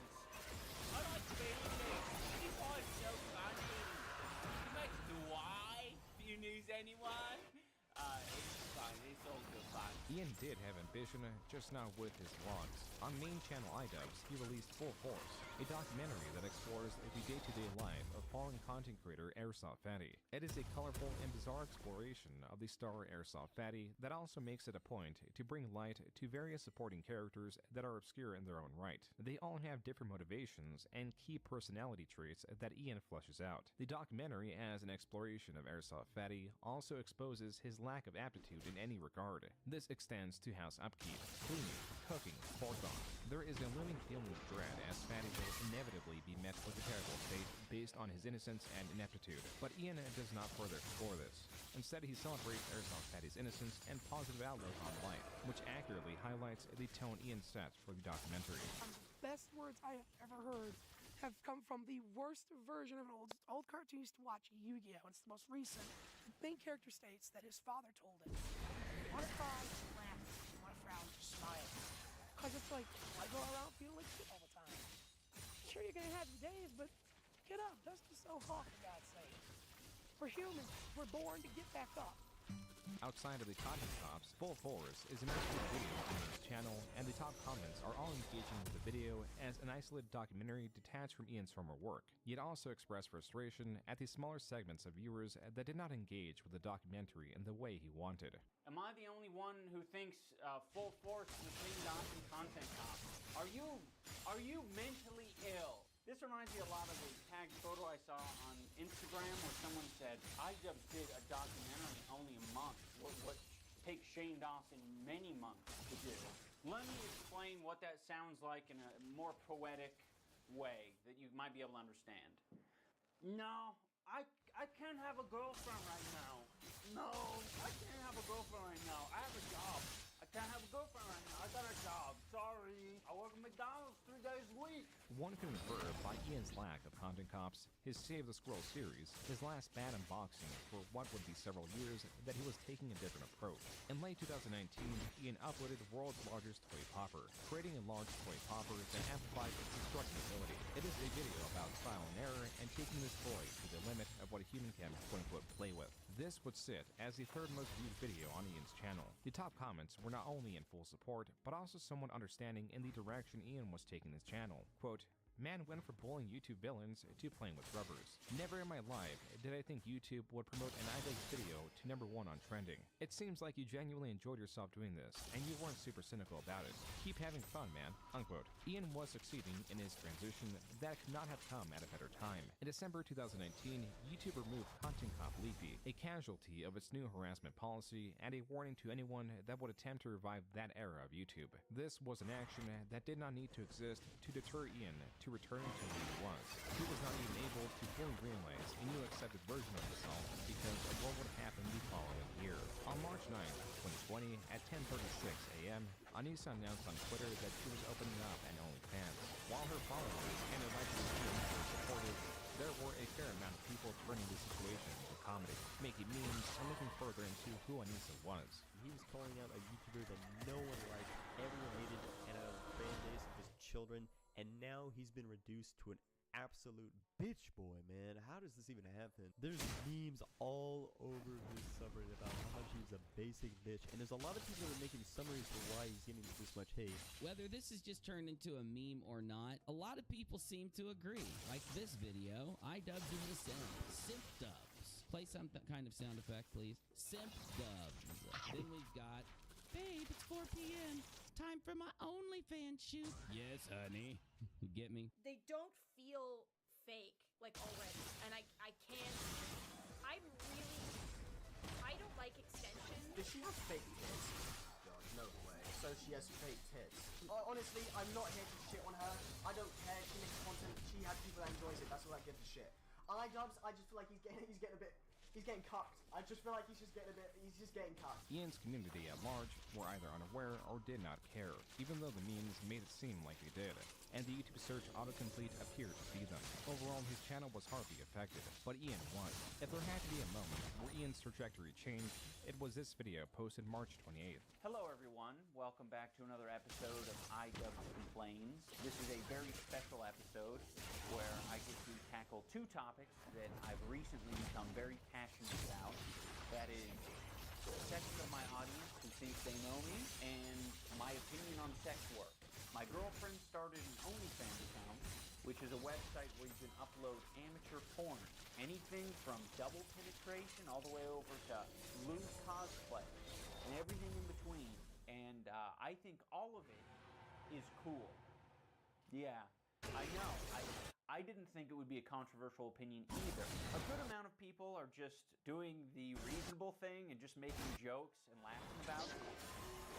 R: I like Phoenix. He's like so funny. He makes the Y. Do you news anyone? It's
X: fine. He's all good fine.
O: Ian did have ambition, just not with his vlogs. On main channel iDubbbz, he released Full Force, a documentary that explores the day-to-day life of fallen content creator Airsoft Fatty. It is a colorful and bizarre exploration of the star Airsoft Fatty that also makes it a point to bring light to various supporting characters that are obscure in their own right. They all have different motivations and key personality traits that Ian fleshes out. The documentary, as an exploration of Airsoft Fatty, also exposes his lack of aptitude in any regard. This extends to house upkeep, cleaning, cooking, forethought. There is a looming feeling of dread as Fatty will inevitably be met with a terrible fate based on his innocence and ineptitude. But Ian does not further explore this. Instead, he celebrates Airsoft Fatty's innocence and positive outlook on life, which accurately highlights the tone Ian sets for the documentary.
B: Best words I have ever heard have come from the worst version of an old cartoon used to watch, Yu-Gi-Oh! It's the most recent. The main character states that his father told him, "You want to cry, just laugh. You want to frown, just smile." Because it's like, I go around feeling like shit all the time. Sure, you're going to have your days, but get up, dust yourself off, for God's sake. We're humans. We're born to get back up.
O: Outside of the content tops, Full Force is an actual video on his channel, and the top comments are all engaging with the video as an isolated documentary detached from Ian's former work, yet also express frustration at the smaller segments of viewers that did not engage with the documentary in the way he wanted.
R: Am I the only one who thinks Full Force is being Dawson content cop? Are you mentally ill? This reminds me a lot of the tagged photo I saw on Instagram where someone said, iDubbbz did a documentary in only a month. What takes Shane Dawson many months to do. Let me explain what that sounds like in a more poetic way that you might be able to understand. No, I can't have a girlfriend right now. No, I can't have a girlfriend right now. I have a job. I can't have a girlfriend right now. I got a job. Sorry. I work at McDonald's 3 days a week.
O: One can infer by Ian's lack of content cops, his Save the Scroll series, his last bad unboxing for what would be several years, that he was taking a different approach. In late 2019, Ian uploaded the world's largest toy popper, creating a large toy popper that amplified its destructive ability. It is a video about trial and error and taking this toy to the limit of what a human can quote-unquote play with. This would sit as the third most viewed video on Ian's channel. The top comments were not only in full support, but also somewhat understanding in the direction Ian was taking his channel. Quote, "Man went from bullying YouTube villains to playing with rubbers. Never in my life did I think YouTube would promote an iDubbbz video to #1 on trending. It seems like you genuinely enjoyed yourself doing this, and you weren't super cynical about it. Keep having fun, man." Unquote. Ian was succeeding in his transition that could not have come at a better time. In December 2019, YouTube removed Content Cop Leafy, a casualty of its new harassment policy and a warning to anyone that would attempt to revive that era of YouTube. This was an action that did not need to exist to deter Ian to return to who he was. He was not even able to fully realize a new accepted version of himself because of what would happen the following year. On March 9th, 2020, at 10:36 a.m., Anissa announced on Twitter that she was opening up an OnlyFans. While her followers and her likely team were supportive, there were a fair amount of people turning the situation into comedy, making memes and looking further into who Anissa was.
J: He was calling out a YouTuber that no one liked, everyone hated, and a fan base of just children, and now he's been reduced to an absolute bitch boy, man. How does this even happen? There's memes all over his subreddit about how much he's a basic bitch, and there's a lot of people that are making summaries for why he's getting this much hate.
L: Whether this is just turned into a meme or not, a lot of people seem to agree. Like this video, iDubbbz is a simp. Simp dubs. Play some kind of sound effect, please. Simp dubs. Then we've got, babe, it's 4 p.m. Time for my OnlyFans shoot. Yes, honey. You get me?
U: They don't feel fake, like, already. And I can't... I don't like extensions.
M: Does she have fake tits? God, no way. So she has fake tits. Honestly, I'm not here to shit on her. I don't care. She makes content. She has people that enjoys it. That's all I give a shit. iDubbbz, I just feel like he's getting cucked. I just feel like he's just getting cucked.
O: Ian's community at large were either unaware or did not care, even though the memes made it seem like they did, and the YouTube search autocomplete appeared to feed them. Overall, his channel was hardly affected, but Ian was. If there had to be a moment where Ian's trajectory changed, it was this video posted March 28th.
R: Hello everyone, welcome back to another episode of iDubbbz Complains. This is a very special episode where I get to tackle two topics that I've recently become very passionate about. That is a section of my audience think they know me, and my opinion on sex work. My girlfriend started an OnlyFans account, which is a website where you can upload amateur porn. Anything from double penetration all the way over to loose cosplay, and everything in between. And I think all of it is cool. Yeah, I know. I didn't think it would be a controversial opinion either. A good amount of people are just doing the reasonable thing and just making jokes and laughing about it.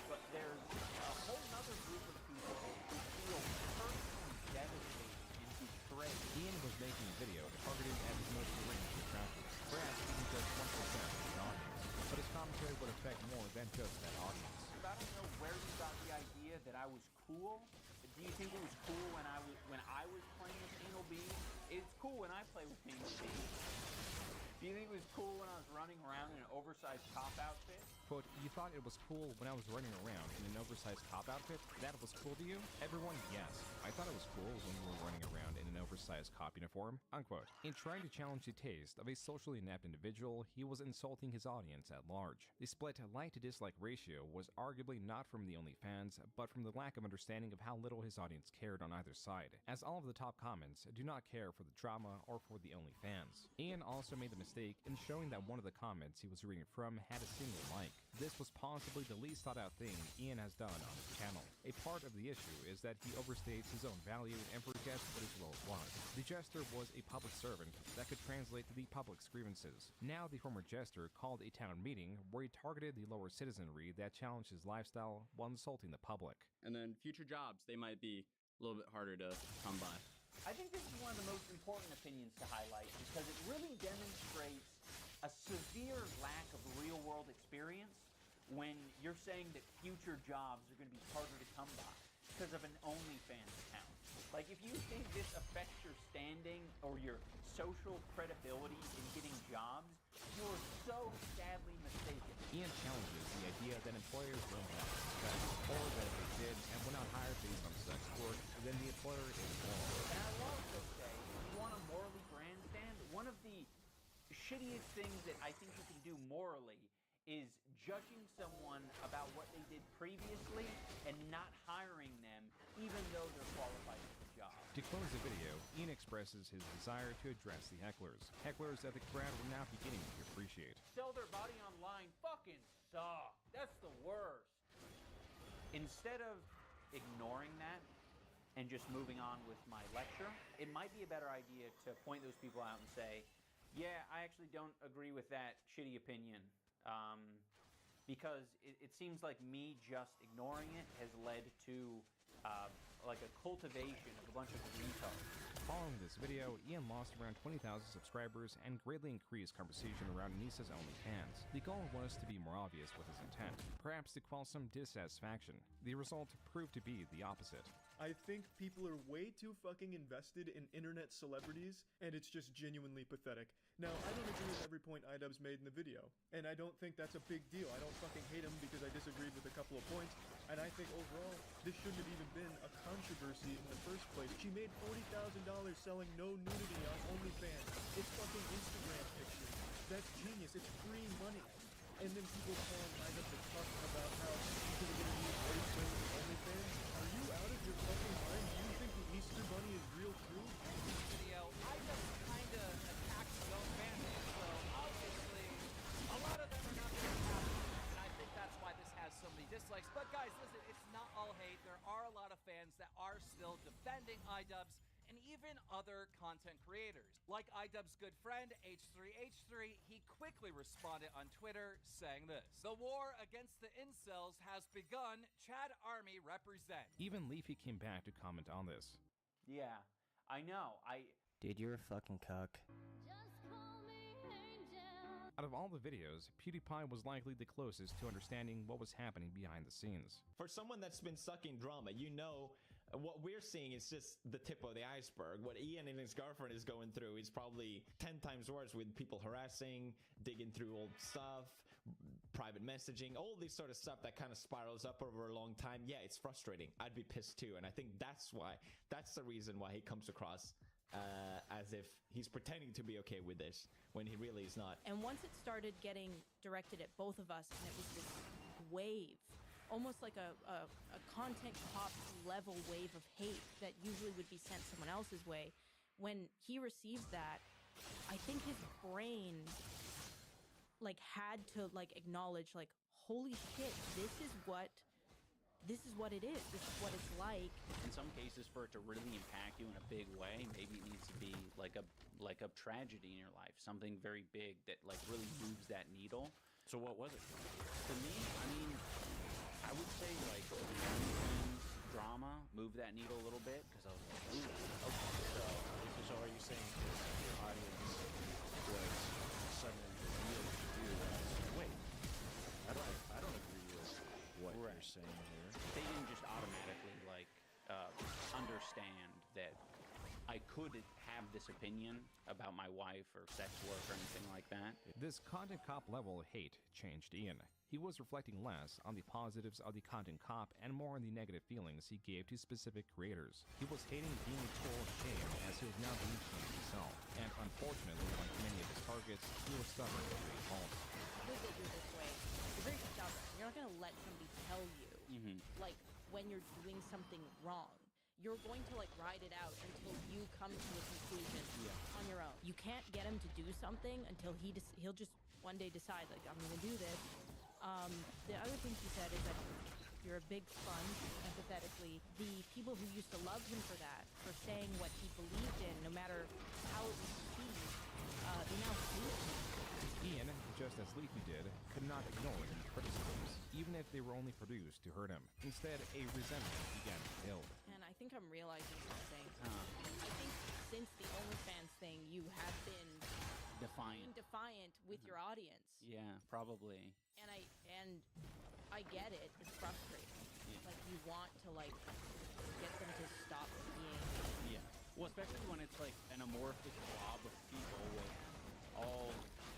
R: But there's a whole other group of people who feel personally devastated and betrayed.
O: Ian was making a video targeted at his most deranged detractors, perhaps even just 1% of his audience. But his commentary would affect more than just that audience.
R: I don't know where you got the idea that I was cool. Do you think it was cool when I was playing with anal beads? It's cool when I play with anal beads. Do you think it was cool when I was running around in an oversized cop outfit?
O: Quote, you thought it was cool when I was running around in an oversized cop outfit? That was cool to you? Everyone, yes. I thought it was cool when we were running around in an oversized cop uniform. Unquote. In trying to challenge the taste of a socially inept individual, he was insulting his audience at large. The split like to dislike ratio was arguably not from the OnlyFans, but from the lack of understanding of how little his audience cared on either side, as all of the top comments do not care for the drama or for the OnlyFans. Ian also made the mistake in showing that one of the comments he was reading from had a single like. This was possibly the least thought out thing Ian has done on his channel. A part of the issue is that he overstates his own value and forgets what his role was. The jester was a public servant that could translate the public's grievances. Now the former jester called a town meeting where he targeted the lower citizenry that challenged his lifestyle while insulting the public.
F: And then future jobs, they might be a little bit harder to come by.
R: I think this is one of the most important opinions to highlight because it really demonstrates a severe lack of real-world experience when you're saying that future jobs are going to be harder to come by because of an OnlyFans account. Like, if you think this affects your standing or your social credibility in getting jobs, you're so sadly mistaken.
O: Ian challenges the idea that employers don't have sex, or that if they did and were not hired based on sex work, then the employer is wrong.
R: And I will also say, if you want to morally grandstand, one of the shittiest things that I think you can do morally is judging someone about what they did previously and not hiring them even though they're qualified for the job.
O: To close the video, Ian expresses his desire to address the hecklers that the crowd were now beginning to appreciate.
R: Sell their body online fucking suck. That's the worst. Instead of ignoring that and just moving on with my lecture, it might be a better idea to point those people out and say, yeah, I actually don't agree with that shitty opinion. Because it seems like me just ignoring it has led to like a cultivation of a bunch of retards.
O: Following this video, Ian lost around 20,000 subscribers and greatly increased conversation around Anissa's OnlyFans. The goal was to be more obvious with his intent, perhaps to quell some dissatisfaction. The result proved to be the opposite.
E: I think people are way too fucking invested in internet celebrities, and it's just genuinely pathetic. Now, I don't agree with every point iDubbbz made in the video, and I don't think that's a big deal. I don't fucking hate him because I disagreed with a couple of points, and I think overall, this shouldn't have even been a controversy in the first place. She made $40,000 selling no nudity on OnlyFans. It's fucking Instagram pictures. That's genius. It's free money. And then people calling iDubbbz to talk about how she's gonna get a new boyfriend with OnlyFans. Are you out of your fucking mind? Do you think the Easter Bunny is real true?
D: In this video, iDubbbz kinda attacks his own fan base, so obviously a lot of them are not very happy, and I think that's why this has so many dislikes. But guys, listen, it's not all hate. There are a lot of fans that are still defending iDubbbz and even other content creators. Like iDubbbz's good friend, H3H3, he quickly responded on Twitter saying this: "The war against the incels has begun. Chad Army represent."
O: Even Leafy came back to comment on this.
R: Yeah, I know.
G: Dude, you're a fucking cuck.
O: Out of all the videos, PewDiePie was likely the closest to understanding what was happening behind the scenes.
H: For someone that's been sucking drama, you know what we're seeing is just the tip of the iceberg. What Ian and his girlfriend is going through is probably 10 times worse, with people harassing, digging through old stuff, private messaging, all this sort of stuff that kind of spirals up over a long time. Yeah, it's frustrating. I'd be pissed too, and I think that's the reason why he comes across as if he's pretending to be okay with this when he really is not.
U: And once it started getting directed at both of us, and it was this
C: wave, almost like a content cop level wave of hate that usually would be sent someone else's way. When he receives that, I think his brain like had to like acknowledge like, holy shit, this is what it is. This is what it's like.
P: In some cases, for it to really impact you in a big way, maybe it needs to be like a tragedy in your life, something very big that like really moves that needle.
F: So what was it?
P: For me, I mean, I would say like drama moved that needle a little bit because I was like, ooh, okay.
F: So are you saying your audience was suddenly revealed to you that, wait, I don't agree with what you're saying here.
P: They didn't just automatically like understand that I could have this opinion about my wife or sex work or anything like that.
O: This content cop level of hate changed Ian. He was reflecting less on the positives of the content cop and more on the negative feelings he gave to specific creators. He was hating being a tool of shame as he was now being shamed himself. And unfortunately, like many of his targets, he was stubborn to a fault.
C: Because they do it this way, you're very stubborn. You're not going to let somebody tell you, like, when you're doing something wrong. You're going to, like, ride it out until you come to a conclusion on your own. You can't get him to do something until he'll just one day decide, like, I'm going to do this. The other thing she said is that you're a big sponge, empathetically. The people who used to love him for that, for saying what he believed in, no matter how it was perceived, they now hate him.
O: Ian, just as Leafy did, could not ignore any criticisms, even if they were only produced to hurt him. Instead, a resentment began to build.
C: And I think I'm realizing something. I think since the OnlyFans thing, you have been defiant with your audience.
P: Yeah, probably.
C: And I get it. It's frustrating. Like, you want to, like, get them to stop being...
P: Yeah. Well, especially when it's, like, an amorphous blob of people with all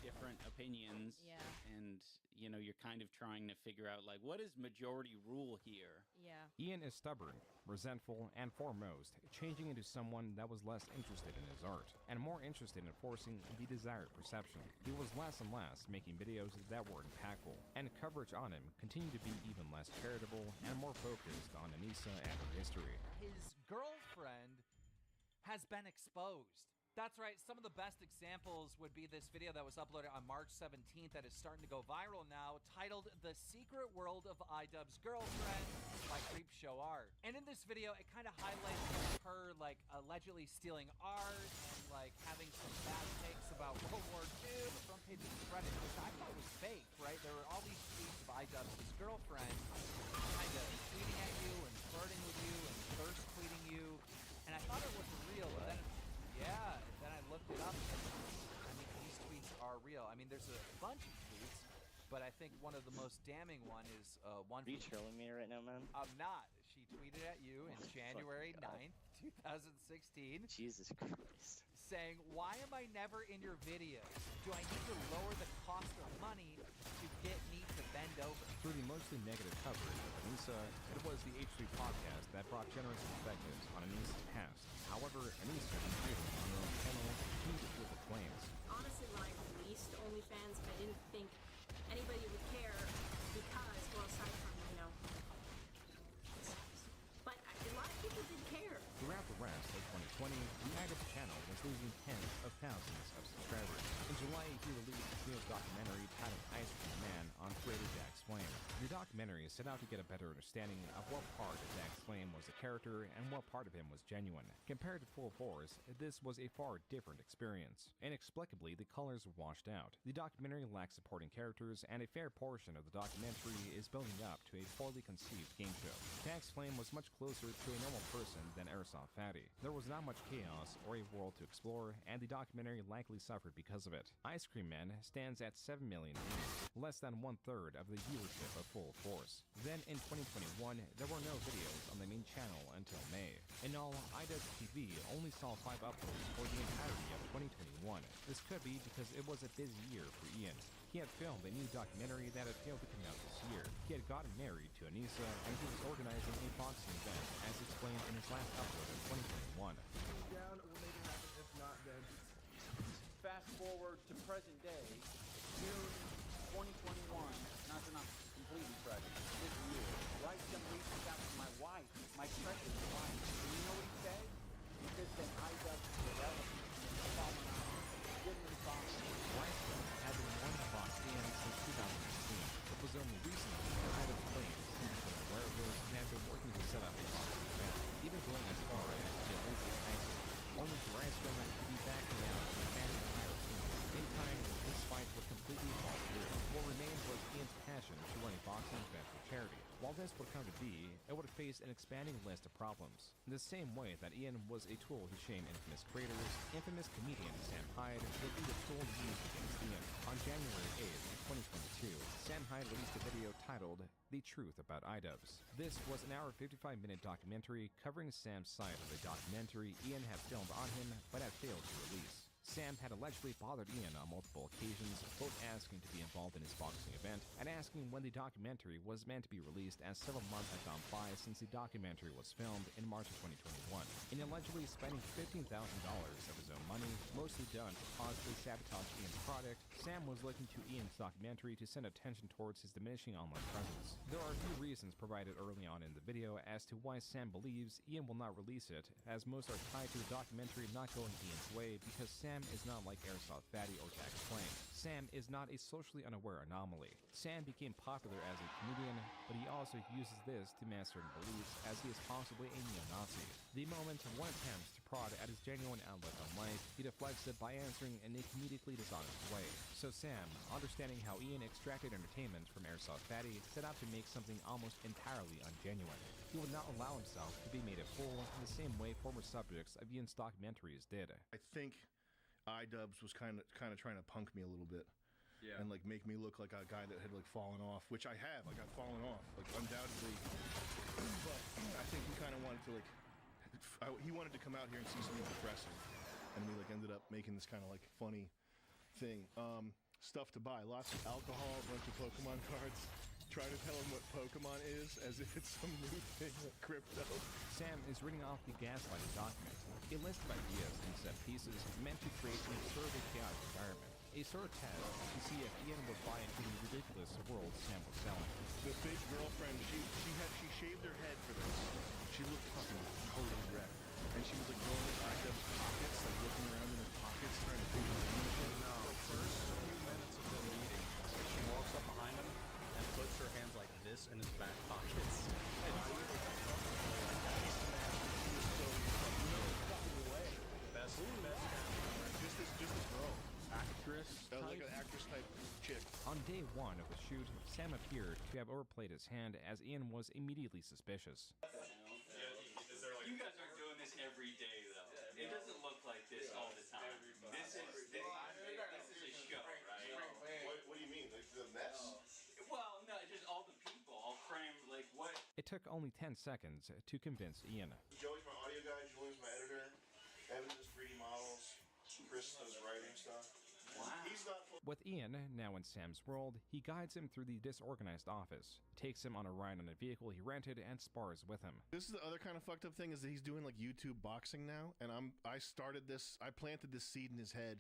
P: different opinions.
C: Yeah.
P: And, you know, you're kind of trying to figure out, like, what is majority rule here?
C: Yeah.
O: Ian is stubborn, resentful, and foremost, changing into someone that was less interested in his art, and more interested in forcing the desired perception. He was less and less making videos that were impactful, and coverage on him continued to be even less charitable and more focused on Anissa and her history.
N: His girlfriend has been exposed. That's right, some of the best examples would be this video that was uploaded on March 17th that is starting to go viral now, titled The Secret World of iDubbbz's Girlfriend by Creepshow Art. And in this video, it kind of highlights her, like, allegedly stealing art and, like, having some bad takes about World War II. The front page of Reddit, which I thought was fake, right? There were all these tweets of iDubbbz's girlfriend kind of tweeting at you and flirting with you and thirst tweeting you. And I thought it was real, but then... Yeah, then I looked it up. I mean, these tweets are real. I mean, there's a bunch of tweets, but I think one of the most damning one is one.
G: Are you trolling me right now, man?
N: I'm not. She tweeted at you in January 9th, 2016.
G: Jesus Christ.
N: Saying, why am I never in your videos? Do I need to lower the cost of money to get me to bend over?
O: Through the mostly negative coverage of Anissa, it was the H3 podcast that brought generous perspectives on Anissa's past. However, Anissa, created on her own channel, continued with the flames.
U: Honestly, when I released OnlyFans, I didn't think anybody would care because, well, aside from, you know, but a lot of people did care.
O: Throughout the rest of 2020, the iDubbbz channel was losing tens of thousands of subscribers. In July, he released his newest documentary titled Ice Cream Man on creator Dax Flame. The documentary set out to get a better understanding of what part of Dax Flame was a character and what part of him was genuine. Compared to Full Force, this was a far different experience. Inexplicably, the colors were washed out. The documentary lacks supporting characters, and a fair portion of the documentary is building up to a poorly conceived game show. Dax Flame was much closer to a normal person than Airsoft Fatty. There was not much chaos or a world to explore, and the documentary likely suffered because of it. Ice Cream Man stands at 7 million views, less than 1/3 of the viewership of Full Force. Then in 2021, there were no videos on the main channel until May. In all, iDubbbz TV only saw 5 uploads for the entirety of 2021. This could be because it was a busy year for Ian. He had filmed a new documentary that had failed to come out this year. He had gotten married to Anissa, and he was organizing a boxing event, as explained in his last upload in 2021.
Q: Down, we'll make it happen. If not, then
R: Fast forward to present day, June 2021. Not completely present.
O: this would come to be, it would face an expanding list of problems. In the same way that Ian was a tool to shame infamous creators, infamous comedian Sam Hyde would be the tool used against Ian. On January 8th, 2022, Sam Hyde released a video titled The Truth About iDubbbz. This was an hour 55-minute documentary covering Sam's side of the documentary Ian had filmed on him but had failed to release. Sam had allegedly bothered Ian on multiple occasions, both asking to be involved in his boxing event and asking when the documentary was meant to be released, as several months had gone by since the documentary was filmed in March of 2021. In allegedly spending $15,000 of his own money, mostly done to possibly sabotage Ian's product, Sam was looking to Ian's documentary to send attention towards his diminishing online presence. There are a few reasons provided early on in the video as to why Sam believes Ian will not release it, as most are tied to the documentary not going Ian's way because Sam is not like Airsoft Fatty or Jax Flame. Sam is not a socially unaware anomaly. Sam became popular as a comedian, but he also uses this to mask certain beliefs, as he is possibly a neo-Nazi. The moment one attempts to prod at his genuine outlook on life, he deflects it by answering in a comedically dishonest way. So Sam, understanding how Ian extracted entertainment from Airsoft Fatty, set out to make something almost entirely ungenuine. He would not allow himself to be made a fool in the same way former subjects of Ian's documentaries did.
S: I think iDubbbz was kind of trying to punk me a little bit.
T: Yeah.
S: And like make me look like a guy that had like fallen off, which I have. Like I've fallen off, like undoubtedly. But I think he kind of wanted to like, he wanted to come out here and see something depressing, and we like ended up making this kind of like funny thing. Stuff to buy, lots of alcohol, a bunch of Pokemon cards. Try to tell him what Pokemon is as if it's some new thing like crypto.
O: Sam is reading off the gaslighting document, a list of ideas in set pieces meant to create an absurdly chaotic environment. A sort of test to see if Ian would buy into the ridiculous world Sam was selling.
S: The fake girlfriend, she shaved her head for this. She looked fucking totally wrecked. And she was like going in iDubbbz pockets, like looking around in his pockets, trying to figure out anything.
T: No, first few minutes of the meeting, she walks up behind him and puts her hands like this in his back pockets.
S: Just this girl.
T: Actress
S: like an actress type chick.
O: On day one of the shoot, Sam appeared to have overplayed his hand, as Ian was immediately suspicious.
R: You guys are doing this every day, though. It doesn't look like this all the time. This is a show, right?
S: What do you mean? Like the mess?
R: Well, no, just all the people, all framed, like what?
O: It took only 10 seconds to convince Ian.
S: Joey's my audio guy, Julian's my editor, Evan does 3D models, Chris does writing stuff. Wow. He's not
O: With Ian, now in Sam's world, he guides him through the disorganized office, takes him on a ride on a vehicle he rented, and spars with him.
S: This is the other kind of fucked up thing, is that he's doing like YouTube boxing now, and I planted this seed in his head.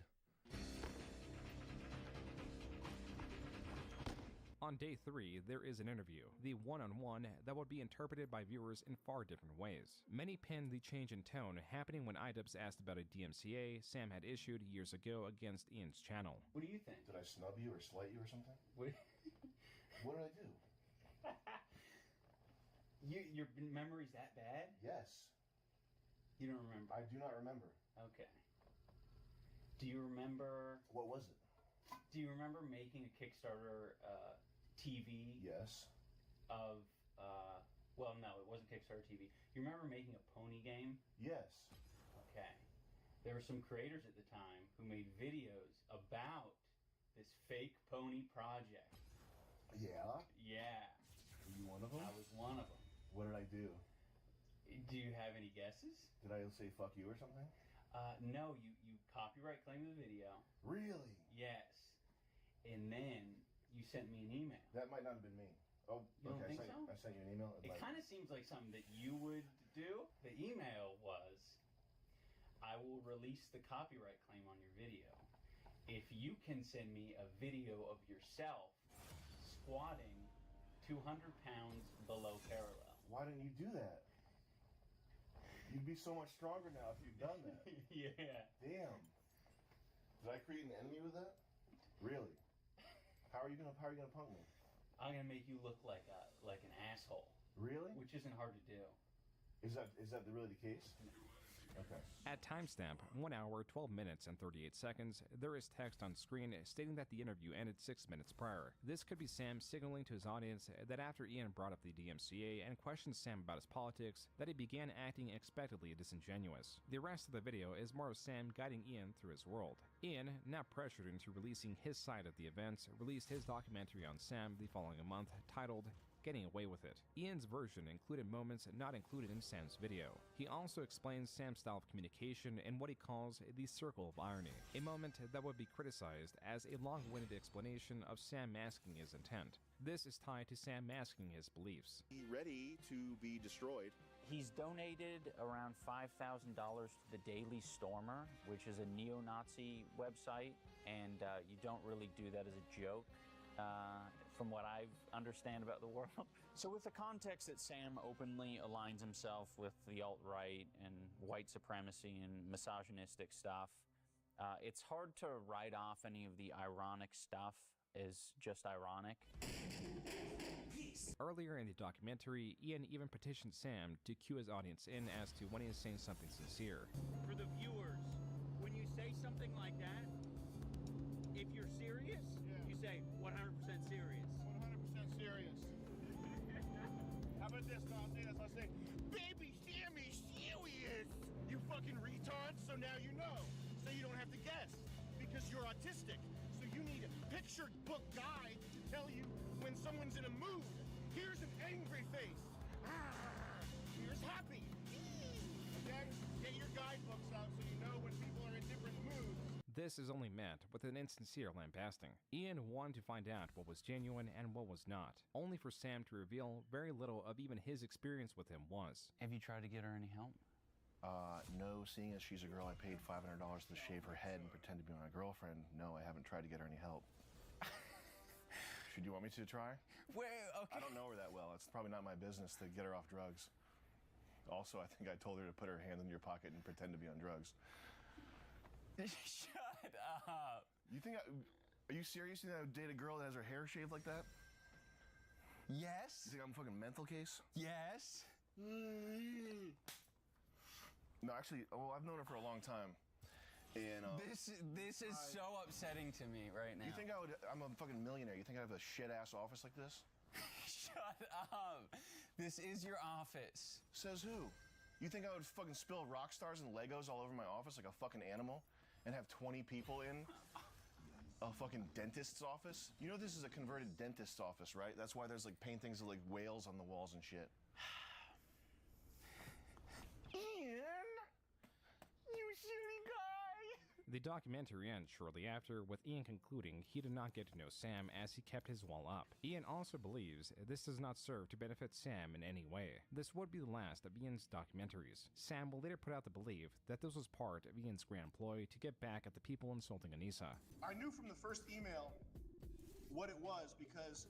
O: On day 3, there is an interview, the one-on-one that would be interpreted by viewers in far different ways. Many pinned the change in tone happening when iDubbbz asked about a DMCA Sam had issued years ago against Ian's channel.
R: What do you think?
S: Did I snub you or slight you or something?
R: What
S: What did I do?
R: Your memory's that bad?
S: Yes.
R: You don't remember?
S: I do not remember.
R: Okay. Do you remember?
S: What was it?
R: Do you remember making a Kickstarter TV?
S: Yes.
R: Of well, no, it wasn't Kickstarter TV. You remember making a pony game?
S: Yes.
R: Okay. There were some creators at the time who made videos about this fake pony project.
S: Yeah.
R: Yeah.
S: Were you one of them?
R: I was one of them.
S: What did I do?
R: Do you have any guesses?
S: Did I say fuck you or something?
R: No, you copyright claimed the video.
S: Really?
R: Yes. And then you sent me an email.
S: That might not have been me. Oh,
R: You don't think so?
S: I sent you an email.
R: It kind of seems like something that you would do. The email was, I will release the copyright claim on your video if you can send me a video of yourself squatting 200 pounds below parallel.
S: Why didn't you do that? You'd be so much stronger now if you'd done that.
R: Yeah.
S: Damn. Did I create an enemy with that? Really? How are you gonna punk me?
R: I'm gonna make you look like an asshole.
S: Really?
R: Which isn't hard to do.
S: Is that really the case?
F: Okay.
O: At timestamp 1 hour, 12 minutes, and 38 seconds, there is text on screen stating that the interview ended 6 minutes prior. This could be Sam signaling to his audience that after Ian brought up the DMCA and questioned Sam about his politics, that he began acting expectedly disingenuous. The rest of the video is more of Sam guiding Ian through his world. Ian, now pressured into releasing his side of the events, released his documentary on Sam the following month, titled Getting Away With It. Ian's version included moments not included in Sam's video. He also explains Sam's style of communication in what he calls the circle of irony, a moment that would be criticized as a long-winded explanation of Sam masking his intent. This is tied to Sam masking his beliefs.
S: Ready to be destroyed.
R: He's donated around $5,000 to the Daily Stormer, which is a neo-Nazi website, and you don't really do that as a joke. From what I understand about the world. So with the context that Sam openly aligns himself with the alt-right and white supremacy and misogynistic stuff, it's hard to write off any of the ironic stuff as just ironic.
O: Earlier in the documentary, Ian even petitioned Sam to cue his audience in as to when he is saying something sincere.
A: For the viewers, when you say something like that, if you're serious, you say 100% serious.
S: 100% serious. How about this? No, I'll say this. I'll say, baby, Sammy, serious. You fucking retard. So now you know. So you don't have to guess because you're autistic. So you need a picture book guide to tell you when someone's in a mood. Here's an angry face. Here's happy. Again, get your guidebooks out so you know when people are in different moods.
O: This is only met with an insincere lambasting. Ian wanted to find out what was genuine and what was not, only for Sam to reveal very little of even his experience with him was.
R: Have you tried to get her any help?
S: No, seeing as she's a girl I paid $500 to shave her head and pretend to be my girlfriend, no, I haven't tried to get her any help. Should you want me to try?
R: Wait, okay.
S: I don't know her that well. It's probably not my business to get her off drugs. Also, I think I told her to put her hand in your pocket and pretend to be on drugs.
R: Shut up.
S: You think are you serious? You think I would date a girl that has her hair shaved like that?
R: Yes.
S: You think I'm a fucking mental case?
R: Yes.
S: No, actually, I've known her for a long time. And
R: This is so upsetting to me right now.
S: You think I'm a fucking millionaire? You think I have a shit-ass office like this?
R: Shut up. This is your office.
S: Says who? You think I would fucking spill rock stars and Legos all over my office like a fucking animal? And have 20 people in a fucking dentist's office? You know this is a converted dentist's office, right? That's why there's like paintings of like whales on the walls and shit. Ian! You shitty guy!
O: The documentary ends shortly after, with Ian concluding he did not get to know Sam as he kept his wall up. Ian also believes this does not serve to benefit Sam in any way. This would be the last of Ian's documentaries. Sam will later put out the belief that this was part of Ian's grand ploy to get back at the people insulting Anissa.
S: I knew from the first email what it was because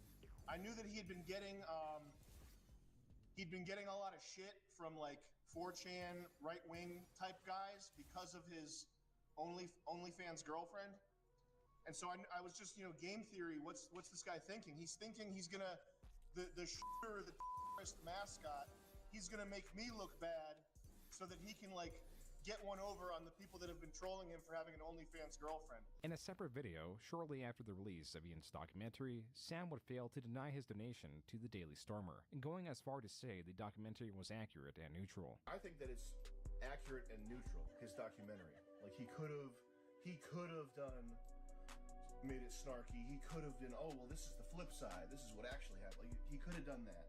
S: I knew that he had been getting a lot of shit from like 4chan right-wing type guys because of his OnlyFans girlfriend. And so I was just, game theory, what's this guy thinking? He's thinking he's gonna, the terrorist mascot, he's gonna make me look bad so that he can like get one over on the people that have been trolling him for having an OnlyFans girlfriend.
O: In a separate video, shortly after the release of Ian's documentary, Sam would fail to deny his donation to the Daily Stormer, going as far to say the documentary was accurate and neutral.
S: I think that it's accurate and neutral, his documentary. Like he could have made it snarky. He could have been, oh, well, this is the flip side. This is what actually happened. Like, he could have done that.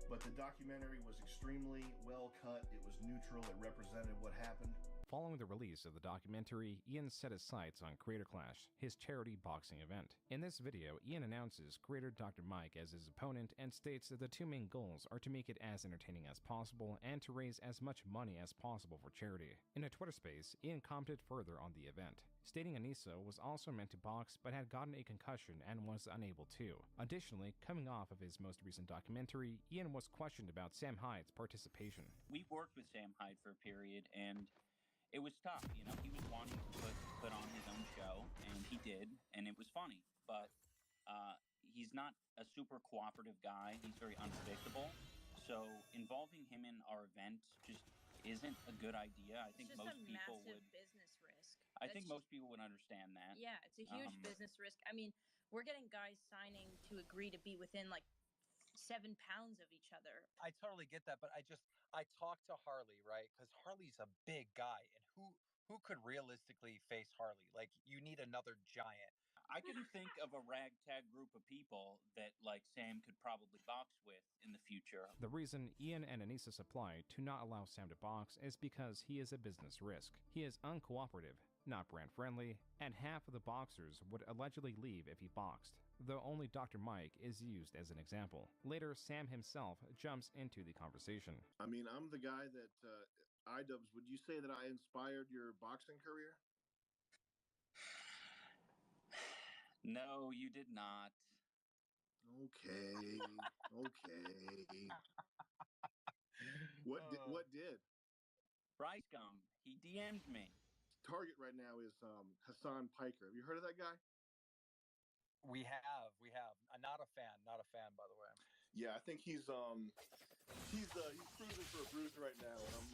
S: But the documentary was extremely well cut. It was neutral. It represented what happened.
O: Following the release of the documentary, Ian set his sights on Creator Clash, his charity boxing event. In this video, Ian announces creator Dr. Mike as his opponent and states that the two main goals are to make it as entertaining as possible and to raise as much money as possible for charity. In a Twitter space, Ian commented further on the event, stating Anissa was also meant to box but had gotten a concussion and was unable to. Additionally, coming off of his most recent documentary, Ian was questioned about Sam Hyde's participation.
P: We worked with Sam Hyde for a period, and it was tough. He was wanting to put on his own show, and he did, and it was funny. But he's not a super cooperative guy. He's very unpredictable. So involving him in our event,
R: isn't a good idea. I think
U: It's just
R: most
U: a
R: people
U: massive
R: would.
U: business risk.
R: I
U: That's
R: think
U: just-
R: most people would understand that.
U: Yeah, it's a huge business risk. I mean, we're getting guys signing to agree to be within like 7 pounds of each other.
N: I totally get that, but I talked to Harley, right? Because Harley's a big guy, and who could realistically face Harley? Like, you need another giant.
R: I can think of a ragtag group of people that like Sam could probably box with in the future.
O: The reason Ian and Anissa supply to not allow Sam to box is because he is a business risk. He is uncooperative, not brand friendly, and half of the boxers would allegedly leave if he boxed, though only Dr. Mike is used as an example. Later, Sam himself jumps into the conversation.
S: I mean, I'm the guy that, iDubbbz, would you say that I inspired your boxing career?
R: No, you did not.
S: Okay, okay. What did?
R: Bryce Gum. He DM'd me.
S: Target right now is Hassan Piker. Have you heard of that guy?
N: We have. Not a fan, by the way.
S: Yeah, I think he's cruising for a bruiser right now, and I'm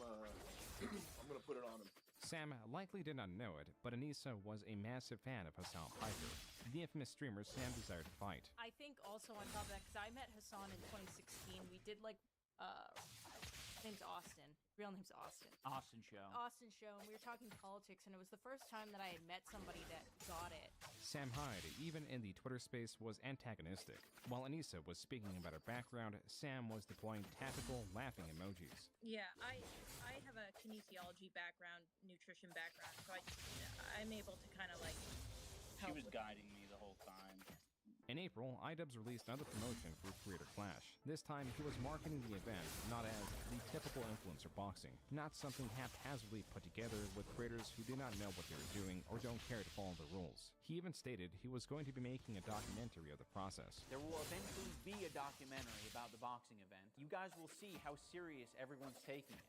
S: gonna put it on him.
O: Sam likely did not know it, but Anissa was a massive fan of Hassan Piker, the infamous streamer Sam desired to fight.
U: I think also on top of that, because I met Hassan in 2016, we did like, his name's Austin. Real name's Austin.
R: Austin Show.
U: Austin Show, and we were talking politics, and it was the first time that I had met somebody that got it.
O: Sam Hyde, even in the Twitter space, was antagonistic. While Anissa was speaking about her background, Sam was deploying tactical, laughing emojis.
U: Yeah, I have a kinesiology background, nutrition background, so I'm able to kind of like
R: She
U: help
R: was
U: with
R: guiding me the whole time.
O: In April, iDubbbz released another promotion for Creator Clash. This time, he was marketing the event not as the typical influencer boxing, not something haphazardly put together with creators who do not know what they are doing or don't care to follow the rules. He even stated he was going to be making a documentary of the process.
A: There will eventually be a documentary about the boxing event. You guys will see how serious everyone's taking it.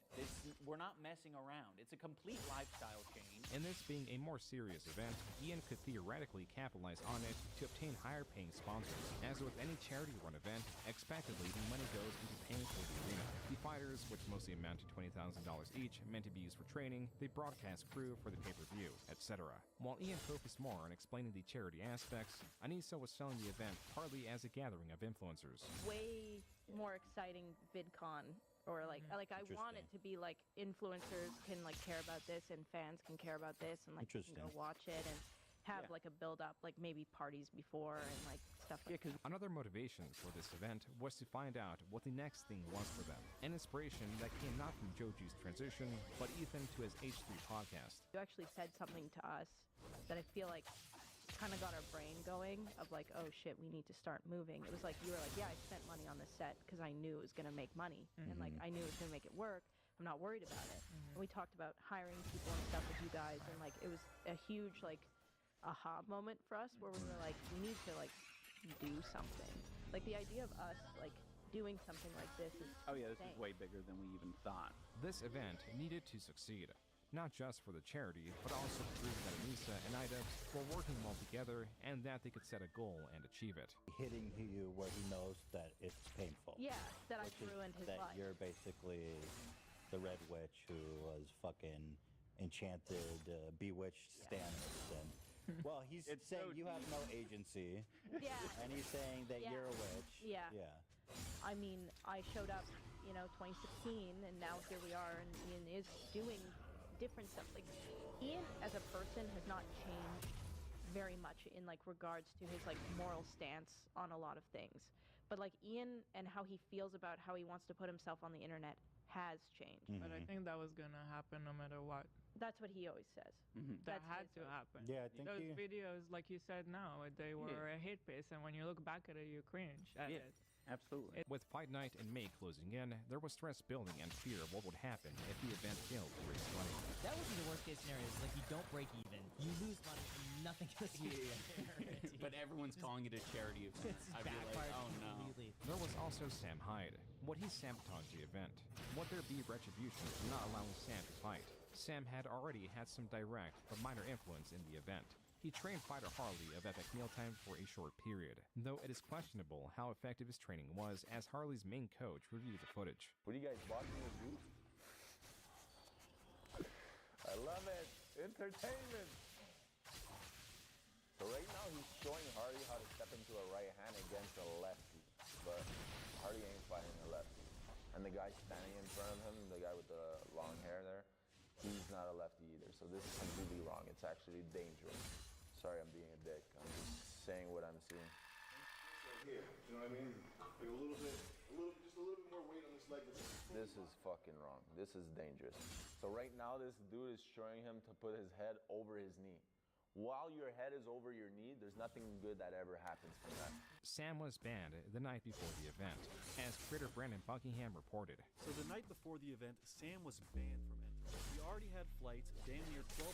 A: We're not messing around. It's a complete lifestyle change.
O: In this being a more serious event, Ian could theoretically capitalize on it to obtain higher paying sponsors. As with any charity-run event, expectedly the money goes into paying for the arena. The fighters, which mostly amount to $20,000 each, meant to be used for training, the broadcast crew for the pay-per-view, etc. While Ian focused more on explaining the charity aspects, Anissa was selling the event partly as a gathering of influencers.
U: way more exciting VidCon. Or like I want it to be like influencers can like care about this and fans can care about this and like you can go watch it and have like a build up, like maybe parties before and like stuff like that.
O: Another motivation for this event was to find out what the next thing was for them. An inspiration that came not from Joju's transition, but Ethan to his H3 podcast.
U: You actually said something to us that I feel like kind of got our brain going of like, oh shit, we need to start moving. It was like, you were like, yeah, I spent money on this set because I knew it was going to make money. And like, I knew it was going to make it work. I'm not worried about it. And we talked about hiring people and stuff with you guys. And like, it was a huge like aha moment for us where we were like, we need to like do something. Like the idea of us like doing something like this is
P: Oh yeah, this is
U: insane.
P: way bigger than we even thought.
O: This event needed to succeed, not just for the charity, but also to prove that Anissa and iDubbbz were working well together and that they could set a goal and achieve it.
I: Hitting you where he knows that it's painful.
U: Yeah, that I've
I: Which is
U: ruined his
I: that
U: life.
I: You're basically the Red Witch who was fucking enchanted, bewitched Stannis. And, well, he's saying you have no agency.
U: Yeah.
I: And he's saying that
U: Yeah.
I: you're a witch.
U: Yeah.
I: Yeah.
U: I mean, I showed up, 2016, and now here we are, and Ian is doing different stuff. Like, Ian as a person has not changed very much in, like, regards to his, like, moral stance on a lot of things. But, like, Ian and how he feels about how he wants to put himself on the internet has changed.
K: But I think that was gonna happen no matter what.
U: That's what he always says.
K: That
U: That's
K: had
U: his
K: to
U: way.
K: happen.
I: Yeah, I think
K: those
I: he-
K: videos, like you said now, they were a hit piece, and when you look back at it, you cringe at it.
P: Absolutely.
O: With Fight Night in May closing in, there was stress building and fear of what would happen if the event failed to raise money.
V: That would be the worst case scenario. Is like you don't break even, you lose money, and nothing goes to your charity.
P: But everyone's calling it a charity event. I'd be like,
V: backfired
P: oh no.
V: completely.
O: There was also Sam Hyde. Would he sabotage the event? Would there be retribution for not allowing Sam to fight? Sam had already had some direct but minor influence in the event. He trained fighter Harley of Epic Mealtime for a short period, though it is questionable how effective his training was as Harley's main coach reviewed the footage.
W: What are you guys watching with Goose?
B: I love it. Entertainment. So right now he's showing Hardy how to step into a right hand against a lefty. But Hardy ain't fighting a lefty. And the guy standing in front of him, the guy with the long hair there, he's not a lefty either. So this is completely wrong. It's actually dangerous. Sorry I'm being a dick. I'm just saying what I'm seeing.
S: Here, you know what I mean? Like just a little bit more weight on this leg.
B: This is fucking wrong. This is dangerous. So right now this dude is showing him to put his head over his knee. While your head is over your knee, there's nothing good that ever happens from that.
O: Sam was banned the night before the event, as creator Brandon Buckingham reported.
J: So the night before the event, Sam was banned from entering. He already had flights, damn near $12,000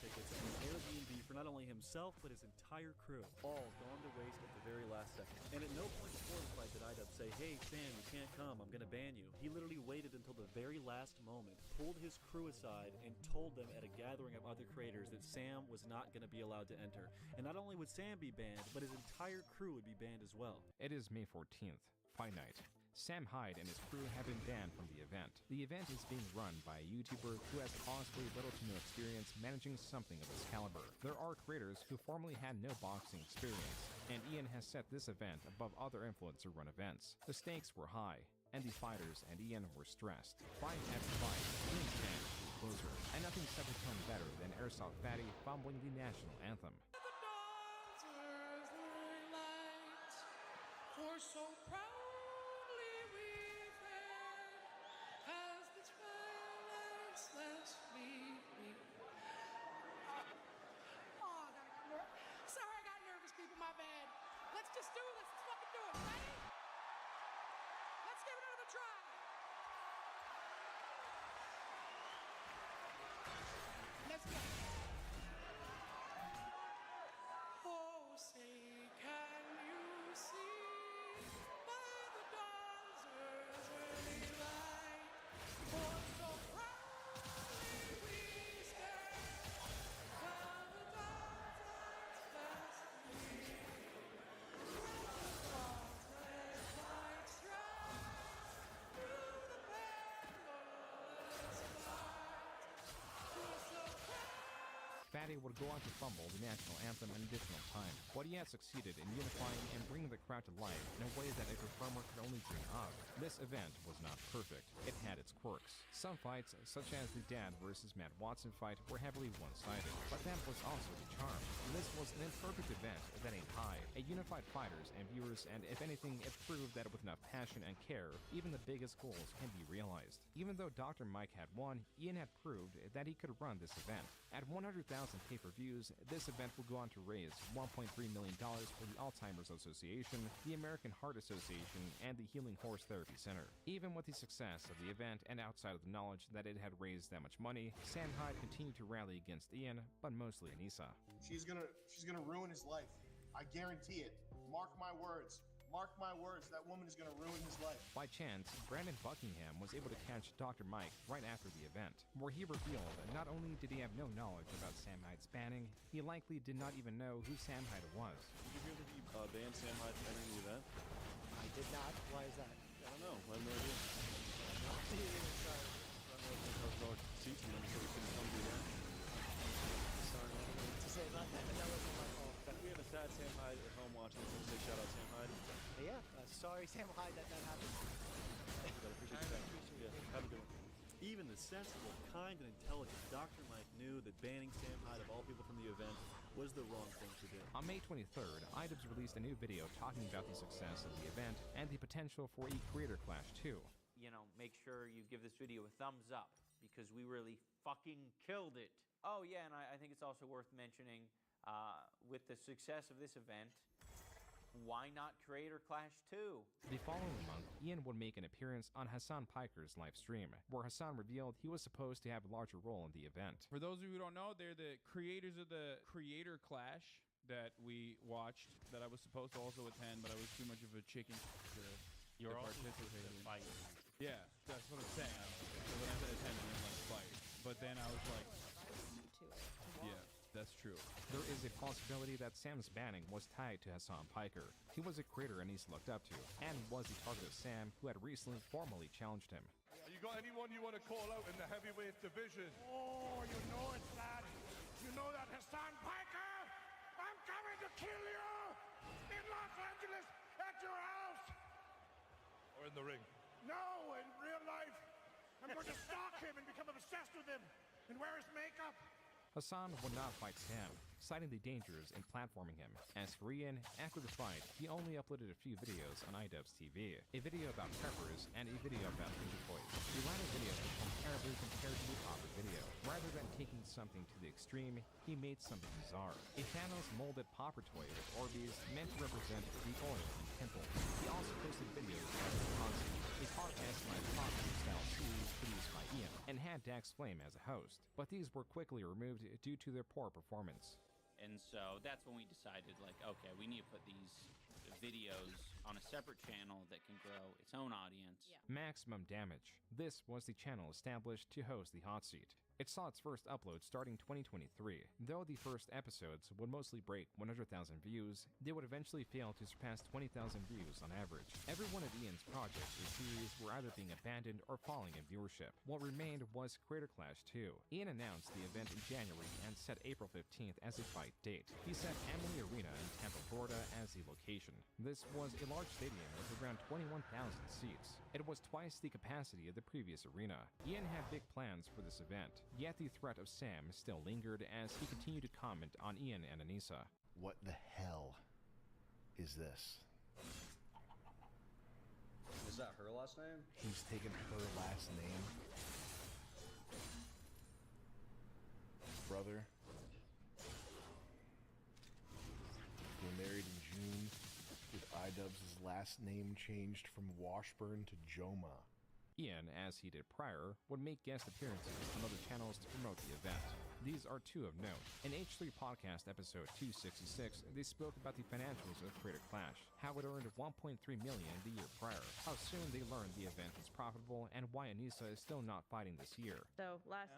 J: tickets, and an Airbnb for not only himself, but his entire crew, all gone to waste at the very last second. And at no point before the fight did IDub say, hey, Sam, you can't come, I'm gonna ban you. He literally waited until the very last moment, pulled his crew aside, and told them at a gathering of other creators that Sam was not gonna be allowed to enter. And not only would Sam be banned, but his entire crew would be banned as well.
O: It is May 14th, fight night. Sam Hyde and his crew have been banned from the event. The event is being run by a YouTuber who has honestly little to no experience managing something of this caliber. There are creators who formerly had no boxing experience, and Ian has set this event above other influencer-run events. The stakes were high, and the fighters and Ian were stressed. Fight after fight, Ian's band grew closer, and nothing set the tone better than Airsoft Fatty fumbling the national anthem.
W: For so proudly we fed, as the twilight's last leave me. Sorry, I got nervous, people, my bad. Let's just do this. Let's fucking do it. Ready? Let's give it another try. Let's go. Oh, say, can you see?
O: Fatty would go on to fumble the national anthem an additional time, but he had succeeded in unifying and bringing the crowd to life in a way that a performer could only dream of. This event was not perfect. It had its quirks. Some fights, such as the Dad versus Matt Watson fight, were heavily one-sided, but that was also the charm. This was an imperfect event that aimed high. It unified fighters and viewers, and if anything, it proved that with enough passion and care, even the biggest goals can be realized. Even though Dr. Mike had won, Ian had proved that he could run this event. At 100,000 pay-per-views, this event will go on to raise $1.3 million for the Alzheimer's Association, the American Heart Association, and the Healing Horse Therapy Center. Even with the success of the event and outside of the knowledge that it had raised that much money, Sam Hyde continued to rally against Ian, but mostly Anissa.
X: She's gonna ruin his life. I guarantee it. Mark my words. Mark my words, that woman is going to ruin his life.
O: By chance, Brandon Buckingham was able to catch Dr. Mike right after the event, where he revealed that not only did he have no knowledge about Sam Hyde's banning, he likely did not even know who Sam Hyde was.
F: Did you hear that he banned Sam Hyde from entering the event?
Y: I did not. Why is that?
F: I don't know. I have no idea. Teaching him so he couldn't come to the event.
Y: Sorry, I don't know what to say about that, but that wasn't my fault.
F: We have a sad Sam Hyde at home watching. So say shout out Sam Hyde.
Y: Yeah, sorry Sam Hyde that happened.
F: Yeah, have a good one.
J: Even the sensible, kind, and intelligent Dr. Mike knew that banning Sam Hyde of all people from the event was the wrong thing to do.
O: On May 23rd, IDubbbz released a new video talking about the success of the event and the potential for a creator clash too.
A: You know, make sure you give this video a thumbs up because we really fucking killed it. Oh yeah, and I think it's also worth mentioning, with the success of this event, why not Creator Clash 2?
O: The following month, Ian would make an appearance on Hassan Piker's live stream, where Hassan revealed he was supposed to have a larger role in the event.
Z: For those of you who don't know, they're the creators of the Creator Clash that we watched, that I was supposed to also attend, but I was too much of a chicken to participate in.
A: Fight.
Z: Yeah, that's what I'm saying. So when I said attend, I didn't like fight. But then I was like, yeah. That's true.
O: There is a possibility that Sam's banning was tied to Hassan Piker. He was a creator Anissa looked up to, and was the target of Sam, who had recently formally challenged him.
S: Are you
C: you got anyone you want to call out in the heavyweight division?
W: Oh, you know it, lad. You know that Hassan Piker? I'm coming to kill you in Los Angeles at your house.
C: Or in the ring?
W: No, in real life. I'm going to stalk him and become obsessed with him and wear his makeup.
O: Hassan would not fight Sam, citing the dangers in platforming him. As for Ian, after the fight, he only uploaded a few videos on iDubbbz TV, a video about peppers and a video about finger toys. The latter video was comparably compared to the Popper video. Rather than taking something to the extreme, he made something bizarre. A Thanos molded Popper toy with Orbeez meant to represent the oil in pimples. He also posted videos of the concert, a part-estimate Popper-style series produced by Ian, and had Dax Flame as a host. But these were quickly removed due to their poor performance.
P: And so that's when we decided, like, okay, we need to put these videos on a separate channel that can grow its own audience.
K: Yeah.
O: Maximum Damage. This was the channel established to host the hot seat. It saw its first upload starting 2023. Though the first episodes would mostly break 100,000 views, they would eventually fail to surpass 20,000 views on average. Every one of Ian's projects or series were either being abandoned or falling in viewership. What remained was Creator Clash 2. Ian announced the event in January and set April 15th as a fight date. He set Amalie Arena in Tampa, Florida as the location. This was a large stadium with around 21,000 seats. It was twice the capacity of the previous arena. Ian had big plans for this event, yet the threat of Sam still lingered as he continued to comment on Ian and Anissa.
S: What the hell is this?
T: Is that her last name?
S: He's taken her last name. Brother. We're married in June with iDubbbz's last name changed from Washburn to Joma.
O: Ian, as he did prior, would make guest appearances on other channels to promote the event. These are two of note. In H3 Podcast episode 266, they spoke about the financials of Creator Clash, how it earned $1.3 million the year prior, how soon they learned the event was profitable, and why Anissa is still not fighting this year.
K: So last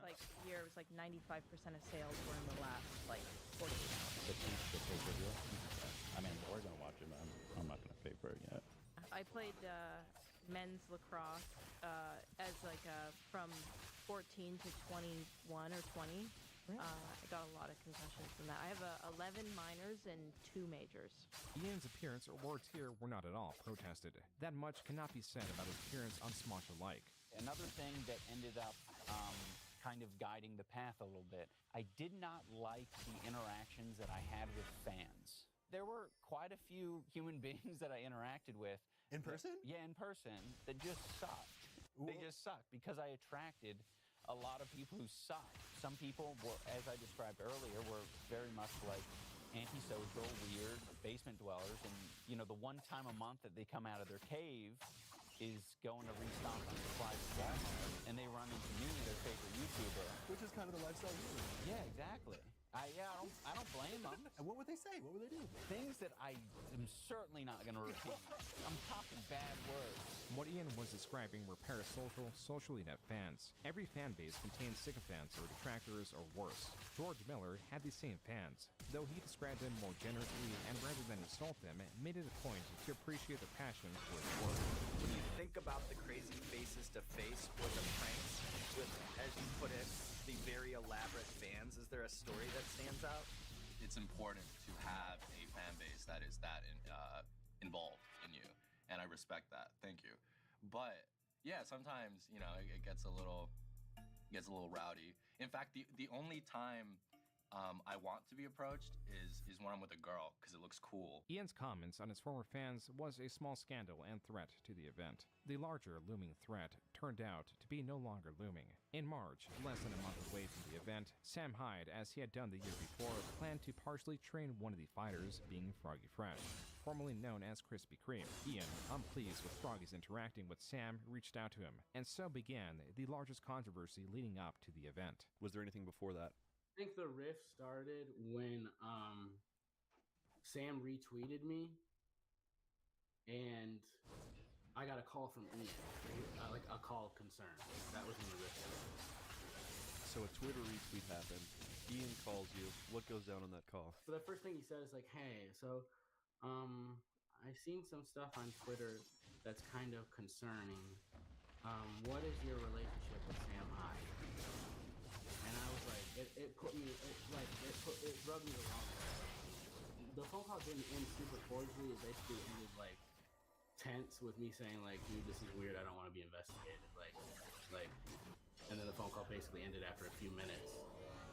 K: year it was like 95% of sales were in the last 48 hours.
I: The pay-per-view? I mean, we're gonna watch it, but I'm not gonna pay for it yet.
K: I played men's lacrosse as from 14 to 21 or 20. I got a lot of concussions from that. I have 11 minors and 2 majors.
O: Ian's appearance or words here were not at all protested. That much cannot be said about his appearance on Smosh alike.
R: Another thing that ended up kind of guiding the path a little bit, I did not like the interactions that I had with fans. There were quite a few human beings that I interacted with.
T: In person?
R: Yeah, in person, that just sucked. They just sucked because I attracted a lot of people who sucked. Some people were, as I described earlier, were very much like antisocial, weird basement dwellers. And, you know, the one time a month that they come out of their cave is going to restock on supplies at Walmart, and they run into me, their favorite YouTuber.
T: Which is kind of the lifestyle you live.
R: Yeah, exactly. I don't blame them.
T: And what would they say? What would they do?
R: Things that I am certainly not going to repeat. I'm talking bad words.
O: What Ian was describing were parasocial, social inept fans. Every fan base contains sycophants or detractors or worse. George Miller had the same fans, though he described them more generously and rather than insult them, made it a point to appreciate the passion for his work.
D: When you think about the crazy faces to face or the pranks with, as you put it, the very elaborate fans, is there a story that stands out?
E: It's important to have a fan base that is that involved in you, and I respect that. Thank you. But yeah, sometimes it gets a little rowdy. In fact, the only time I want to be approached is when I'm with a girl because it looks cool.
O: Ian's comments on his former fans was a small scandal and threat to the event. The larger looming threat turned out to be no longer looming. In March, less than a month away from the event, Sam Hyde, as he had done the year before, planned to partially train one of the fighters, being Froggy Fresh, formerly known as Krispy Kreme. Ian, unpleased with Froggy's interacting with Sam, reached out to him, and so began the largest controversy leading up to the event.
T: Was there anything before that?
H: I think the rift started when Sam retweeted me, and I got a call from Ian, like a call of concern. That was when the rift started.
T: So a Twitter retweet happened. Ian calls you. What goes down on that call?
H: So the first thing he said is like, "Hey, so I've seen some stuff on Twitter that's kind of concerning. What is your relationship with Sam Hyde? And I was like, it rubbed me the wrong way. The phone call didn't end super cordially. It basically ended like tense with me saying like, dude, this is weird. I don't want to be investigated. Like, and then the phone call basically ended after a few minutes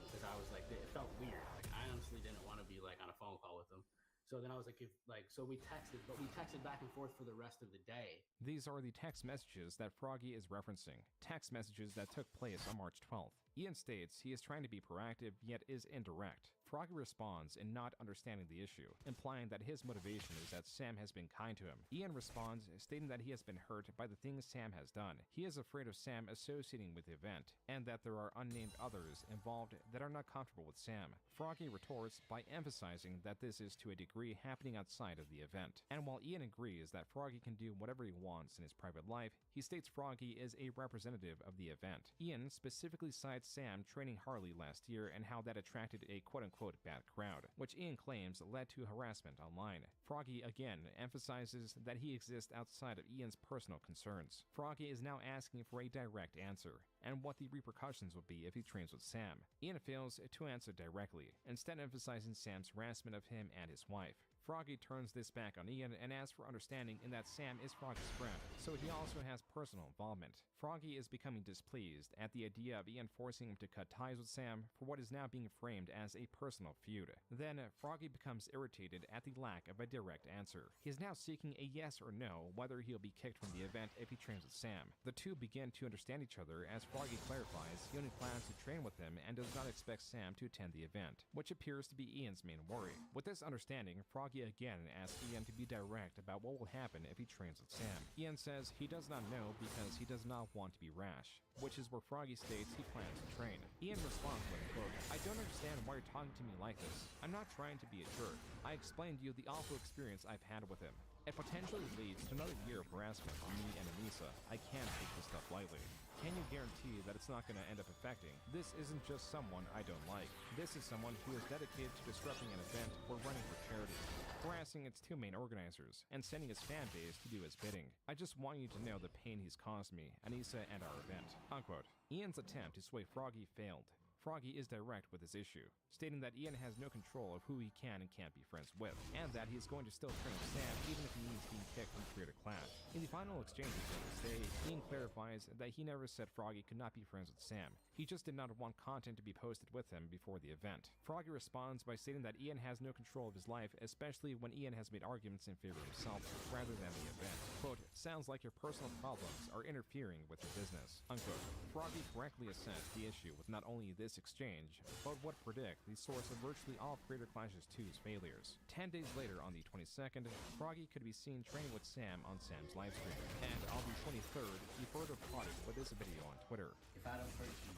H: because I was like, it felt weird. Like I honestly didn't want to be like on a phone call with him. So then I was like, so we texted, but we texted back and forth for the rest of the day.
O: These are the text messages that Froggy is referencing. Text messages that took place on March 12th. Ian states he is trying to be proactive, yet is indirect. Froggy responds in not understanding the issue, implying that his motivation is that Sam has been kind to him. Ian responds, stating that he has been hurt by the things Sam has done. He is afraid of Sam associating with the event, and that there are unnamed others involved that are not comfortable with Sam. Froggy retorts by emphasizing that this is to a degree happening outside of the event. And while Ian agrees that Froggy can do whatever he wants in his private life, he states Froggy is a representative of the event. Ian specifically cites Sam training Harley last year and how that attracted a quote-unquote bad crowd, which Ian claims led to harassment online. Froggy again emphasizes that he exists outside of Ian's personal concerns. Froggy is now asking for a direct answer, and what the repercussions would be if he trains with Sam. Ian fails to answer directly, instead emphasizing Sam's harassment of him and his wife. Froggy turns this back on Ian and asks for understanding in that Sam is Froggy's friend, so he also has personal involvement. Froggy is becoming displeased at the idea of Ian forcing him to cut ties with Sam for what is now being framed as a personal feud. Then, Froggy becomes irritated at the lack of a direct answer. He is now seeking a yes or no whether he'll be kicked from the event if he trains with Sam. The two begin to understand each other as Froggy clarifies he only plans to train with him and does not expect Sam to attend the event, which appears to be Ian's main worry. With this understanding, Froggy again asks Ian to be direct about what will happen if he trains with Sam. Ian says he does not know because he does not want to be rash, which is where Froggy states he plans to train. Ian responds with, quote, "I don't understand why you're talking to me like this. I'm not trying to be a jerk. I explained to you the awful experience I've had with him. It potentially leads to another year of harassment for me and Anissa. I can't take this stuff lightly. Can you guarantee that it's not going to end up affecting? This isn't just someone I don't like. This is someone who is dedicated to disrupting an event we're running for charity, harassing its two main organizers, and sending his fan base to do his bidding. I just want you to know the pain he's caused me, Anissa, and our event." Unquote. Ian's attempt to sway Froggy failed. Froggy is direct with his issue, stating that Ian has no control of who he can and can't be friends with, and that he's going to still train with Sam even if he means being kicked from Creator Clash. In the final exchanges of this day, Ian clarifies that he never said Froggy could not be friends with Sam. He just did not want content to be posted with him before the event. Froggy responds by stating that Ian has no control of his life, especially when Ian has made arguments in favor of himself rather than the event. Quote, "Sounds like your personal problems are interfering with your business." Unquote. Froggy correctly assessed the issue with not only this exchange, but would predict the source of virtually all Creator Clashes 2's failures. 10 days later, on the 22nd, Froggy could be seen training with Sam on Sam's livestream. And on the 23rd, he further plotted with this video on Twitter.
H: If I don't hurt you,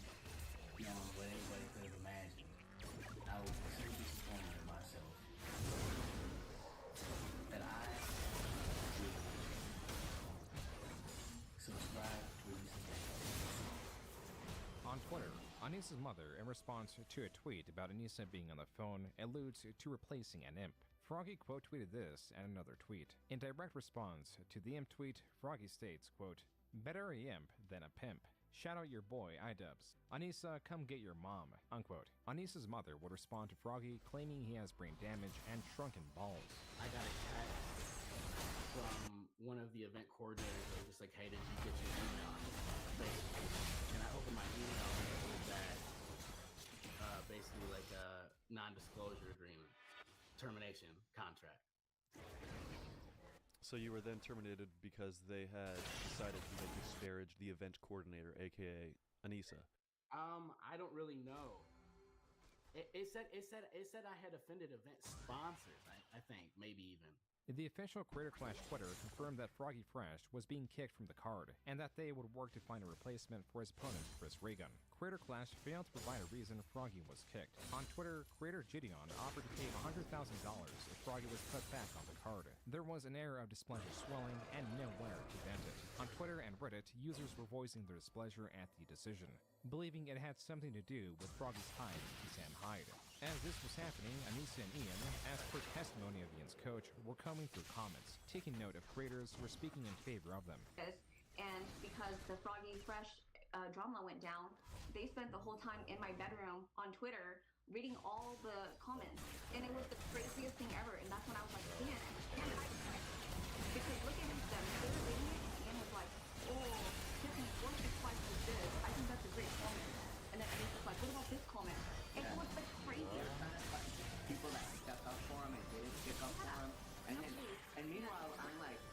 H: beyond what anybody could have imagined, I was so disappointed in myself that I subscribe to recent.
O: On Twitter, Anissa's mother, in response to a tweet about Anissa being on the phone, alludes to replacing an imp. Froggy quote tweeted this and another tweet. In direct response to the imp tweet, Froggy states, quote, "Better a imp than a pimp. Shout out your boy, iDubbbz. Anissa, come get your mom." Unquote. Anissa's mother would respond to Froggy, claiming he has brain damage and shrunken balls.
H: I got a text from one of the event coordinators that was just like, "Hey, did you get your email?" Basically. And I opened my email and it was that basically like a non-disclosure agreement, termination contract.
J: So you were then terminated because they had decided to disparage the event coordinator, aka Anissa.
H: I don't really know. It said I had offended event sponsors. I think maybe even.
O: The official Creator Clash Twitter confirmed that Froggy Fresh was being kicked from the card, and that they would work to find a replacement for his opponent, Chris Reagan. Creator Clash failed to provide a reason Froggy was kicked. On Twitter, Creator Gideon offered to pay $100,000 if Froggy was put back on the card. There was an air of displeasure swelling and nowhere to vent it. On Twitter and Reddit, users were voicing their displeasure at the decision, believing it had something to do with Froggy's ties to Sam Hyde. As this was happening, Anissa and Ian, as per testimony of Ian's coach, were combing through comments, taking note of creators who were speaking in favor of them.
G: and because the Froggy Fresh drama went down, they spent the whole time in my bedroom on Twitter reading all the comments, and it was the craziest thing ever. And that's when I was like, Ian, because look at them, they were reading it, and Ian was like, oh, Tiffany, what if Spice was this? I think that's a great comment. And then Ian was like, what about this comment? It was the craziest.
H: People that stepped up for him and didn't stick up for him. And meanwhile,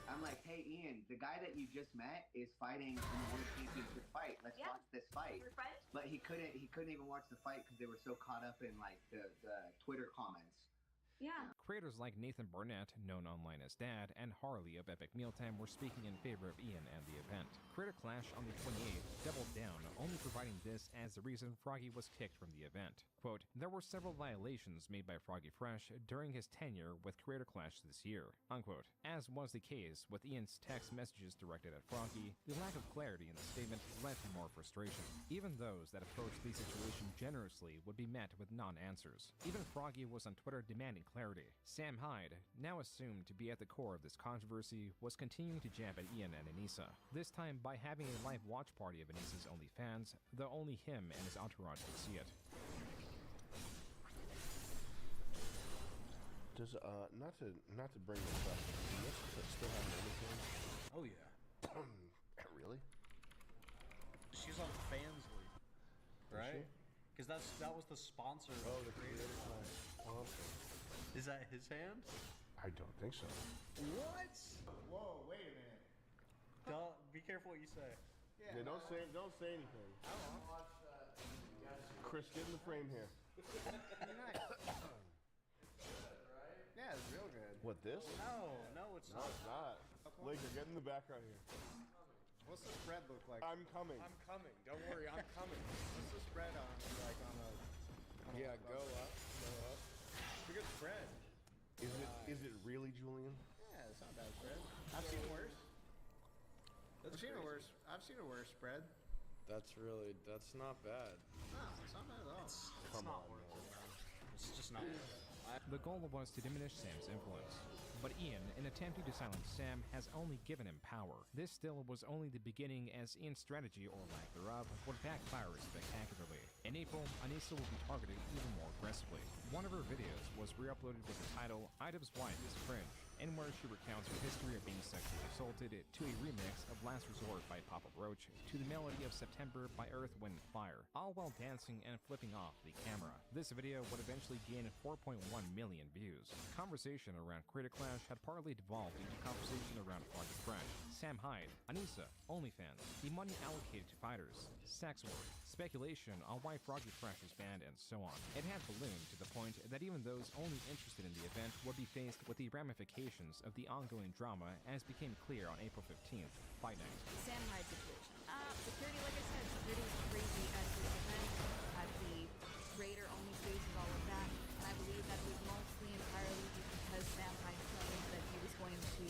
H: I'm like, hey Ian, the guy that you just met is fighting in the World Championship fight. Let's watch this fight.
G: We're friends?
H: But he couldn't even watch the fight because they were so caught up in like the Twitter comments.
G: Yeah.
O: Creators like Nathan Barnett, known online as Dad, and Harley of Epic Mealtime were speaking in favor of Ian and the event. Creator Clash on the 28th doubled down, only providing this as the reason Froggy was kicked from the event. Quote, there were several violations made by Froggy Fresh during his tenure with Creator Clash this year, unquote. As was the case with Ian's text messages directed at Froggy, the lack of clarity in the statement led to more frustration. Even those that approached the situation generously would be met with non-answers. Even Froggy was on Twitter demanding clarity. Sam Hyde, now assumed to be at the core of this controversy, was continuing to jab at Ian and Anissa, this time by having a live watch party of Anissa's OnlyFans, though only him and his entourage could see it.
S: Does not to bring this up, does this still have OnlyFans?
T: Oh yeah.
S: Really?
T: She's on Fansly, right? Because that was the sponsor.
S: Oh, the Creator Clash sponsor.
T: Is that his hand?
S: I don't think so.
T: What? Whoa! Wait a minute. Don't be careful what you say.
S: Yeah, don't say anything.
T: I don't know.
S: Chris, get in the frame here.
T: Yeah, it's real good.
S: What, this?
T: No, it's
S: No,
T: not.
S: it's not. Laker, get in the background here.
T: What's the spread look like?
S: I'm coming.
T: I'm coming. Don't worry, I'm coming. What's the spread on a?
S: Yeah, go up.
T: It's a good spread.
S: Is it really, Julian?
T: Yeah, it's not bad spread. I've seen worse. I've seen a worse spread.
L: That's not bad.
T: No, it's not bad at all.
S: Come on,
T: It's just not bad.
O: The goal was to diminish Sam's influence. But Ian, in attempting to silence Sam, has only given him power. This still was only the beginning, as Ian's strategy, or lack thereof, would backfire spectacularly. In April, Anissa will be targeted even more aggressively. One of her videos was re-uploaded with the title, Item's Wife is Cringe, in where she recounts her history of being sexually assaulted, to a remix of Last Resort by Papa Roach, to the melody of September by Earth, Wind & Fire, all while dancing and flipping off the camera. This video would eventually gain 4.1 million views. Conversation around Creator Clash had partly devolved into conversation around Froggy Fresh, Sam Hyde, Anissa, OnlyFans, the money allocated to fighters, sex work, speculation on why Froggy Fresh was banned, and so on. It had ballooned to the point that even those only interested in the event would be faced with the ramifications of the ongoing drama, as became clear on April 15th, Fight Night.
K: Sam Hyde situation. Security, like I said, security was crazy at the event, at the creator-only spaces, all of that. And I believe that it was mostly entirely because Sam Hyde claimed that he was going to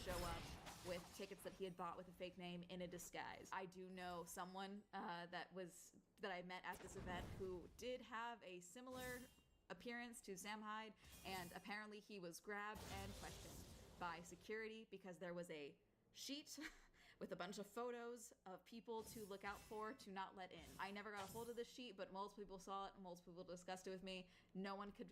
K: show up with tickets that he had bought with a fake name in a disguise. I do know someone that I met at this event who did have a similar appearance to Sam Hyde, and apparently he was grabbed and questioned by security because there was a sheet with a bunch of photos of people to look out for, to not let in. I never got a hold of this sheet, but multiple people saw it, multiple people discussed it with me. No one could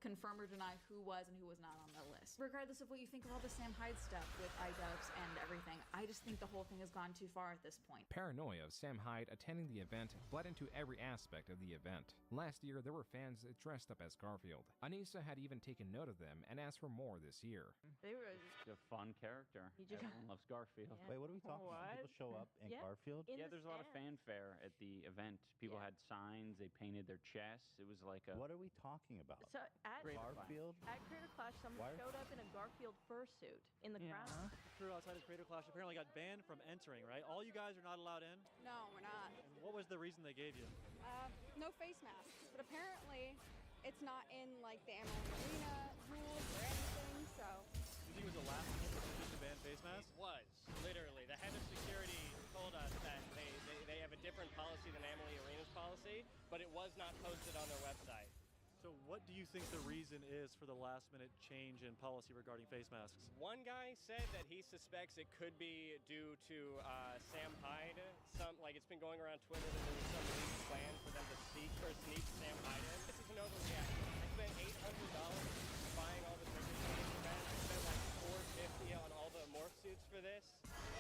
K: confirm or deny who was and who was not on the list. Regardless of what you think of all the Sam Hyde stuff with iDubbbz and everything, I just think the whole thing has gone too far at this point.
O: Paranoia of Sam Hyde attending the event bled into every aspect of the event. Last year, there were fans that dressed up as Garfield. Anissa had even taken note of them and asked for more this year.
K: They were
P: He's a fun character. Everyone loves Garfield.
K: Yeah.
I: Wait, what are we talking about? People show up in
K: Yeah.
I: Garfield?
K: In
P: Yeah,
K: the
P: there's a lot of fanfare at the event. People had signs, they painted their chests. It was like a...
I: What are we talking about?
K: So at
I: Garfield?
K: At Creator Clash, someone
I: Why?
K: showed up in a Garfield fursuit in the crowd.
J: Crew outside of Creator Clash apparently got banned from entering, right? All you guys are not allowed in?
M: No, we're not.
J: And what was the reason they gave you?
M: No face masks, but apparently it's not in like the Amarillo Arena rules or anything, so.
J: You think it was the last minute to ban face masks?
N: It was, literally. The head of security told us that they have a different policy than Amarillo Arena's policy, but it was not posted on their website.
J: So what do you think the reason is for the last-minute change in policy regarding face masks?
B: One guy said that he suspects it could be due to Sam Hyde. It's been going around Twitter that there was some leaked plan for them to sneak Sam Hyde in. This is another reaction. I spent $800 buying all the tickets for this event. I spent like $450 on all the morph suits for this.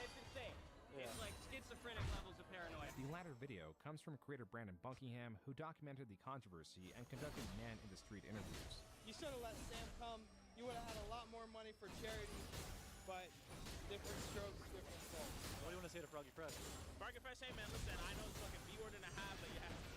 B: It's insane.
J: Yeah.
B: It's like schizophrenic levels of paranoia.
O: The latter video comes from creator Brandon Buckingham, who documented the controversy and conducted man-in-the-street interviews.
B: You should have let Sam come. You would have had a lot more money for charity, but different strokes, different folks.
J: What do you want to say to Froggy Fresh?
N: Froggy Fresh, hey man, listen, I know it's fucking B-word and a half, but you have to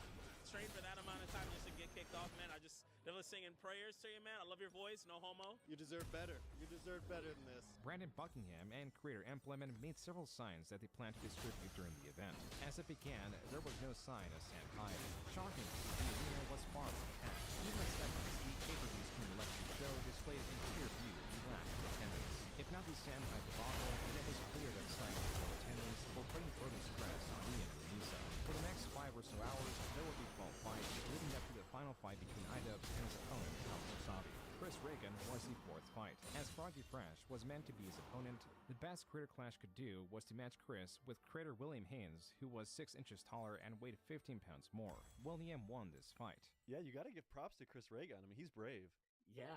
N: train for that amount of time just to get kicked off, man. I just never singing prayers to you, man. I love your voice, no homo.
J: You deserve better. You deserve better than this.
O: Brandon Buckingham and creator Empleman made several signs that they planned to distribute during the event. As it began, there was no sign of Sam Hyde. Shockingly, the arena was far from packed. Even the segments the pay-per-views from the lecture show displayed in clear view the lack of attendance. If not the Sam Hyde debacle, then it was clear that signs of no attendance were putting further stress on Ian and Lisa. For the next 5 or so hours, there would be 12 fights, leading up to the final fight between IDubbbz and his opponent, Alex Wasabi. Chris Reagan was the 4th fight. As Froggy Fresh was meant to be his opponent, the best Creator Clash could do was to match Chris with creator William Haynes, who was 6 inches taller and weighed 15 pounds more. William won this fight.
J: Yeah, you got to give props to Chris Reagan. I mean, he's brave.
H: Yeah,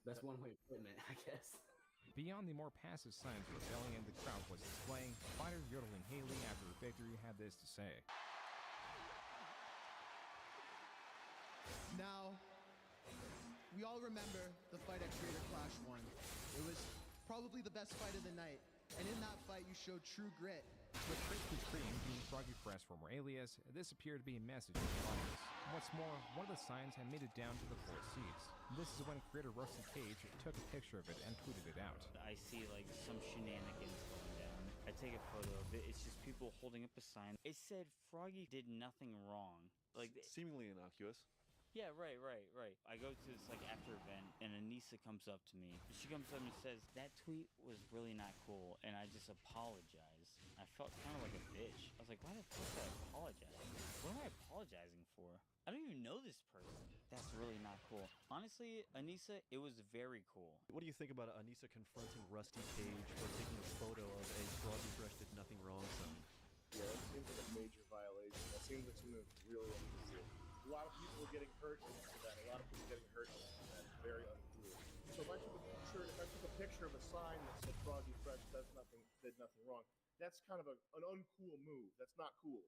H: that's one way of putting it, I guess.
O: Beyond the more passive signs of rebellion the crowd was displaying, fighter Yodeling Haley after her victory had this to say.
Q: Now, we all remember the fight at Creator Clash 1. It was probably the best fight of the night, and in that fight you showed true grit.
O: With Krispy Kreme being Froggy Fresh former alias, this appeared to be a message to the audience. What's more, one of the signs had made it down to the 4 seats. This is when creator Rusty Cage took a picture of it and tweeted it out.
U: I see like some shenanigans going down. I take a photo of it. It's just people holding up a sign. It said Froggy did nothing wrong. Like
J: seemingly innocuous.
U: Yeah, right. I go to this like after event and Anissa comes up to me. She comes up and says, that tweet was really not cool, and I just apologized. I felt kind of like a bitch. I was like, why the fuck did I apologize? What am I apologizing for? I don't even know this person. That's really not cool. Honestly, Anissa, it was very cool.
J: What do you think about Anissa confronting Rusty Cage for taking a photo of a Froggy Fresh did nothing wrong sign?
S: Yeah, that seems like a major violation. That seems like something that's really unusual. A lot of people are getting hurt into that. A lot of people getting hurt into that. Very uncool. So if I took a picture of a sign that said Froggy Fresh did nothing wrong, that's kind of an uncool move. That's not cool.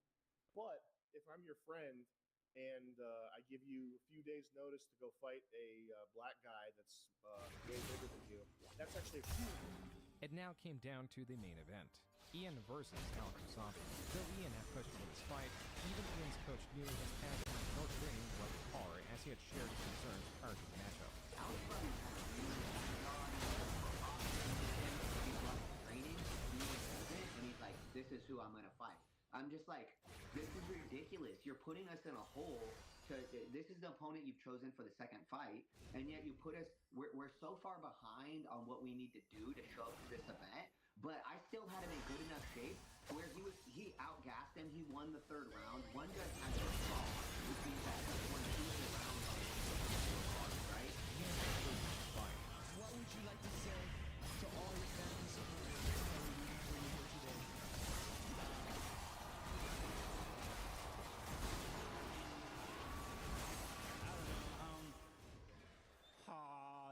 S: But if I'm your friend and I give you a few days' notice to go fight a black guy that's way bigger than you, that's actually a cool move.
O: It now came down to the main event. Ian versus Alex Wasabi. Though Ian had pushed for this fight, even Ian's coach knew his passion for training was par as he had shared his concerns prior to the matchup.
V: Training, and he's like, this is who I'm gonna fight. I'm just like, this is ridiculous. You're putting us in a hole. This is the opponent you've chosen for the second fight, and yet you put us. We're so far behind on what we need to do to show up to this event. But I still had him in good enough shape where he outgassed him. He won the 3rd round. One judge had to fall, which means that he won 2 of the rounds on the right?
Q: What would you like to say to all your fans and supporters who are rooting for you here today?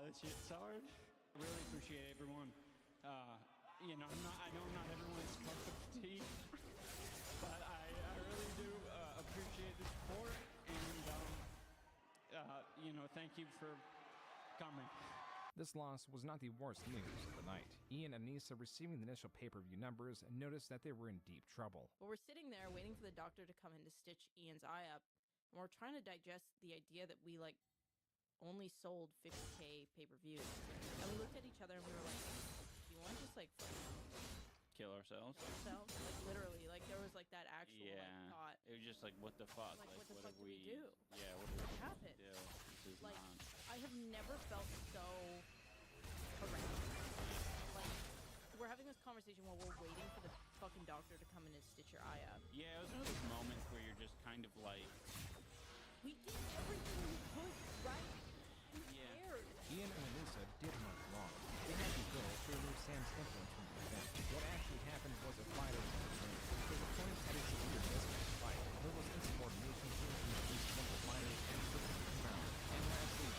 X: This shit's hard. I really appreciate everyone. I know not everyone's cup of tea, but I really do appreciate the support, and thank you for coming.
O: This loss was not the worst news of the night. Ian and Anissa, receiving the initial pay-per-view numbers, noticed that they were in deep trouble.
K: But we're sitting there waiting for the doctor to come in to stitch Ian's eye up, and we're trying to digest the idea that we only sold 50K pay-per-views. And we looked at each other and we were like, do you want to just
U: kill ourselves?
K: Literally, there was that actual thought.
U: It was just what the fuck?
K: What the fuck do we do?
U: Yeah, what
K: happened?
U: Do? This is not.
K: I have never felt so harassed. We're having this conversation while we're waiting for the fucking doctor to come in and stitch your eye up.
U: Yeah, it was one of those moments where you're just kind of
K: We did everything we could, right? We cared.
O: Ian and Anissa did much wrong. They had the goal to remove Sam's influence from the event. What actually happened was a fighter in the ring. His opponent had a severe mismatch fight. There was insubordination between at least one of the fighters and quickly the crowd. And lastly,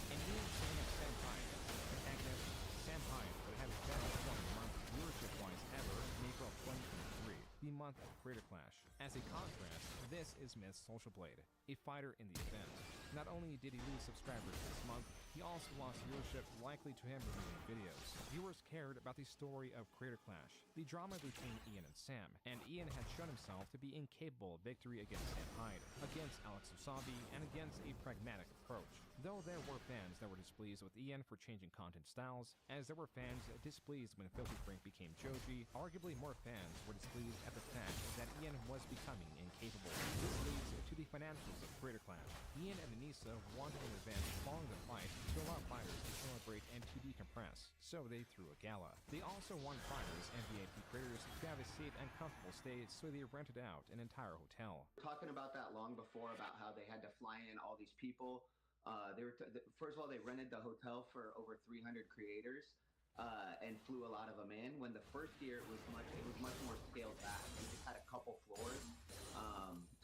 O: and Ian sang up Sam Hyde. Antagonist, Sam Hyde would have his best performing month viewership-wise ever in April 2023, the month of Creator Clash. As a contrast, this is Miss Social Blade, a fighter in the event. Not only did he lose subscribers this month, he also lost viewership likely to him reviewing videos. Viewers cared about the story of Creator Clash, the drama between Ian and Sam, and Ian had shown himself to be incapable of victory against Sam Hyde, against Alex Wasabi, and against a pragmatic approach. Though there were fans that were displeased with Ian for changing content styles, as there were fans displeased when Filthy Frank became Joji, arguably more fans were displeased at the fact that Ian was becoming incapable. This leads to the financials of Creator Clash. Ian and Anissa wanted an event following the fight to allow fighters to celebrate and to decompress, so they threw a gala. They also wanted fighters and VIP creators to have a safe and comfortable stay, so they rented out an entire hotel.
V: Talking about that long before, about how they had to fly in all these people. First of all, they rented the hotel for over 300 creators and flew a lot of them in. When the first year it was much more scaled back. We just had a couple floors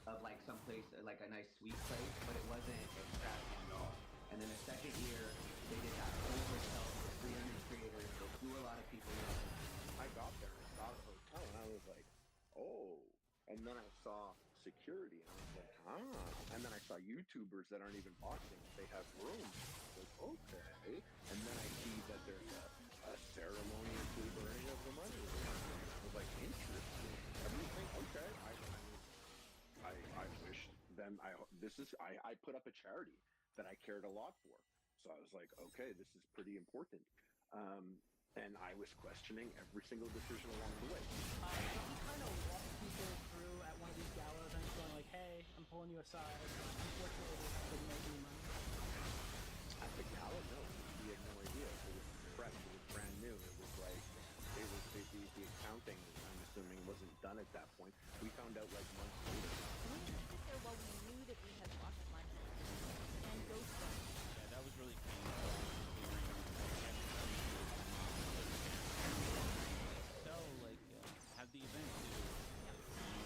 V: of like some place, like a nice suite place, but it wasn't extravagant at all. And then the second year, they did that whole hotel for 300 creators. They flew a lot of people in.
A: I got there and saw the hotel, and I was like, oh. And then I saw security, and I was like, ah. And then I saw YouTubers that aren't even boxing. They have rooms. I was like, okay. And then I see that there's a ceremony of burning of the money. I was like, interesting. Everything, okay. I wish then I put up a charity that I cared a lot for. So I was like, okay, this is pretty important. And I was questioning every single decision along the way.
C: You kind of walk people through at one of these gala events going like, hey, I'm pulling you aside. Unfortunately, this didn't make any money.
A: At the gala, no. We had no idea. It was fresh. It was brand new. It was like, the accounting, I'm assuming, wasn't done at that point. We found out like months later.
K: We just sit there while we knew that we had lost money and ghost them.
R: Yeah, that was really painful. So, like, have the event do,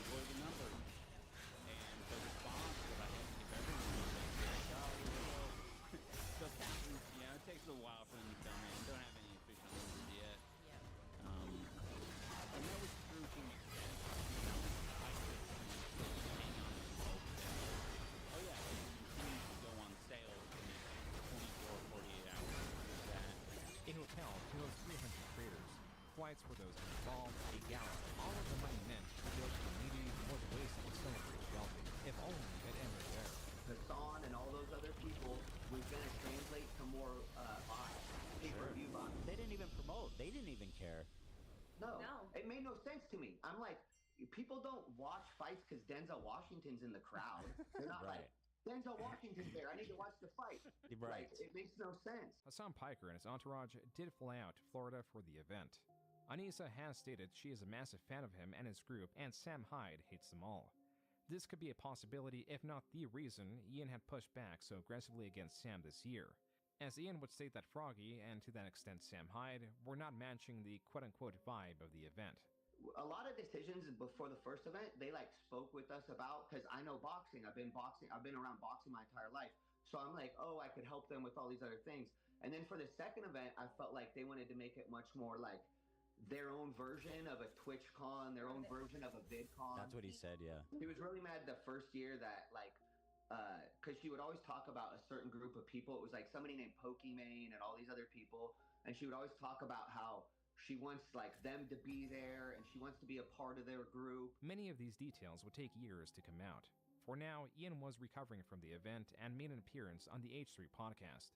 R: what are the numbers? And the response that I had to give everyone was like, oh, so captains, it takes a while for them to come in. Don't have any official numbers yet. And that was through to an extent. I could hang on and hope that, oh yeah, it continues to go on sale for the next 24, 48 hours.
O: A hotel to those 300 creators, flights for those involved, a gala. All of the money meant to go to the needy was wasted to celebrate wealthy. If only it ended there.
V: Hassan and all those other people was going to translate to more buys, pay-per-view buys.
U: They didn't even promote. They didn't even care.
V: No, it made no sense to me. I'm like, people don't watch fights because Denzel Washington's in the crowd. They're not
U: Right.
V: like, Denzel Washington's there. I need to watch the fight.
U: Right.
V: Like, it makes no sense.
O: Hassan Piker and his entourage did fly out to Florida for the event. Anissa has stated she is a massive fan of him and his group, and Sam Hyde hates them all. This could be a possibility, if not the reason, Ian had pushed back so aggressively against Sam this year. As Ian would state that Froggy, and to that extent Sam Hyde, were not matching the quote-unquote vibe of the event.
V: A lot of decisions before the first event, they like spoke with us about, because I know boxing. I've been around boxing my entire life. So I'm like, oh, I could help them with all these other things. And then for the second event, I felt like they wanted to make it much more like their own version of a TwitchCon, their own version of a VidCon.
U: That's what he said, yeah.
V: He was really mad the first year that like, because she would always talk about a certain group of people. It was like somebody named Pokimane and all these other people. And she would always talk about how she wants like them to be there and she wants to be a part of their group.
O: Many of these details would take years to come out. For now, Ian was recovering from the event and made an appearance on the H3 podcast.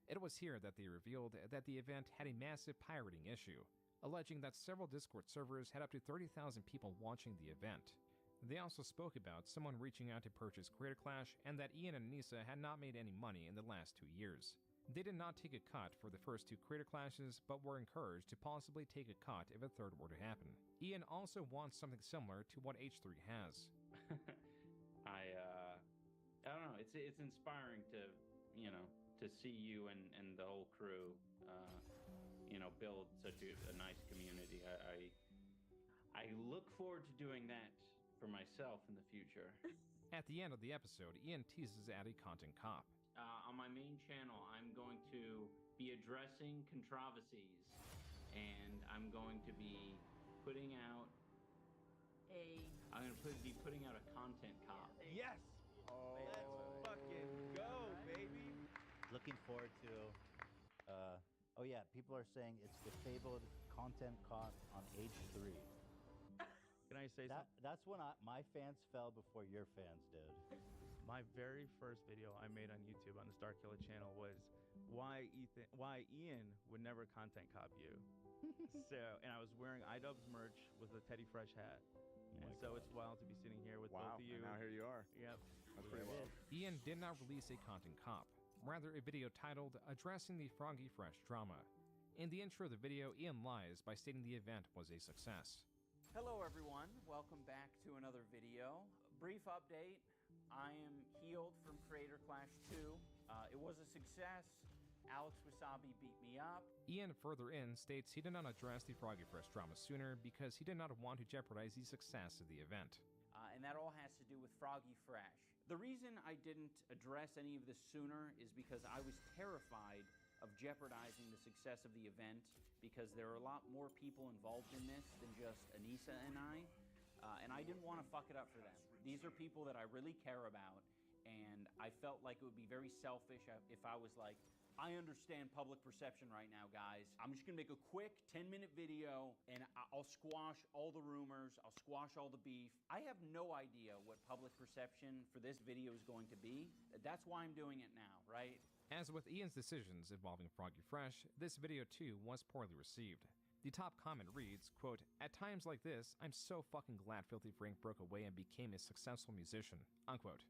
O: It was here that they revealed that the event had a massive pirating issue, alleging that several Discord servers had up to 30,000 people watching the event. They also spoke about someone reaching out to purchase Creator Clash and that Ian and Anissa had not made any money in the last 2 years. They did not take a cut for the first 2 Creator Clashes, but were encouraged to possibly take a cut if a third were to happen. Ian also wants something similar to what H3 has.
R: I don't know. It's inspiring to, you know, to see you and the whole crew, you know, build such a nice community. I look forward to doing that for myself in the future.
O: At the end of the episode, Ian teases at a content cop.
R: On my main channel, I'm going to be addressing controversies, and I'm going to be putting out I'm going to be putting out a content cop.
T: Yes! Let's fucking go, baby!
I: Looking forward to. Oh yeah, people are saying it's the fabled content cop on age 3.
T: Can I say something?
I: That's when my fans fell before your fans did.
T: My very first video I made on YouTube on the Star Killer channel was why Ian would never content cop you. And I was wearing iDubbbz merch with a Teddy Fresh hat. And so it's wild to be sitting here with both of you.
L: And now here you are.
T: Yep.
L: That's pretty wild.
O: Ian did not release a content cop, rather a video titled Addressing the Froggy Fresh Drama. In the intro of the video, Ian lies by stating the event was a success.
R: Hello everyone, welcome back to another video. Brief update, I am healed from Creator Clash 2. It was a success. Alex Wasabi beat me up.
O: Ian further in states he did not address the Froggy Fresh drama sooner because he did not want to jeopardize the success of the event.
R: And that all has to do with Froggy Fresh. The reason I didn't address any of this sooner is because I was terrified of jeopardizing the success of the event, because there are a lot more people involved in this than just Anissa and I didn't want to fuck it up for them. These are people that I really care about, and I felt like it would be very selfish if I was like, I understand public perception right now, guys. I'm just gonna make a quick 10-minute video, and I'll squash all the rumors, I'll squash all the beef. I have no idea what public perception for this video is going to be. That's why I'm doing it now, right?
O: As with Ian's decisions involving Froggy Fresh, this video too was poorly received. The top comment reads, quote, "At times like this, I'm so fucking glad Filthy Frank broke away and became a successful musician," unquote.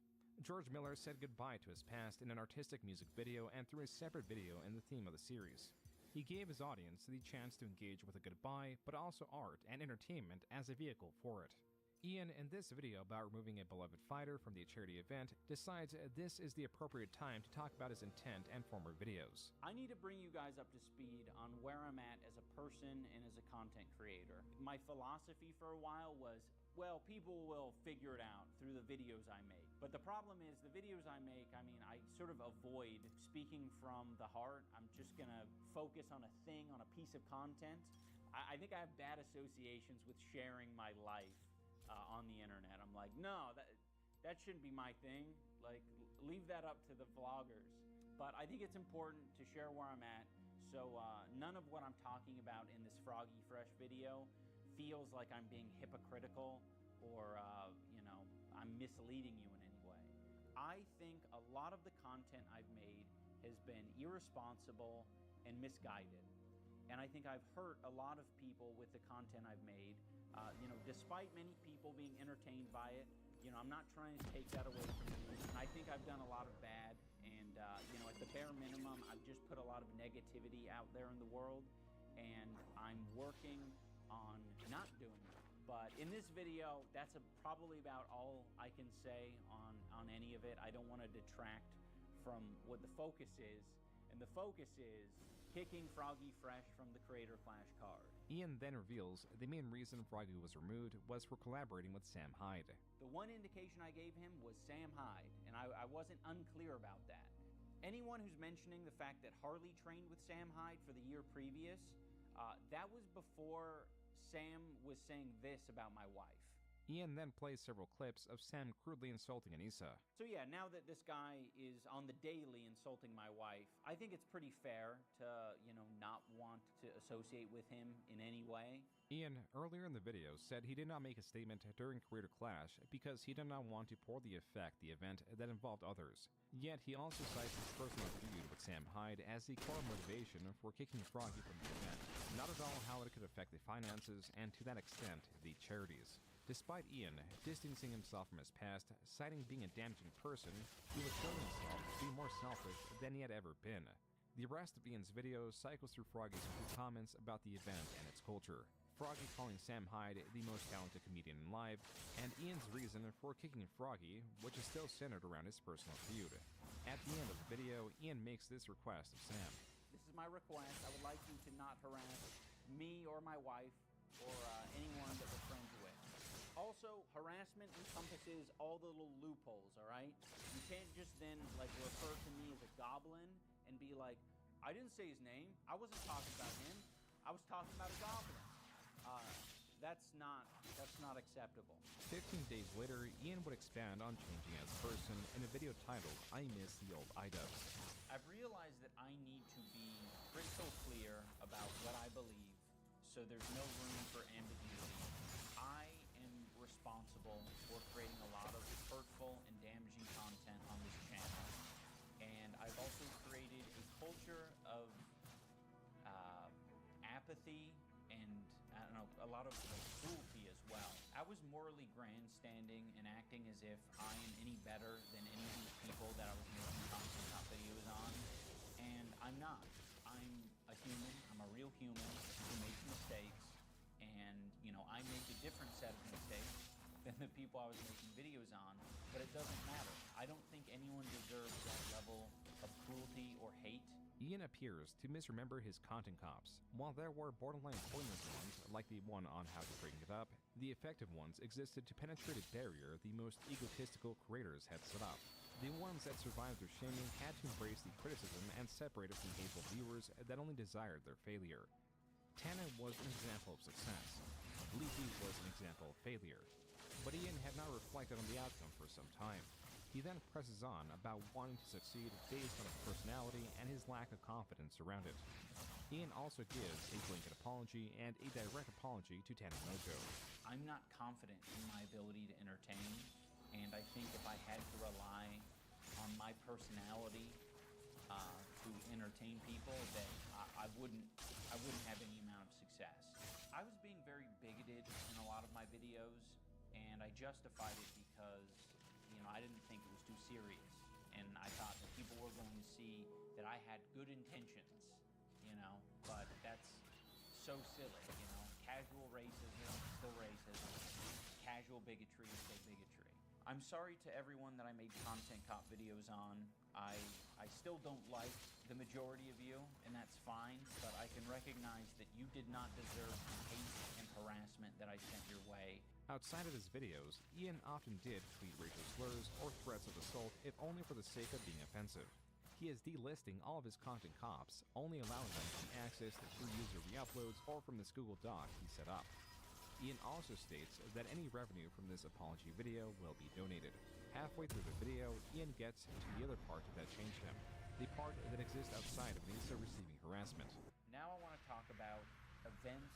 O: George Miller said goodbye to his past in an artistic music video and through a separate video in the theme of the series. He gave his audience the chance to engage with a goodbye, but also art and entertainment as a vehicle for it. Ian, in this video about removing a beloved fighter from the charity event, decides this is the appropriate time to talk about his intent and former videos.
R: I need to bring you guys up to speed on where I'm at as a person and as a content creator. My philosophy for a while was, well, people will figure it out through the videos I make. But the problem is, the videos I make, I mean, I sort of avoid speaking from the heart. I'm just gonna focus on a thing, on a piece of content. I think I have bad associations with sharing my life on the internet. I'm like, no, that shouldn't be my thing. Like, leave that up to the vloggers. But I think it's important to share where I'm at. So none of what I'm talking about in this Froggy Fresh video feels like I'm being hypocritical or, you know, I'm misleading you in any way. I think a lot of the content I've made has been irresponsible and misguided. And I think I've hurt a lot of people with the content I've made. You know, despite many people being entertained by it, you know, I'm not trying to take that away from you. And I think I've done a lot of bad. And, you know, at the bare minimum, I've just put a lot of negativity out there in the world. And I'm working on not doing that. But in this video, that's probably about all I can say on any of it. I don't want to detract from what the focus is. And the focus is kicking Froggy Fresh from the Creator Clash card.
O: Ian then reveals the main reason Froggy was removed was for collaborating with Sam Hyde.
R: The one indication I gave him was Sam Hyde, and I wasn't unclear about that. Anyone who's mentioning the fact that Harley trained with Sam Hyde for the year previous, that was before Sam was saying this about my wife.
O: Ian then plays several clips of Sam crudely insulting Anissa.
R: So yeah, now that this guy is on the daily insulting my wife, I think it's pretty fair to, you know, not want to associate with him in any way.
O: Ian, earlier in the video, said he did not make a statement during Creator Clash because he did not want to poorly affect the event that involved others. Yet he also cites his personal feud with Sam Hyde as the core motivation for kicking Froggy from the event. Not at all how it could affect the finances and, to that extent, the charities. Despite Ian distancing himself from his past, citing being a damaging person, he was showing himself to be more selfish than he had ever been. The rest of Ian's video cycles through Froggy's comments about the event and its culture. Froggy calling Sam Hyde the most talented comedian alive, and Ian's reason for kicking Froggy, which is still centered around his personal feud. At the end of the video, Ian makes this request of Sam.
P: This is my request. I would like you to not harass me or my wife or anyone that we're friends with. Also, harassment encompasses all the little loopholes, all right? You can't just then, like, refer to me as a goblin and be like, I didn't say his name. I wasn't talking about him. I was talking about a goblin. That's not acceptable.
O: 15 days later, Ian would expand on changing as a person in a video titled, I Miss the Old iDubbbz.
P: I've realized that I need to be crystal clear about what I believe, so there's no room for ambiguity. I am responsible for creating a lot of hurtful and damaging content on this channel, and I've also created a culture of apathy and, I don't know, a lot of cruelty as well. I was morally grandstanding and acting as if I am any better than any of these people that I was making content videos on, and I'm not. I'm a human. I'm a real human who makes mistakes, and, you know, I make a different set of mistakes than the people I was making videos on, but it doesn't matter. I don't think anyone deserves that level of cruelty or hate.
O: Ian appears to misremember his content cops. While there were borderline pointless ones, like the one on how to bring it up, the effective ones existed to penetrate a barrier the most egotistical creators had set up. The ones that survived their shaming had to embrace the criticism and separate it from hateful viewers that only desired their failure. Tana was an example of success. Leafy was an example of failure. But Ian had not reflected on the outcome for some time. He then presses on about wanting to succeed based on his personality and his lack of confidence around it. Ian also gives a blanket apology and a direct apology to Tana Mojo.
P: I'm not confident in my ability to entertain, and I think if I had to rely on my personality to entertain people, that I wouldn't have any amount of success. I was being very bigoted in a lot of my videos, and I justified it because, you know, I didn't think it was too serious, and I thought that people were going to see that I had good intentions, you know, but that's so silly, you know. Casual racism is still racism. Casual bigotry is still bigotry. I'm sorry to everyone that I made content cop videos on. I still don't like the majority of you, and that's fine, but I can recognize that you did not deserve the hate and harassment that I sent your way.
O: Outside of his videos, Ian often did tweet racial slurs or threats of assault if only for the sake of being offensive. He is delisting all of his content cops, only allowing them to be accessed through user re-uploads or from this Google Doc he set up. Ian also states that any revenue from this apology video will be donated. Halfway through the video, Ian gets to the other part that changed him, the part that exists outside of Nisa receiving harassment.
P: Now I want to talk about events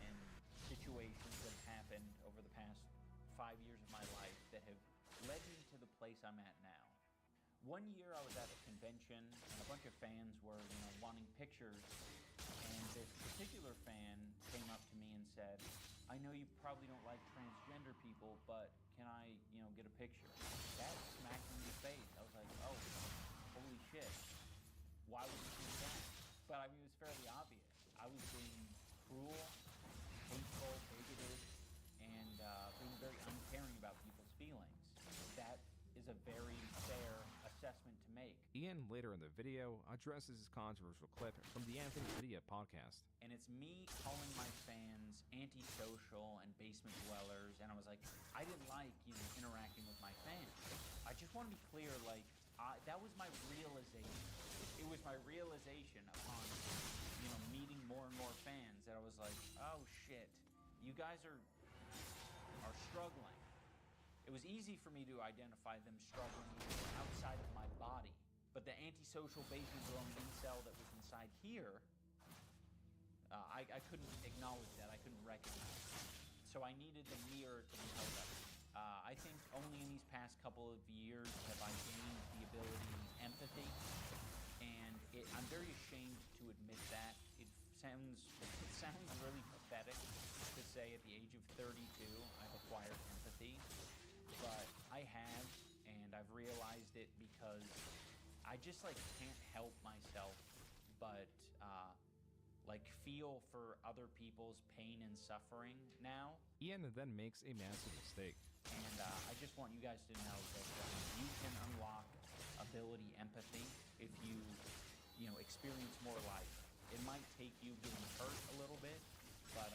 P: and situations that have happened over the past 5 years of my life that have led me to the place I'm at now. One year I was at a convention and a bunch of fans were, you know, wanting pictures, and this particular fan came up to me and said, I know you probably don't like transgender people, but can I, you know, get a picture? That smacked me in the face. I was like, oh, holy shit. Why would you do that? But I mean, it was fairly obvious. I was being cruel, hateful, bigoted, and being very uncaring about people's feelings. That is a very fair assessment to make.
O: Ian, later in the video, addresses his controversial clip from the Anthony Padilla podcast.
P: And it's me calling my fans antisocial and basement dwellers, and I was like, I didn't like, you know, interacting with my fans. I just want to be clear, like, that was my realization. It was my realization upon, you know, meeting more and more fans that I was like, oh shit, you guys are struggling. It was easy for me to identify them struggling outside of my body, but the antisocial basement-dwelling incel that was inside here, I couldn't acknowledge that. I couldn't recognize it. So I needed the mirror to be held up. I think only in these past couple of years have I gained the ability of empathy, and I'm very ashamed to admit that. It sounds really pathetic to say at the age of 32 I've acquired empathy, but I have, and I've realized it because I just, like, can't help myself but
R: like feel for other people's pain and suffering now.
O: Ian then makes a massive mistake.
R: And I just want you guys to know that you can unlock ability empathy if you experience more life. It might take you getting hurt a little bit, but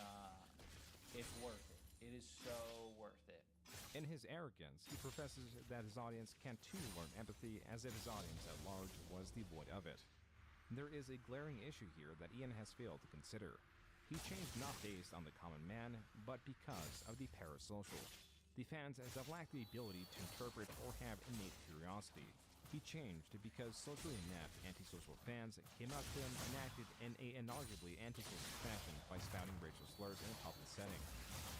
R: it's worth it. It is so worth it.
O: In his arrogance, he professes that his audience can too learn empathy, as if his audience at large was devoid of it. There is a glaring issue here that Ian has failed to consider. He changed not based on the common man, but because of the parasocial. The fans that lack the ability to interpret or have innate curiosity. He changed because socially inept antisocial fans came up to him and acted in a inarguably antisocial fashion by spouting racial slurs in a public setting.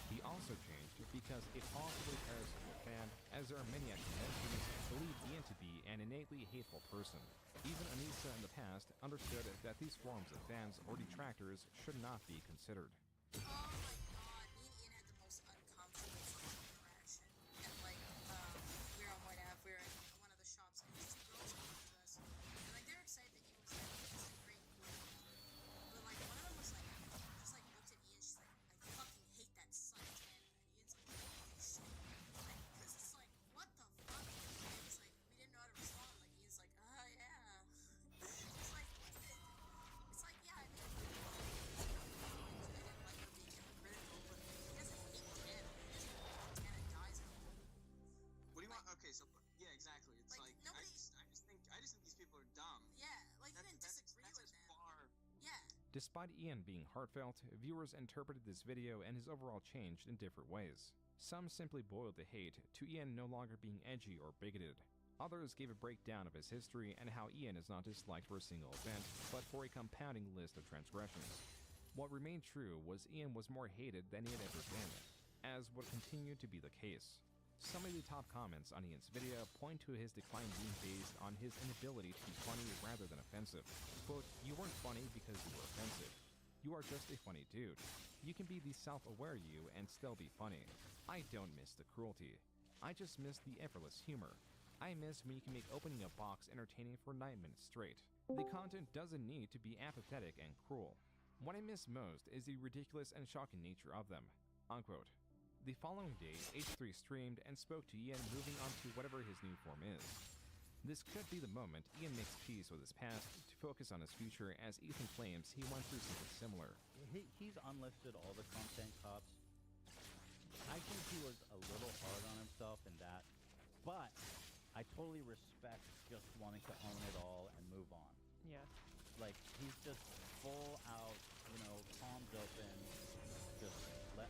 O: He also changed because a possibly parasocial fan, as there are many at conventions, believed Ian to be an innately hateful person. Even Anissa in the past understood that these forms of fans or detractors should not be considered.
D: Oh my god, me and Ian had the most uncomfortable fucking interaction. And like, we were on White Ave, we were in one of the shops, and these two girls came up to us. And like, they were excited that Ian was there, because it's a great cool. But like, one of them was like, just like looked at Ian, she's like, I fucking hate that suntan. And Ian's like, holy shit. Like, cause it's like, what the fuck? And it was like, we didn't know how to respond. Like, Ian's like, yeah. It's like, yeah, I mean,
E: what do you want? Okay, so yeah, exactly. It's like
D: nobody.
E: I just think these people are dumb.
D: Yeah, like you didn't disagree with them. Yeah.
O: Despite Ian being heartfelt, viewers interpreted this video and his overall changed in different ways. Some simply boiled the hate to Ian no longer being edgy or bigoted. Others gave a breakdown of his history and how Ian is not disliked for a single event, but for a compounding list of transgressions. What remained true was Ian was more hated than he had ever been, as would continue to be the case. Some of the top comments on Ian's video point to his decline being based on his inability to be funny rather than offensive. Quote, "You weren't funny because you were offensive. You are just a funny dude. You can be the self-aware you and still be funny. I don't miss the cruelty. I just miss the effortless humor. I miss when you can make opening a box entertaining for 9 minutes straight. The content doesn't need to be apathetic and cruel. What I miss most is the ridiculous and shocking nature of them." Unquote. The following day, H3 streamed and spoke to Ian, moving on to whatever his new form is. This could be the moment Ian makes peace with his past to focus on his future, as Ethan claims he went through something similar.
F: He's unlisted all the content cops. I think he was a little hard on himself in that, but I totally respect just wanting to own it all and move on.
K: Yeah.
F: Like, he's just full out, palms open,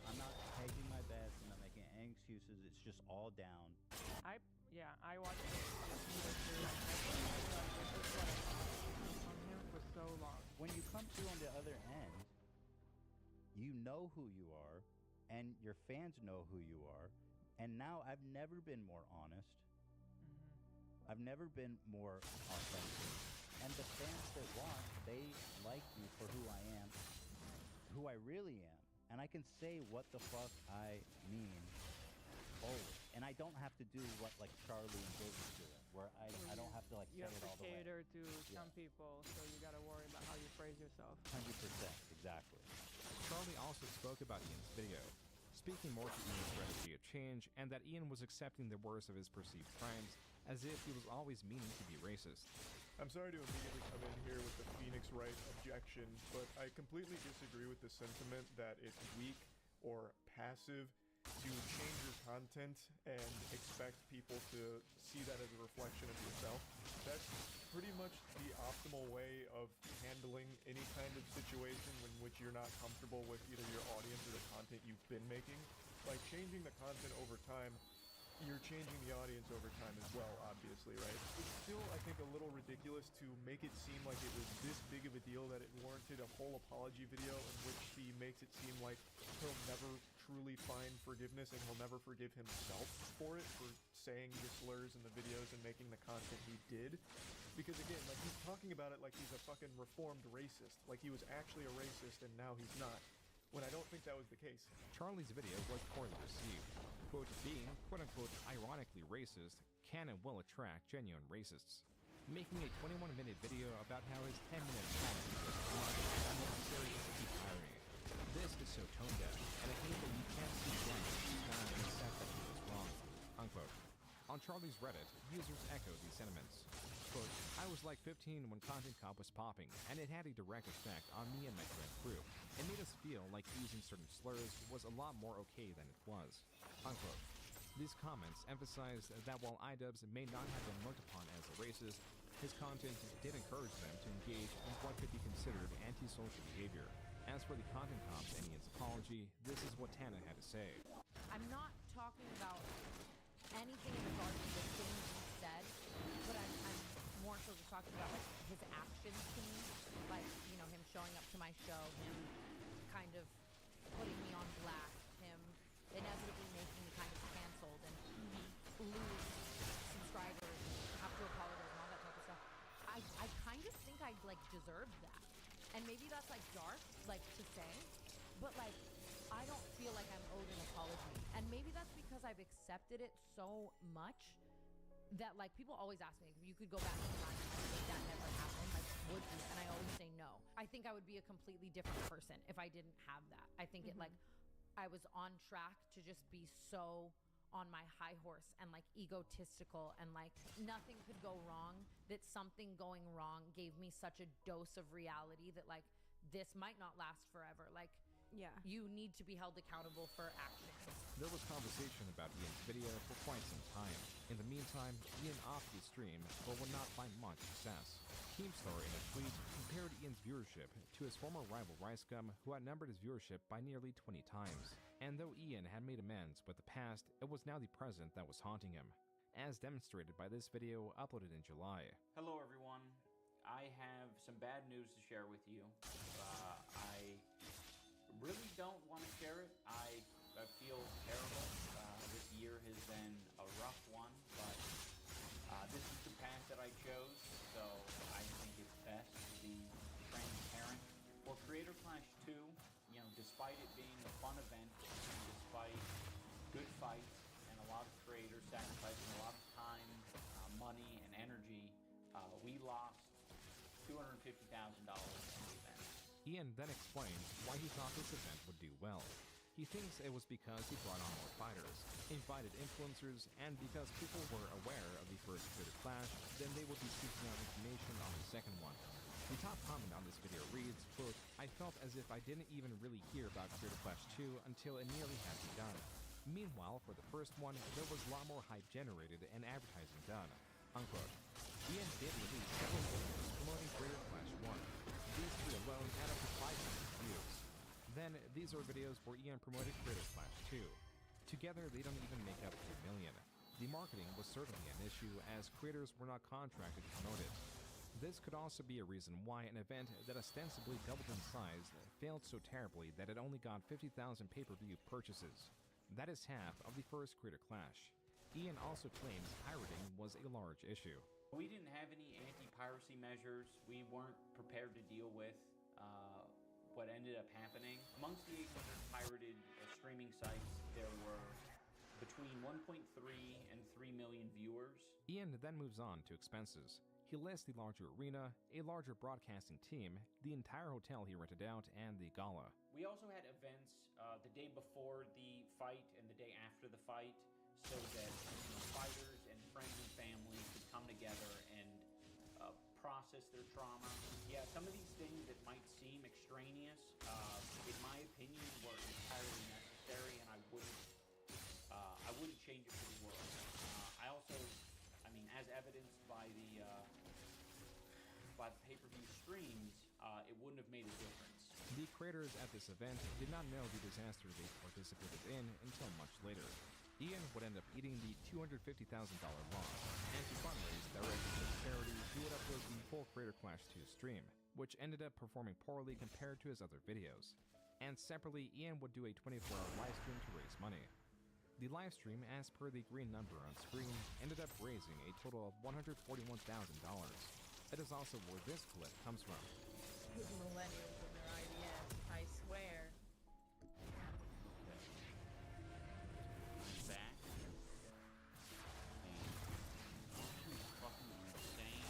F: I'm not hedging my bets, I'm not making any excuses, it's just all down.
K: I watched it on him for so long.
F: When you come to on the other end, you know who you are, and your fans know who you are, and now I've never been more honest. I've never been more authentic. And the fans that watch, they like me for who I am, who I really am. And I can say what the fuck I mean always. And I don't have to do what like Charlie and Bill is doing, where I don't have to like say it all the way.
K: You have to cater to some people, so you gotta worry about how you phrase yourself.
F: 100%, exactly.
O: Charlie also spoke about Ian's video, speaking more to Ian's strategy of change, and that Ian was accepting the worst of his perceived crimes, as if he was always meaning to be racist.
W: I'm sorry to immediately come in here with the Phoenix Wright objection, but I completely disagree with the sentiment that it's weak or passive to change your content and expect people to see that as a reflection of yourself. That's pretty much the optimal way of handling any kind of situation in which you're not comfortable with either your audience or the content you've been making. Like, changing the content over time, you're changing the audience over time as well, obviously, right? It's still, I think, a little ridiculous to make it seem like it was this big of a deal that it warranted a whole apology video in which he makes it seem like he'll never truly find forgiveness and he'll never forgive himself for it, for saying the slurs in the videos and making the content he did. Because again, like, he's talking about it like he's a fucking reformed racist, like he was actually a racist and now he's not, when I don't think that was the case.
O: Charlie's video was poorly received. Quote, "Being, quote-unquote, ironically racist can and will attract genuine racists." making a 21-minute video about how his 10-minute apology was blunt, unnecessary, and irony. This is so tone deaf, and I hate that you can't see one and accept that he was wrong. Unquote. On Charlie's Reddit, users echoed these sentiments. Quote, I was like 15 when Content Cop was popping, and it had a direct effect on me and my friend crew. It made us feel like using certain slurs was a lot more okay than it was. Unquote. These comments emphasized that while iDubbbz may not have been looked upon as a racist, his content did encourage them to engage in what could be considered antisocial behavior. As for the Content Cop's and Ian's apology, this is what Tana had to say.
K: I'm not talking about anything in regards to the things he said, but I'm more so just talking about like his actions to me, like, you know, him showing up to my show, him kind of putting me on blast, him inevitably making me kind of canceled and lose subscribers and have to apologize and all that type of stuff. I kind of think I like deserved that, and maybe that's like dark, like to say, but like I don't feel like I'm owed an apology, and maybe that's because I've accepted it so much that like people always ask me, you could go back in time and make that never happen, like would you? And I always say no. I think I would be a completely different person if I didn't have that. I think it like I was on track to just be so on my high horse and like egotistical and like nothing could go wrong, that something going wrong gave me such a dose of reality that like this might not last forever. Like, yeah, you need to be held accountable for actions.
O: There was conversation about Ian's video for quite some time. In the meantime, Ian opted to stream, but would not find much success. Keemstar in a tweet compared Ian's viewership to his former rival Ricegum, who outnumbered his viewership by nearly 20 times. And though Ian had made amends with the past, it was now the present that was haunting him, as demonstrated by this video uploaded in July.
R: Hello everyone, I have some bad news to share with you. I really don't want to share it. I feel terrible. This year has been a rough one, but this is the path that I chose, so I think it's best to be transparent. For Creator Clash 2, you know, despite it being a fun event, despite good fights and a lot of creators sacrificing a lot of time, money, and energy, we lost $250,000 in the event.
O: Ian then explains why he thought this event would do well. He thinks it was because he brought on more fighters, invited influencers, and because people were aware of the first Creator Clash, then they would be seeking out information on the second one. The top comment on this video reads, quote, I felt as if I didn't even really hear about Creator Clash 2 until it nearly had begun. Meanwhile, for the first one, there was a lot more hype generated and advertising done. Unquote. Ian did release several videos promoting Creator Clash 1. These three alone had up to 500 views. Then, these are videos where Ian promoted Creator Clash 2. Together, they don't even make up 2 million. The marketing was certainly an issue, as creators were not contracted to promote it. This could also be a reason why an event that ostensibly doubled in size failed so terribly that it only got 50,000 pay-per-view purchases. That is half of the first Creator Clash. Ian also claims pirating was a large issue.
R: We didn't have any anti-piracy measures. We weren't prepared to deal with what ended up happening. Amongst the 800 pirated streaming sites, there were between 1.3 and 3 million viewers.
O: Ian then moves on to expenses. He lists the larger arena, a larger broadcasting team, the entire hotel he rented out, and the gala.
R: We also had events the day before the fight and the day after the fight, so that fighters and friends and family could come together and process their trauma. Yeah, some of these things that might seem extraneous, in my opinion, were entirely necessary, and I wouldn't change it for the world. I mean, as evidenced by the pay-per-view streams, it wouldn't have made a difference.
O: The creators at this event did not know the disaster they participated in until much later. Ian would end up eating the $250,000 loss, and to fundraise directly to charity, he would upload the full Creator Clash 2 stream, which ended up performing poorly compared to his other videos. And separately, Ian would do a 24-hour live stream to raise money. The live stream, as per the green number on screen, ended up raising a total of $141,000. That is also where this clip comes from.
K: Millennials and their IDS, I swear.
P: Back. And fucking insane.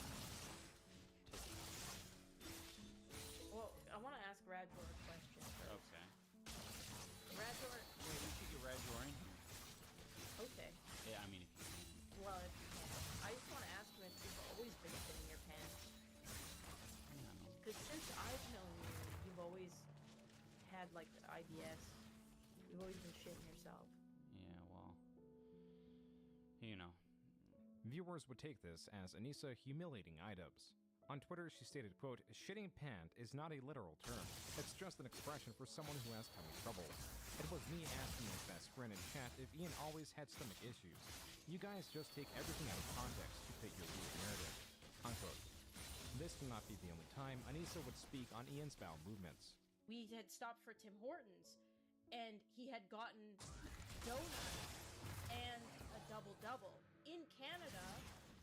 K: IBS. You've always been shitting yourself.
P: Yeah, well, you know.
O: Viewers would take this as Anissa humiliating iDubbbz. On Twitter, she stated, quote, "Shitting pant is not a literal term. It's just an expression for someone who has tummy troubles. It was me asking his best friend in chat if Ian always had stomach issues. You guys just take everything out of context to fit your weird narrative." Unquote. This cannot be the only time Anissa would speak on Ian's bowel movements.
K: We had stopped for Tim Hortons, and he had gotten donuts and a double-double. In Canada,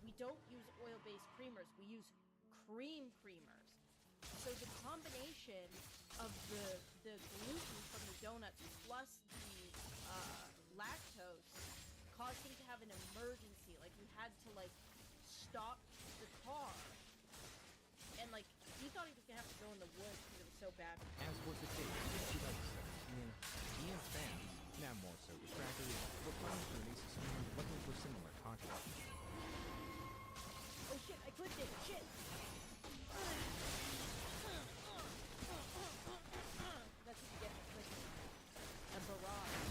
K: we don't use oil-based creamers. We use cream creamers. So the combination of the gluten from the donuts plus the lactose caused him to have an emergency. Like, we had to, like, stop the car. And, like, he thought he was going to have to go in the woods because it was so bad.
O: As was the case in 2017, Ian's fans, now more so detractors, were coming to Anissa's stream looking for similar content.
K: Oh shit, I clicked it! Shit! That's what you get for clicking. A barrage.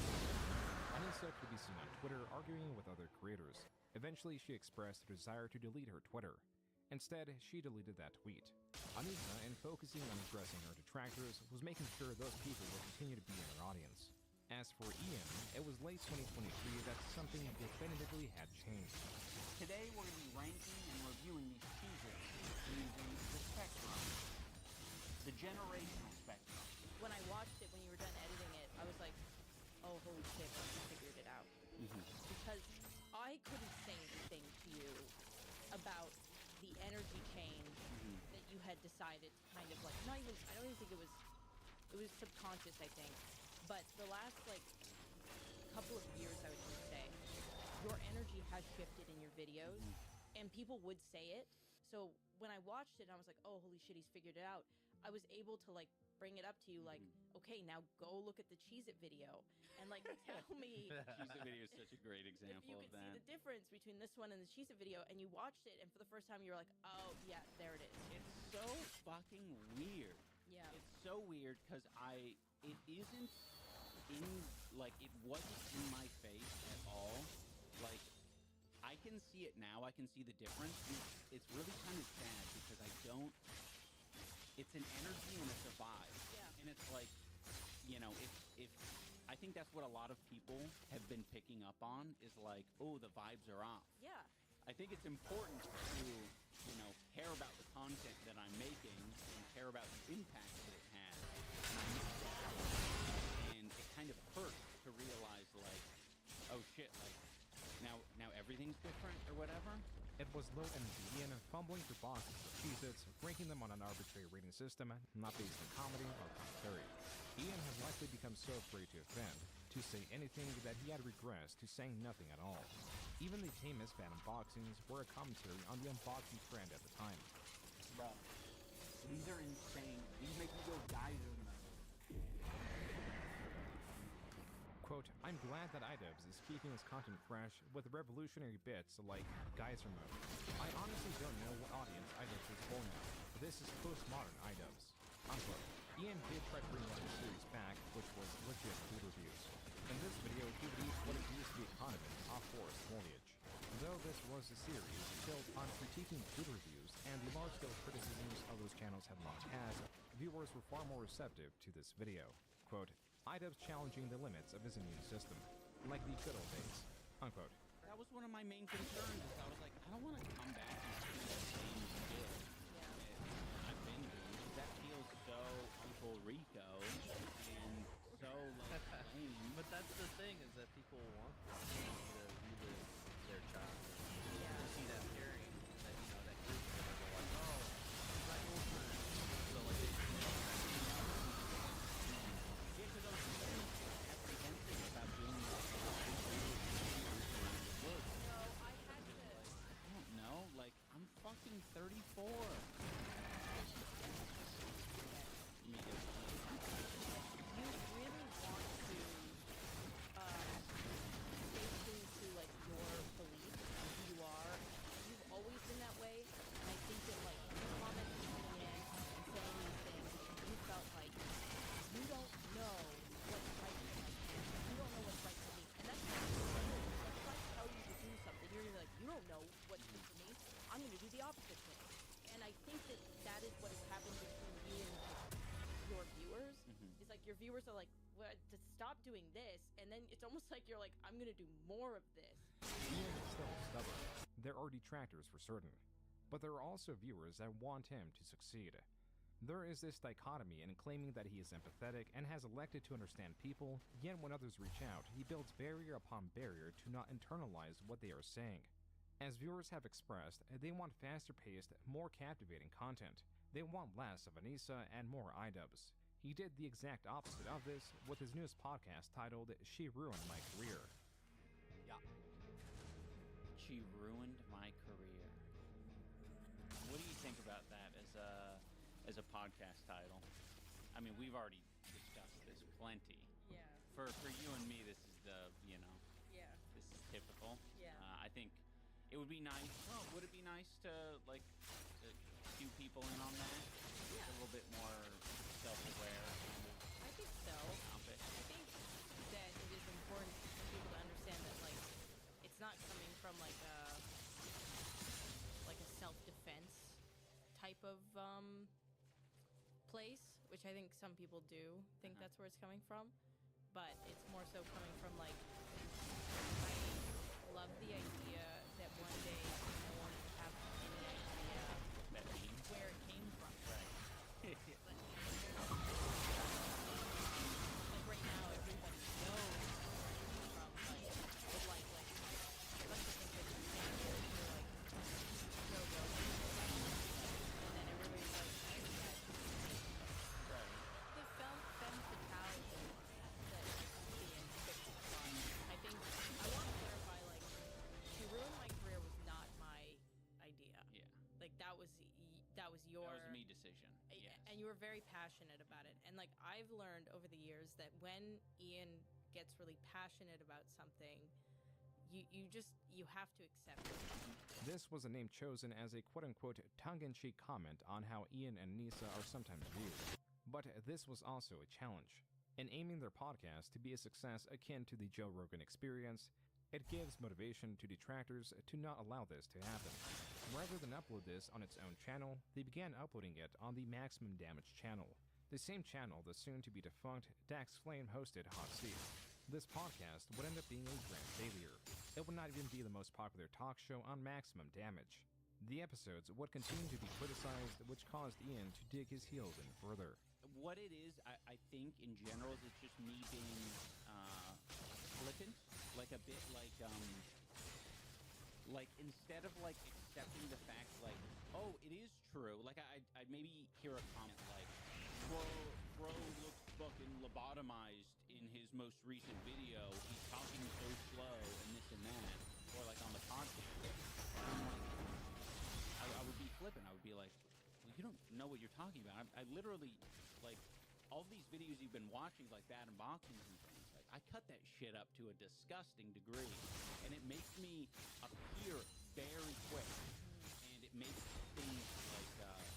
O: Anissa could be seen on Twitter arguing with other creators. Eventually, she expressed her desire to delete her Twitter. Instead, she deleted that tweet. Anissa, in focusing on addressing her detractors, was making sure those people would continue to be in her audience. As for Ian, it was late 2023 that something definitively had changed.
R: Today we're going to be ranking and reviewing these cheeses using the spectrum. The generational spectrum.
K: When I watched it, when you were done editing it, I was like, oh, holy shit, you figured it out. Because I couldn't say anything to you about the energy change that you had decided to kind of like, I don't even think it was subconscious, I think. But the last, like, couple of years, I would say, your energy has shifted in your videos, and people would say it. So when I watched it, and I was like, oh, holy shit, he's figured it out. I was able to, like, bring it up to you, like, okay, now go look at the Cheez-It video, and, like, tell me.
P: Cheez-It video is such a great example
K: if you
P: of
K: could
P: that.
K: see the difference between this one and the Cheez-It video, and you watched it, and for the first time, you were like, oh, yeah, there it is.
P: It's so fucking weird.
K: Yeah.
P: It's so weird, because it isn't it wasn't in my face at all. Like, I can see it now. I can see the difference. It's really kind of sad because I don't. It's an energy and it's a vibe.
K: Yeah.
P: And it's like, you know, if I think that's what a lot of people have been picking up on is like, oh, the vibes are off.
K: Yeah.
P: I think it's important to, you know, care about the content that I'm making and care about the impact that it has. And it kind of hurts to realize, like, oh shit, like, now everything's different or whatever.
O: It was Lil and Ian fumbling through boxes of Cheez-Its, ranking them on an arbitrary rating system, not based on comedy or commentary. Ian had likely become so afraid to offend, to say anything, that he had regressed to saying nothing at all. Even the tamest fan unboxings were a commentary on the unboxing trend at the time.
R: Bro, these are insane. These make me go geyser mode.
O: Quote, "I'm glad that iDubbbz is keeping his content fresh with revolutionary bits like Geyser Mode. I honestly don't know what audience iDubbbz is for now. This is postmodern iDubbbz." Unquote. Ian did try to bring one of the series back, which was legit food reviews. In this video, he would eat what appears to be a condiment off forest foliage. Though this was a series built on critiquing food reviews and the large-scale criticisms of those channels had long had, viewers were far more receptive to this video. Quote, "iDubbbz challenging the limits of his immune system, like the good old days." Unquote.
P: That was one of my main concerns. Is I was like, I don't want to come back and do the same shit that I've been doing. Because that feels so Uncle Rico and so like lame.
B: But that's the thing, is that people want to relive their childhood. To see that pairing, that, you know, that group, and they're like, oh, my old friend. So like they
P: Yeah, because I was really apprehensive about doing this.
K: No, I had to.
P: I don't know. Like, I'm fucking 34.
K: You really want to stay true to, like, your beliefs and who you are. You've always been that way, and I think that, like, commenting coming in and saying these things, you felt like you don't know stop doing this, and then it's almost like you're like, I'm gonna do more of this.
O: Ian is still stubborn. There are detractors for certain, but there are also viewers that want him to succeed. There is this dichotomy in claiming that he is empathetic and has elected to understand people, yet when others reach out, he builds barrier upon barrier to not internalize what they are saying. As viewers have expressed, they want faster-paced, more captivating content. They want less of Anissa and more iDubbbz. He did the exact opposite of this with his newest podcast titled She Ruined My Career.
P: Yeah. She ruined my career. What do you think about that as a podcast title? I mean, we've already discussed this plenty.
K: Yeah.
P: For you and me, this is
K: Yeah.
P: this is typical.
K: Yeah.
P: I think it would be nice. Well, would it be nice to like cue people in on that?
K: Yeah.
P: A little bit more self-aware.
K: I think so.
P: Topic.
K: I think that it is important for people to understand that, like, it's not coming from like a self-defense type of place, which I think some people do think that's where it's coming from, but it's more so coming from like, I love the idea that one day no one will have any idea where it came from.
P: Right.
K: Like right now, everybody knows from like with like a bunch of things that you say or like no go, and then everybody's like,
P: Right.
K: the femme fatale that Ian picked up on. I think I want to clarify, like, She Ruined My Career was not my idea.
P: Yeah.
K: Like that was your.
P: That was a me decision. Yes.
K: And you were very passionate about it. And like I've learned over the years that when Ian gets really passionate about something, you have to accept it.
O: This was a name chosen as a quote-unquote tongue-in-cheek comment on how Ian and Nisa are sometimes viewed. But this was also a challenge. In aiming their podcast to be a success akin to the Joe Rogan Experience, it gives motivation to detractors to not allow this to happen. Rather than upload this on its own channel, they began uploading it on the Maximum Damage channel, the same channel the soon-to-be-defunct Dax Flame hosted Hot Seat. This podcast would end up being a grand failure. It would not even be the most popular talk show on Maximum Damage. The episodes would continue to be criticized, which caused Ian to dig his heels in further.
P: What it is, I think, in general, is it's just me being flippant, like a bit like instead of like accepting the fact, like, oh, it is true. Like I'd maybe hear a comment like, Bro looks fucking lobotomized in his most recent video. He's talking so slow and this and that, or like on the podcast. I would be flippant. I would be like, well, you don't know what you're talking about. I literally, like, all these videos you've been watching, like bad unboxings and things, like, I cut that shit up to a disgusting degree, and it makes me appear very quick, and it makes things like,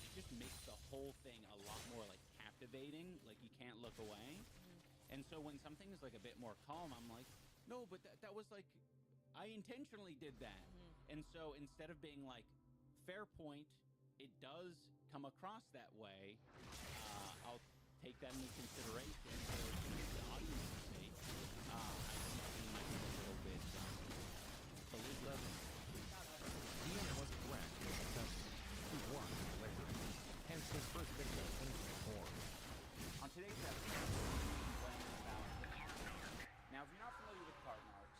P: it just makes the whole thing a lot more, like, captivating, like, you can't look away. And so when something is, like, a bit more calm, I'm like, no, but that was, like, I intentionally did that. And so instead of being, like, fair point, it does come across that way, I'll take that into consideration for the audience's sake. I think it might be a little bit belligerent.
O: Ian was correct in his assessment. He won later. Hence his first video in 2024.
R: On today's episode, we're playing about card narcs. Now, if you're not familiar with card narcs,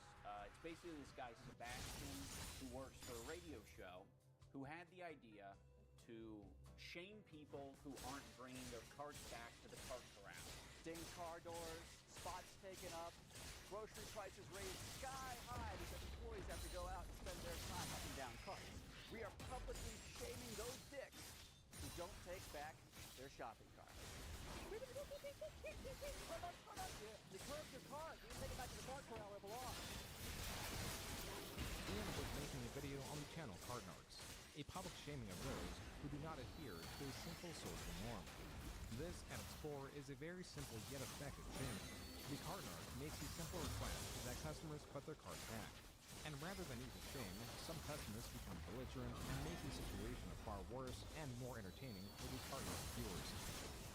R: it's basically this guy, Sebastian, who works for a radio show, who had the idea to shame people who aren't bringing their carts back to the cart corral.
G: Dinged car doors, spots taken up, grocery prices raised sky high because employees have to go out and spend their time up and down carts. We are publicly shaming those dicks who don't take back their shopping cart. You curved your cart. You didn't take it back to the cart corral where it belongs.
O: Ian was making a video on the channel Card Narcs, a public shaming of those who do not adhere to a simple social norm. This, at its core, is a very simple yet effective shaming. The Card Narc makes a simple request that customers put their cart back. And rather than use a shame, some customers become belligerent and make the situation far worse and more entertaining for the Card Narc viewers.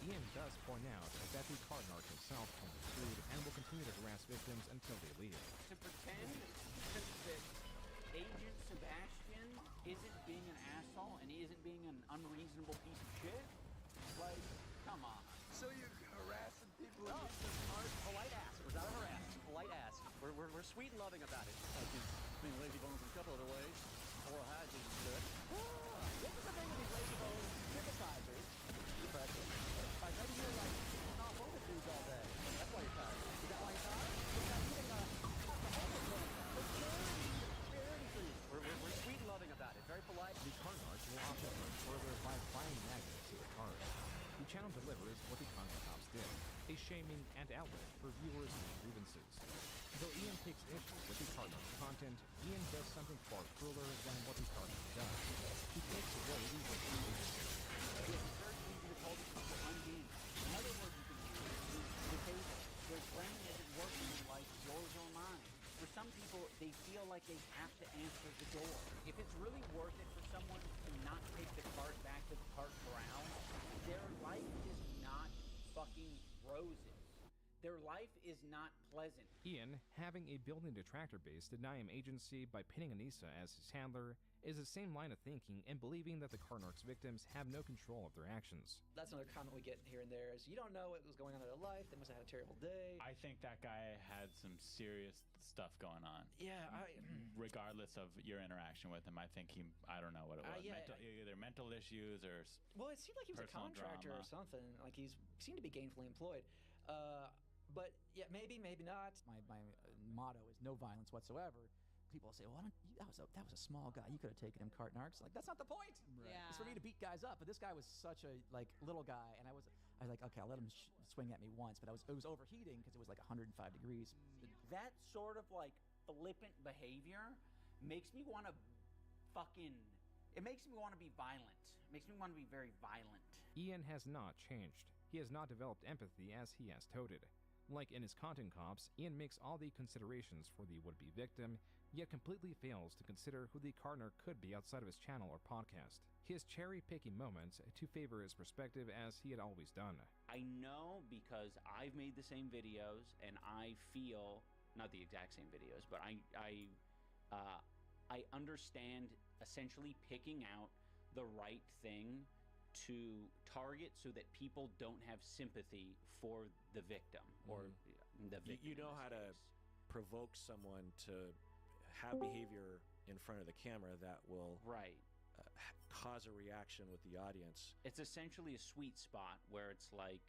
O: Ian does point out that the Card Narc himself can be sued and will continue to
R: isn't being an asshole and isn't being an unreasonable piece of shit? Like, come on.
G: So you're harassing people? No, polite ask. It was not a harass. Polite ask. We're sweet and loving about it. Like being lazy bones in a couple other ways. Oral hygiene is good. This is the thing with these lazy bones criticizers. Depression. Maybe you're like sitting off over dudes all day. That's why you're tired. Is that why you're tired? You're not getting alcoholic for charity for you. We're sweet and loving about it. Very polite.
O: The card narcs will often run further by applying magnets to the card. The channel delivers what the content cops did, a shaming and outlet for viewers' grievances. Though Ian takes issue with the card narc content, Ian does something far crueler than what the card narc does. He takes away the victim agency.
R: It's very easy to call these people unhinged. Another word you can use is disabled. Their brain isn't working like yours or mine. For some people, they feel like they have to answer the door. If it's really worth it for someone to not take the cart back to the cart corral, their life is not fucking roses. Their life is not pleasant.
O: Ian, having a built-in detractor base deny him agency by pinning Anissa as his handler, is the same line of thinking and believing that the card narcs' victims have no control of their actions.
H: That's another comment we get here and there is, you don't know what was going on in their life, they must have had a terrible day.
J: I think that guy had some serious stuff going on.
H: Yeah,
J: regardless of your interaction with him, I think I don't know what it was. Either mental issues or
H: well, it seemed like he was a contractor or something. Like he seemed to be gainfully employed. But yeah, maybe not. My motto is no violence whatsoever. People say, well, that was a small guy. You could have taken him, cart narcs. Like, that's not the point.
K: Right. Yeah.
H: It's for me to beat guys up. But this guy was such a little guy, and I was like, okay, I'll let him swing at me once. But it was overheating because it was like 105 degrees.
R: That sort of like flippant behavior makes me want to it makes me want to be violent. It makes me want to be very violent.
O: Ian has not changed. He has not developed empathy as he has toted. Like in his content cops, Ian makes all the considerations for the would-be victim, yet completely fails to consider who the card narc could be outside of his channel or podcast. He is cherry-picking moments to favor his perspective as he had always done.
R: I know because I've made the same videos and I feel, not the exact same videos, but I understand essentially picking out the right thing to target so that people don't have sympathy for the victim or the victim.
M: You know how to provoke someone to have behavior in front of the camera that will cause a reaction with the audience.
R: It's essentially a sweet spot where it's like,